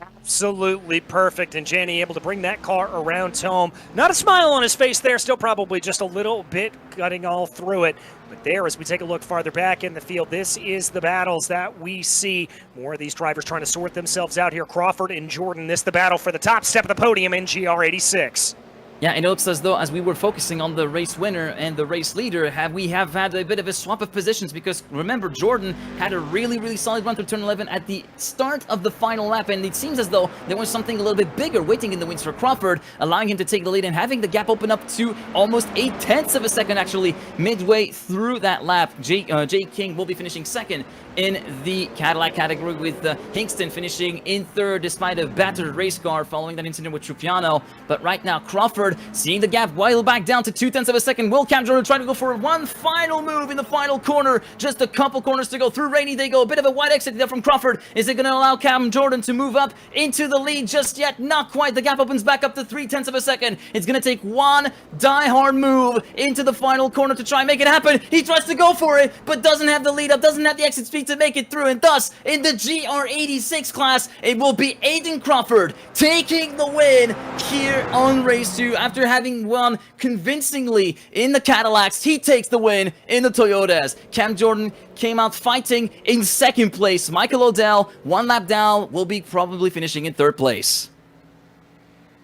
Absolutely perfect, and Janney able to bring that car around home. Not a smile on his face there, still probably just a little bit cutting all through it. But there, as we take a look farther back in the field, this is the battles that we see. More of these drivers trying to sort themselves out here. Crawford and Jordan, this the battle for the top step of the podium in GR86. Yeah, and it looks as though, as we were focusing on the race winner and the race leader, we have had a bit of a swap of positions, because remember, Jordan had a really, really solid run through turn 11 at the start of the final lap, and it seems as though there was something a little bit bigger waiting in the wings for Crawford, allowing him to take the lead and having the gap open up to almost 0.8 of a second, actually, midway through that lap. Jay King will be finishing second in the Cadillac category, with Hingston finishing in third despite a battered race car following that incident with Trupiano. But right now, Crawford seeing the gap while back down to 0.2 of a second. Will Cam Jordan try to go for one final move in the final corner? Just a couple corners to go. Through Rainy they go. A bit of a wide exit there from Crawford. Is it going to allow Cam Jordan to move up into the lead just yet? Not quite. The gap opens back up to 0.3 of a second. It's going to take one die-hard move into the final corner to try and make it happen. He tries to go for it, but doesn't have the lead up, doesn't have the exit speed to make it through. And thus, in the GR86 class, it will be Aiden Crawford taking the win here on race 2. After having won convincingly in the Cadillacs, he takes the win in the Toyotas. Cam Jordan came out fighting in second place. Michael Odell, one lap down, will be probably finishing in third place.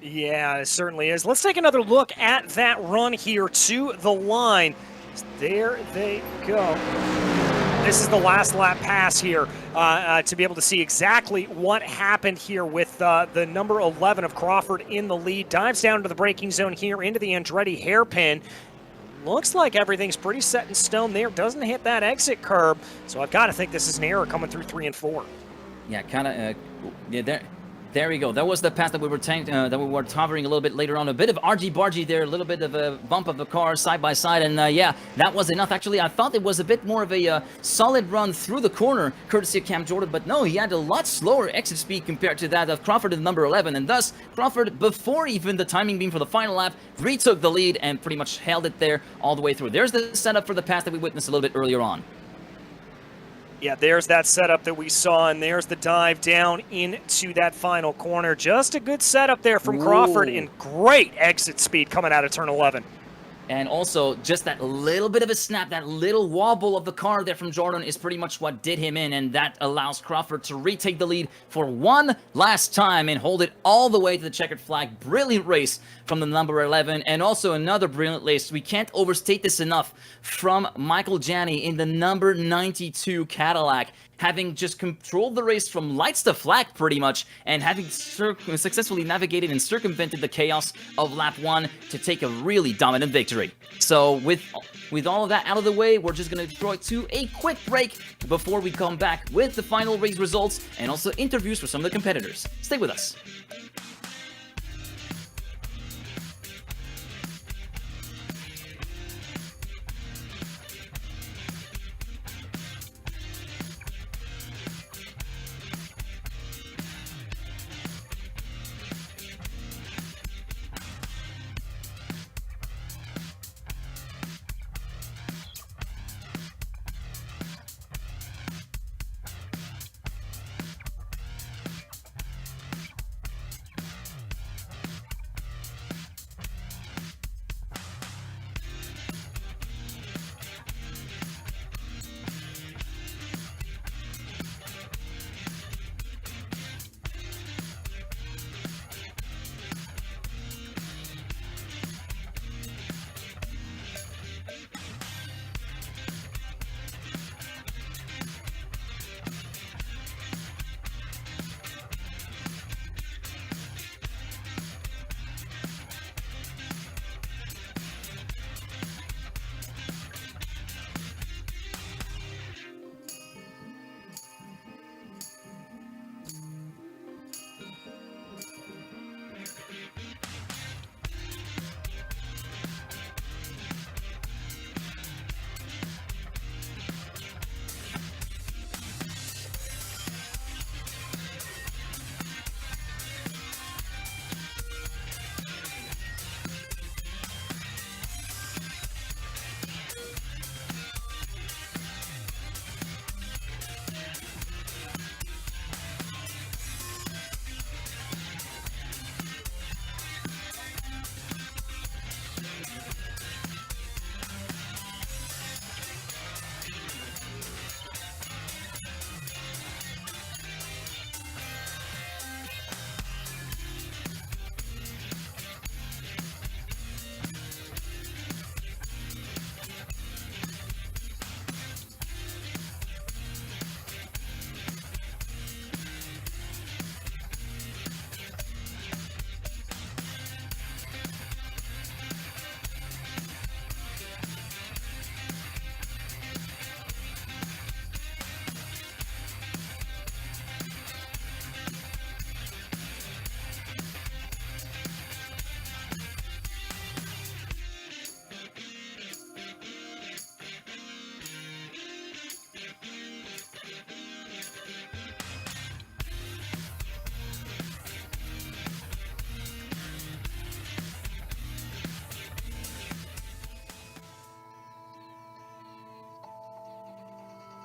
Yeah, it certainly is. Let's take another look at that run here to the line. There they go. This is the last lap pass here to be able to see exactly what happened here with the number 11 of Crawford in the lead. Dives down to the braking zone here into the Andretti hairpin. looks like everything's pretty set in stone there. Doesn't hit that exit curb, so I've got to think this is an error coming through 3 and 4. Yeah, kind of. Yeah, there we go. That was the pass that we were covering a little bit later on. A bit of argy-bargy there, a little bit of a bump of the car side by side, and yeah, that was enough. Actually, I thought it was a bit more of a solid run through the corner, courtesy of Cam Jordan, but no, he had a lot slower exit speed compared to that of Crawford in number 11, and thus Crawford, before even the timing beam for the final lap, retook the lead and pretty much held it there all the way through. There's the setup for the pass that we witnessed a little bit earlier on. Yeah, there's that setup that we saw, and there's the dive down into that final corner. Just a good setup there from Crawford, and great exit speed coming out of turn 11. And also, just that little bit of a snap, that little wobble of the car there from Jordan is pretty much what did him in, and that allows Crawford to retake the lead for one last time and hold it all the way to the checkered flag. Brilliant race from the number 11, and also another brilliant race. We can't overstate this enough from Michael Janney in the number 92 Cadillac, having just controlled the race from lights to flag pretty much, and having successfully navigated and circumvented the chaos of lap 1 to take a really dominant victory. So with all of that out of the way, we're just going to throw it to a quick break before we come back with the final race results and also interviews for some of the competitors. Stay with us.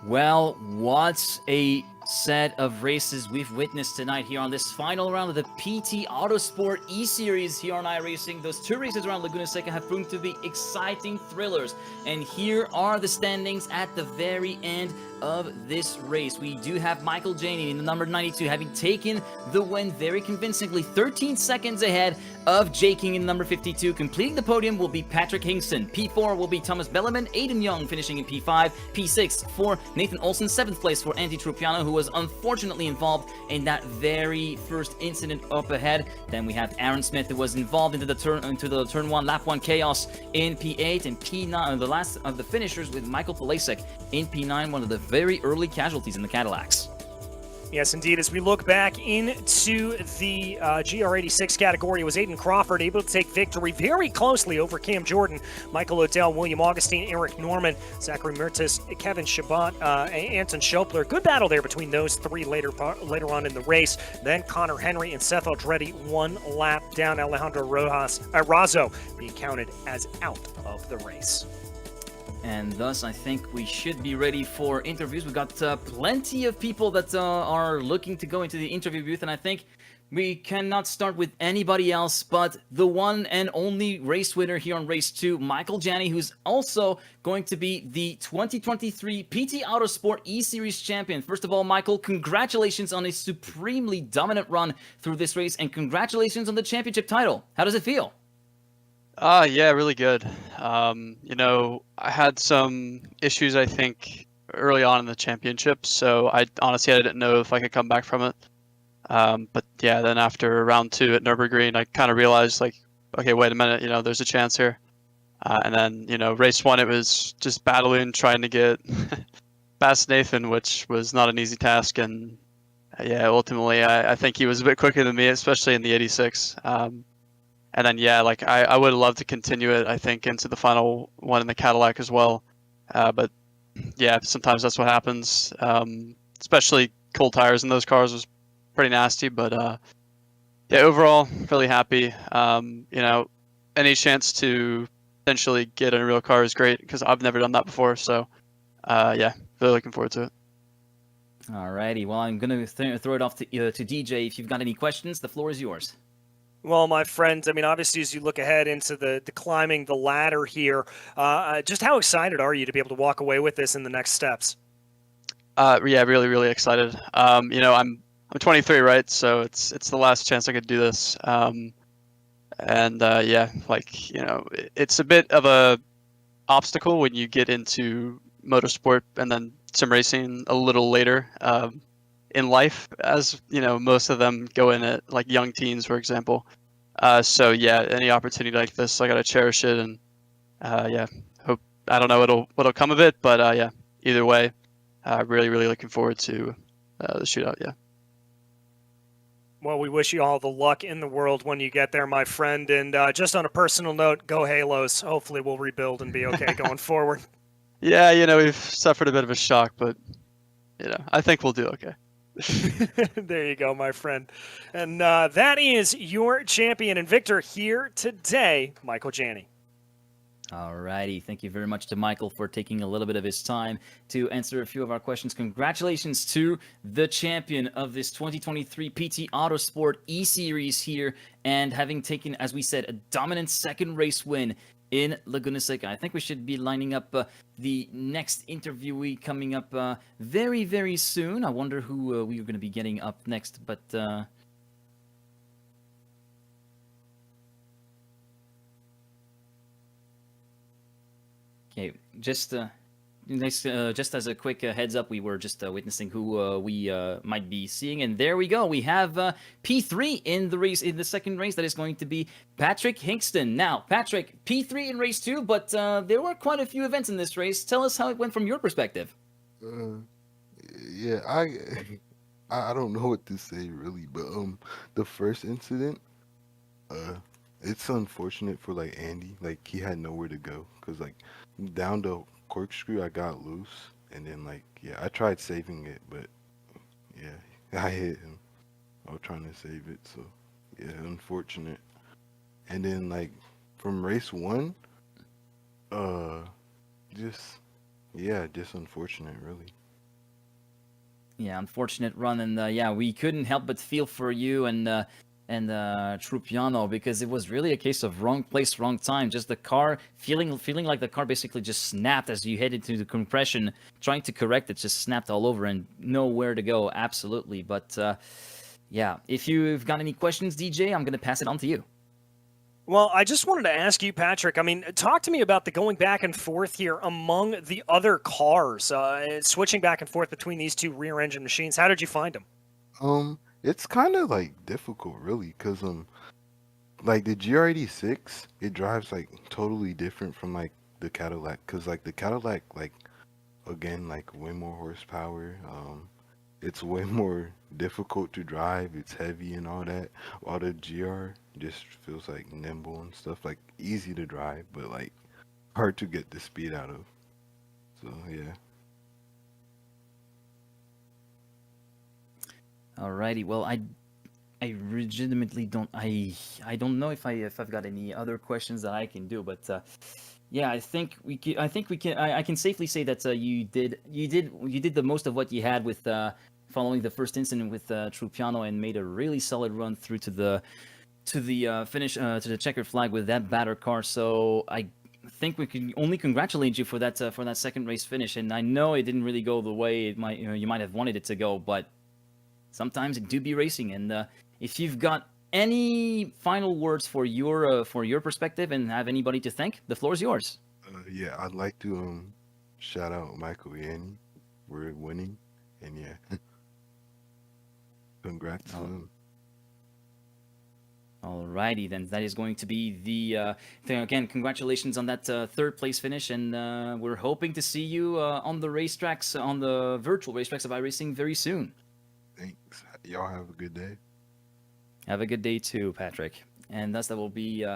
Well, what a set of races we've witnessed tonight here on this final round of the PT Autosport eSeries here on iRacing. Those two races around Laguna Seca have proven to be exciting thrillers. And here are the standings at the very end of this race. We do have Michael Janney in the number 92 having taken the win very convincingly, 13 seconds ahead of Jay King in number 52. Completing the podium will be Patrick Hingston. P4 will be Thomas Belleman. Aiden Young finishing in P5. P6 for Nathan Olsen. 7th place for Andy Trupiano, who was was unfortunately involved in that very first incident up ahead. Then we have Aaron Smith, who was involved into the turn 1, lap 1 chaos in P8, and P9, the last of the finishers with Michael Polasek in P9, one of the very early casualties in the Cadillacs. Yes, indeed. As we look back into the GR86 category, it was Aiden Crawford able to take victory very closely over Cam Jordan, Michael Odell, William Augustine, Eric Norman, Zachary Mertes, Kevin Shabbat, Anton Schopler. Good battle there between those three later on in the race. Then Connor Henry and Seth Aldretti, one lap down. Alejandro Razo being counted as out of the race. And thus, I think we should be ready for interviews. We've got plenty of people that are looking to go into the interview booth, and I think we cannot start with anybody else but the one and only race winner here on Race 2, Michael Janney, who's also going to be the 2023 PT Autosport eSeries champion. First of all, Michael, congratulations on a supremely dominant run through this race, and congratulations on the championship title. How does it feel? Yeah, really good. I had some issues, I think, early on in the championship, so I didn't know if I could come back from it. But yeah, then after round 2 at Nürburgring, I kind of realized, like, okay, wait a minute, there's a chance here. And then, race 1, it was just battling, trying to get past Nathan, which was not an easy task. And yeah, ultimately, I think he was a bit quicker than me, especially in the 86. And then, yeah, like I would love to continue it, I think, into the final one in the Cadillac as well. But yeah, sometimes that's what happens. Especially cold tires in those cars was pretty nasty. But yeah, overall, really happy. Any chance to potentially get in a real car is great because I've never done that before. So yeah, really looking forward to it. Alrighty, well, I'm going to throw it off to DJ. If you've got any questions, the floor is yours. Well, my friend, I mean, obviously, as you look ahead into the climbing the ladder here, just how excited are you to be able to walk away with this in the next steps? Yeah, really, really excited. I'm 23, right? So it's the last chance I could do this. Yeah, like, it's a bit of a obstacle when you get into motorsport and then sim racing a little later in life, as most of them go in at like young teens, for example. So yeah, any opportunity like this, I gotta cherish it, and yeah, I don't know what'll come of it, but yeah, either way, really, really looking forward to the shootout. Yeah. Well, we wish you all the luck in the world when you get there, my friend. And just on a personal note, go Halos. Hopefully we'll rebuild and be okay going forward. Yeah, we've suffered a bit of a shock, but I think we'll do okay. There you go, my friend. And that is your champion and victor here today, Michael Janney. Alrighty, thank you very much to Michael for taking a little bit of his time to answer a few of our questions. Congratulations to the champion of this 2023 PT Autosport eSeries here, and having taken, as we said, a dominant second race win in Laguna Seca. I think we should be lining up the next interviewee coming up very, very soon. I wonder who we are going to be getting up next, but okay, just as a quick heads up, we were just witnessing who we might be seeing, and there we go. We have P3 in the race, in the second race. That is going to be Patrick Hingston. Now, Patrick, P3 in race 2, but there were quite a few events in this race. Tell us how it went from your perspective. Yeah, I don't know what to say really, but the first incident, it's unfortunate for like Andy. Like he had nowhere to go because like down the corkscrew I got loose, and then like yeah, I tried saving it, but yeah, I hit him. I was trying to save it, so yeah, unfortunate. And then like from race 1, just unfortunate really. Yeah, unfortunate run, and yeah, we couldn't help but feel for you and Trupiano, because it was really a case of wrong place, wrong time. Just the car feeling like the car basically just snapped as you head into the compression, trying to correct it, just snapped all over and nowhere to go. Absolutely, but yeah, if you've got any questions, DJ, I'm gonna pass it on to you. Well, I just wanted to ask you, Patrick. I mean, talk to me about the going back and forth here among the other cars, switching back and forth between these two rear-engine machines. How did you find them? It's kind of like difficult, really, cause like the GR86, it drives like totally different from like the Cadillac, cause like the Cadillac, like again, like way more horsepower. It's way more difficult to drive. It's heavy and all that. While the GR just feels like nimble and stuff, like easy to drive, but like hard to get the speed out of. So yeah. Alrighty. Well, I legitimately don't. I don't know if I've got any other questions that I can do, but yeah, I think we can. I can safely say that you did the most of what you had with following the first incident with Trupiano, and made a really solid run through to the finish to the checkered flag with that batter car. So I think we can only congratulate you for that second race finish. And I know it didn't really go the way you might have wanted it to go, but sometimes it do be racing. And if you've got any final words for your perspective and have anybody to thank, the floor is yours. Yeah, I'd like to shout out Michael Yanni. We're winning, and yeah, congrats to him. Alrighty, then that is going to be the thing. Again, congratulations on that third place finish, and we're hoping to see you on the racetracks, on the virtual racetracks of iRacing very soon. Thanks. Y'all have a good day. Have a good day too, Patrick. And thus that will be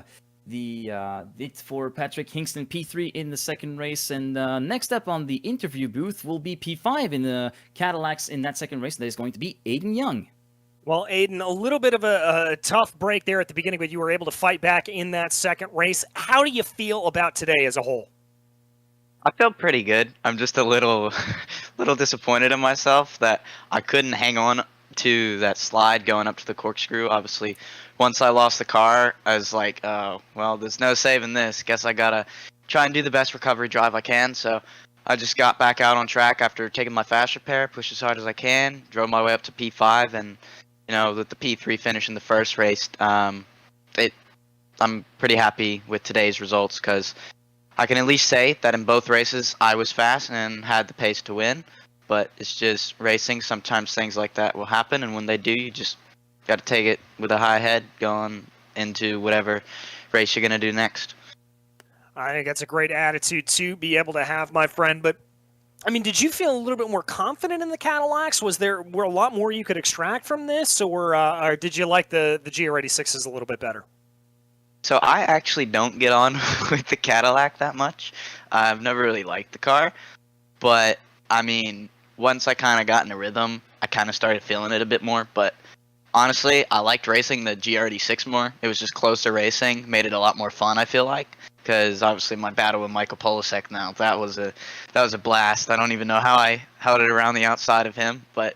it for Patrick Hingston, P3 in the second race. And next up on the interview booth will be P5 in the Cadillacs in that second race. That is going to be Aiden Young. Well, Aiden, a little bit of a tough break there at the beginning, but you were able to fight back in that second race. How do you feel about today as a whole? I feel pretty good. I'm just a little disappointed in myself that I couldn't hang on to that slide going up to the corkscrew. Obviously, once I lost the car, I was like, oh, well, there's no saving this. Guess I gotta try and do the best recovery drive I can. So I just got back out on track after taking my fast repair, pushed as hard as I can, drove my way up to P5, and with the P3 finish in the first race, I'm pretty happy with today's results because I can at least say that in both races I was fast and had the pace to win. But it's just racing. Sometimes things like that will happen, and when they do, you just got to take it with a high head going into whatever race you're going to do next. I think that's a great attitude to be able to have, my friend. But I mean, did you feel a little bit more confident in the Cadillacs? Were a lot more you could extract from this, or did you like the GR86s a little bit better? So I actually don't get on with the Cadillac that much. I've never really liked the car, but I mean, once I kind of got in a rhythm, I kind of started feeling it a bit more. But honestly, I liked racing the GR86 more. It was just closer racing, made it a lot more fun, I feel like. Because obviously my battle with Michael Polasek now, that was a blast. I don't even know how I held it around the outside of him, but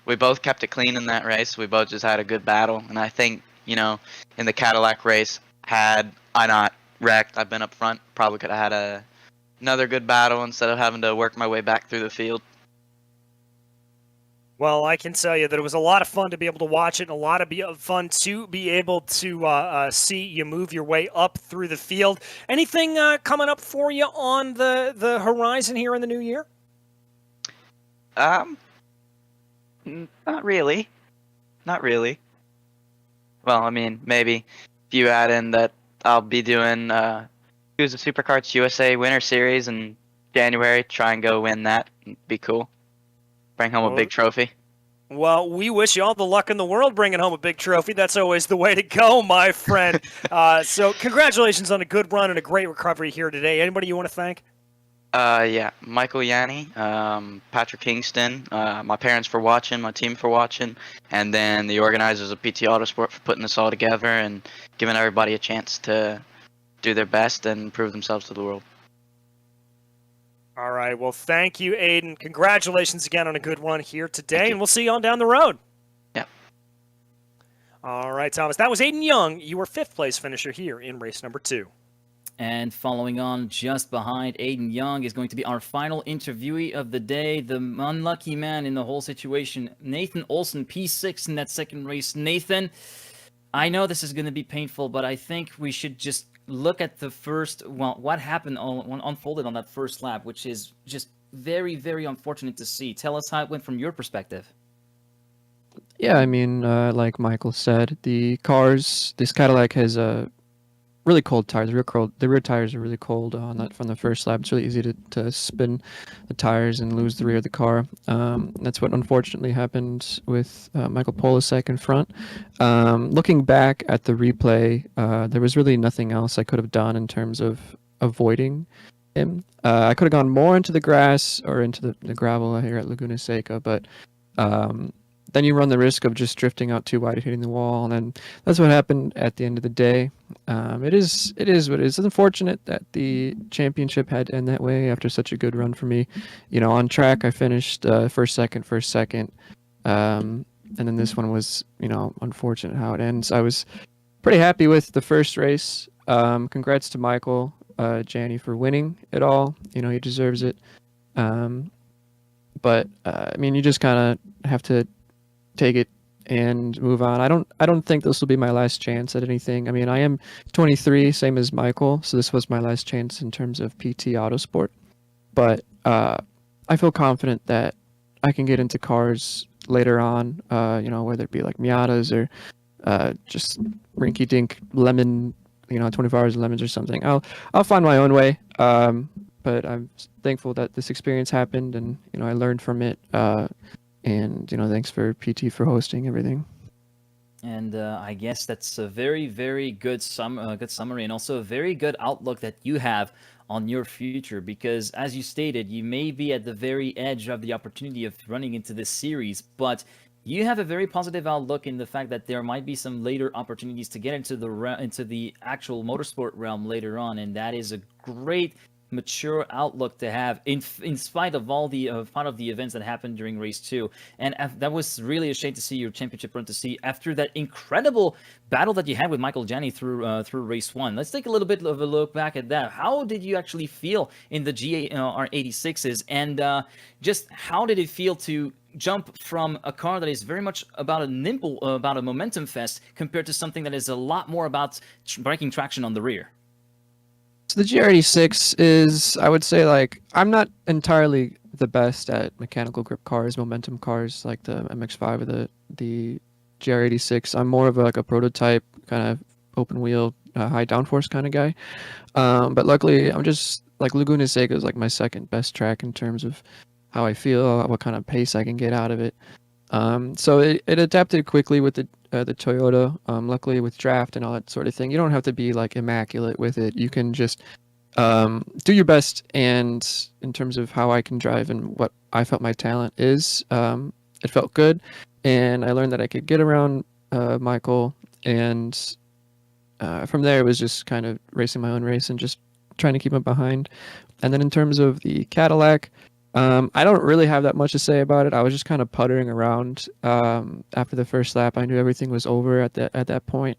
we both kept it clean in that race. We both just had a good battle, and I think, in the Cadillac race, had I not wrecked, I've been up front, probably could have had another good battle instead of having to work my way back through the field. Well, I can tell you that it was a lot of fun to be able to watch it, and a lot of fun to be able to see you move your way up through the field. Anything coming up for you on the horizon here in the new year? Not really. Not really. Well, I mean, maybe if you add in that I'll be doing Who's the Supercarts USA Winter Series in January, try and go win that. It'd be cool. Bring home a big trophy. Well, we wish you all the luck in the world bringing home a big trophy. That's always the way to go, my friend. So congratulations on a good run and a great recovery here today. Anybody you want to thank? Yeah, Michael Yanni, Patrick Kingston, my parents for watching, my team for watching, and then the organizers of PT Autosport for putting this all together and giving everybody a chance to do their best and prove themselves to the world. All right. Well, thank you, Aiden. Congratulations again on a good run here today, and we'll see you on down the road. Yeah. All right, Thomas. That was Aiden Young. You were fifth place finisher here in race number 2. And following on just behind Aiden Young is going to be our final interviewee of the day, the unlucky man in the whole situation, Nathan Olson, P6 in that second race. Nathan, I know this is going to be painful, but I think we should just look at the what happened unfolded on that first lap, which is just very, very unfortunate to see. Tell us how it went from your perspective. Yeah, I mean, like Michael said, this Cadillac has really cold tires. The rear tires are really cold on that from the first lap. It's really easy to spin the tires and lose the rear of the car. That's what unfortunately happened with Michael Polasek in front. Looking back at the replay, there was really nothing else I could have done in terms of avoiding him. I could have gone more into the grass or into the gravel here at Laguna Seca, but then you run the risk of just drifting out too wide and hitting the wall, and then that's what happened at the end of the day. It is what it is. It's unfortunate that the championship had to end that way after such a good run for me. You know, on track I finished first, second, and then this one was, you know, unfortunate how it ends. I was pretty happy with the first race. Congrats to Michael Janney for winning it all. You know, he deserves it. But I mean, you just kind of have to take it and move on. I don't think this will be my last chance at anything. I mean, I am 23, same as Michael, so this was my last chance in terms of PT Autosport. But I feel confident that I can get into cars later on, you know, whether it be like Miatas or just rinky-dink lemon, you know, 24 hours of lemons or something. I'll find my own way. But I'm thankful that this experience happened, and you know, I learned from it. And, you know, thanks for PT for hosting everything. And I guess that's a very, very good summary, and also a very good outlook that you have on your future. Because, as you stated, you may be at the very edge of the opportunity of running into this series, but you have a very positive outlook in the fact that there might be some later opportunities to get into the actual motorsport realm later on, and that is a great mature outlook to have in spite of all the part of the events that happened during race 2. And that was really a shame to see your championship run, to see after that incredible battle that you had with Michael Janney through race 1. Let's take a little bit of a look back at that. How did you actually feel in the GR86s, and just how did it feel to jump from a car that is very much about a momentum fest, compared to something that is a lot more about breaking traction on the rear? So the GR86 is, I would say, like, I'm not entirely the best at mechanical grip cars, momentum cars like the MX-5 or the GR86. I'm more of like a prototype kind of open wheel, high downforce kind of guy. But luckily, I'm just like Laguna Seca is like my second best track in terms of how I feel, what kind of pace I can get out of it. So it adapted quickly with the Toyota. Luckily with draft and all that sort of thing, you don't have to be like immaculate with it. You can just do your best. And in terms of how I can drive and what I felt my talent is, it felt good. And I learned that I could get around Michael. And from there, it was just kind of racing my own race and just trying to keep him behind. And then in terms of the Cadillac, I don't really have that much to say about it. I was just kind of puttering around after the first lap. I knew everything was over at that point,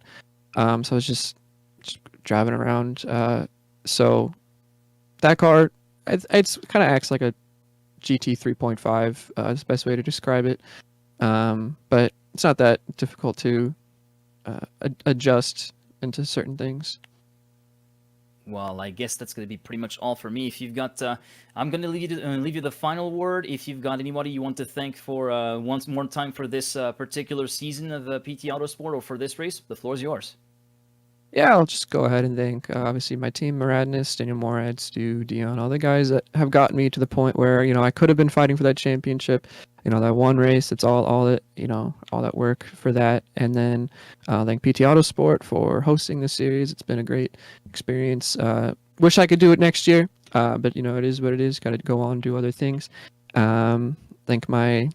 so I was just driving around. So that car, it's kind of acts like a GT 3.5. Is the best way to describe it. But it's not that difficult to adjust into certain things. Well, I guess that's going to be pretty much all for me. If you've got, I'm going to leave you the final word. If you've got anybody you want to thank for once more time for this particular season of PT Autosport or for this race, the floor is yours. Yeah, I'll just go ahead and thank obviously my team, Maradness, Daniel Morad, Stu, Dion, all the guys that have gotten me to the point where, you know, I could have been fighting for that championship. You know, that one race, it's all that, you know, all that work for that. And then thank PT Autosport for hosting this series. It's been a great experience. Wish I could do it next year, but, you know, it is what it is. Got to go on and do other things. Thank my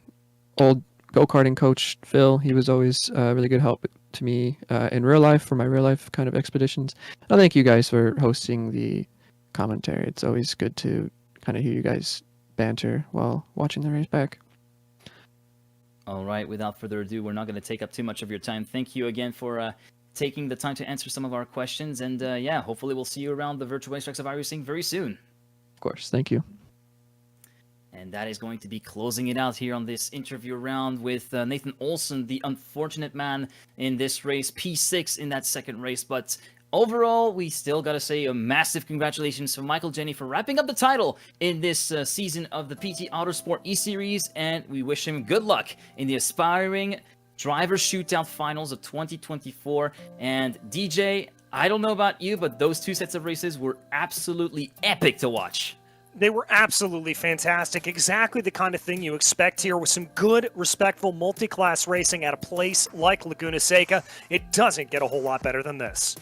old go-karting coach, Phil. He was always really good help to me in real life for my real life kind of expeditions. And thank you guys for hosting the commentary. It's always good to kind of hear you guys banter while watching the race back. All right, without further ado, we're not going to take up too much of your time. Thank you again for taking the time to answer some of our questions. And yeah, hopefully we'll see you around the virtual racetracks of iRacing very soon. Of course. Thank you. And And that is going to be closing it out here on this interview round with Nathan Olson, the unfortunate man in this race, P6 in that second race. But overall, we still got to say a massive congratulations to Michael Jenney for wrapping up the title in this season of the PT Autosport eSeries, and we wish him good luck in the Aspiring Driver Shootout Finals of 2024. And DJ, I don't know about you, but those two sets of races were absolutely epic to watch. They were absolutely fantastic. Exactly the kind of thing you expect here with some good, respectful multi-class racing at a place like Laguna Seca. It doesn't get a whole lot better than this.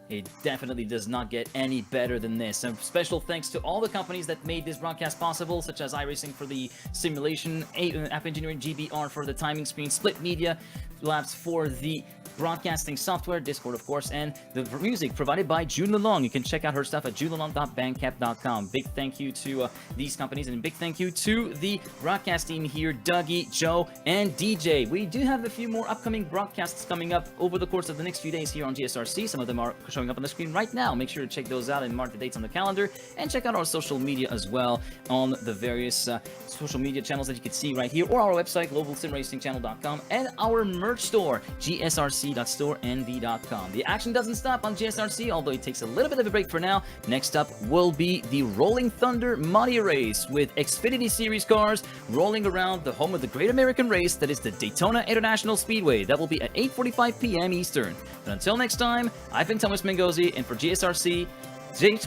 It definitely does not get any better than this. And special thanks to all the companies that made this broadcast possible, such as iRacing for the simulation, App Engineering, GBR for the timing screen, Split Media Labs for the broadcasting software, Discord of course, and the music provided by June Lalong. You can check out her stuff at junelalong.bandcamp.com. Big thank you to these companies, and big thank you to the broadcast team here, Dougie, Joe, and DJ. We do have a few more upcoming broadcasts coming up over the course of the next few days here on GSRC. Some of them are showing up on the screen right now. Make sure to check those out and mark the dates on the calendar, and check out our social media as well on the various social media channels that you can see right here, or our website, globalsimracingchannel.com, and our merch store, gsrc.storenv.com. The action doesn't stop on GSRC, although it takes a little bit of a break for now. Next up will be the Rolling Thunder Muddy Race with Xfinity Series cars rolling around the home of the Great American Race, that is the Daytona International Speedway. That will be at 8:45 p.m. Eastern. But until next time, I've been Thomas Mengozi, and for GSRC,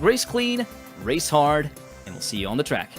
race clean, race hard, and we'll see you on the track.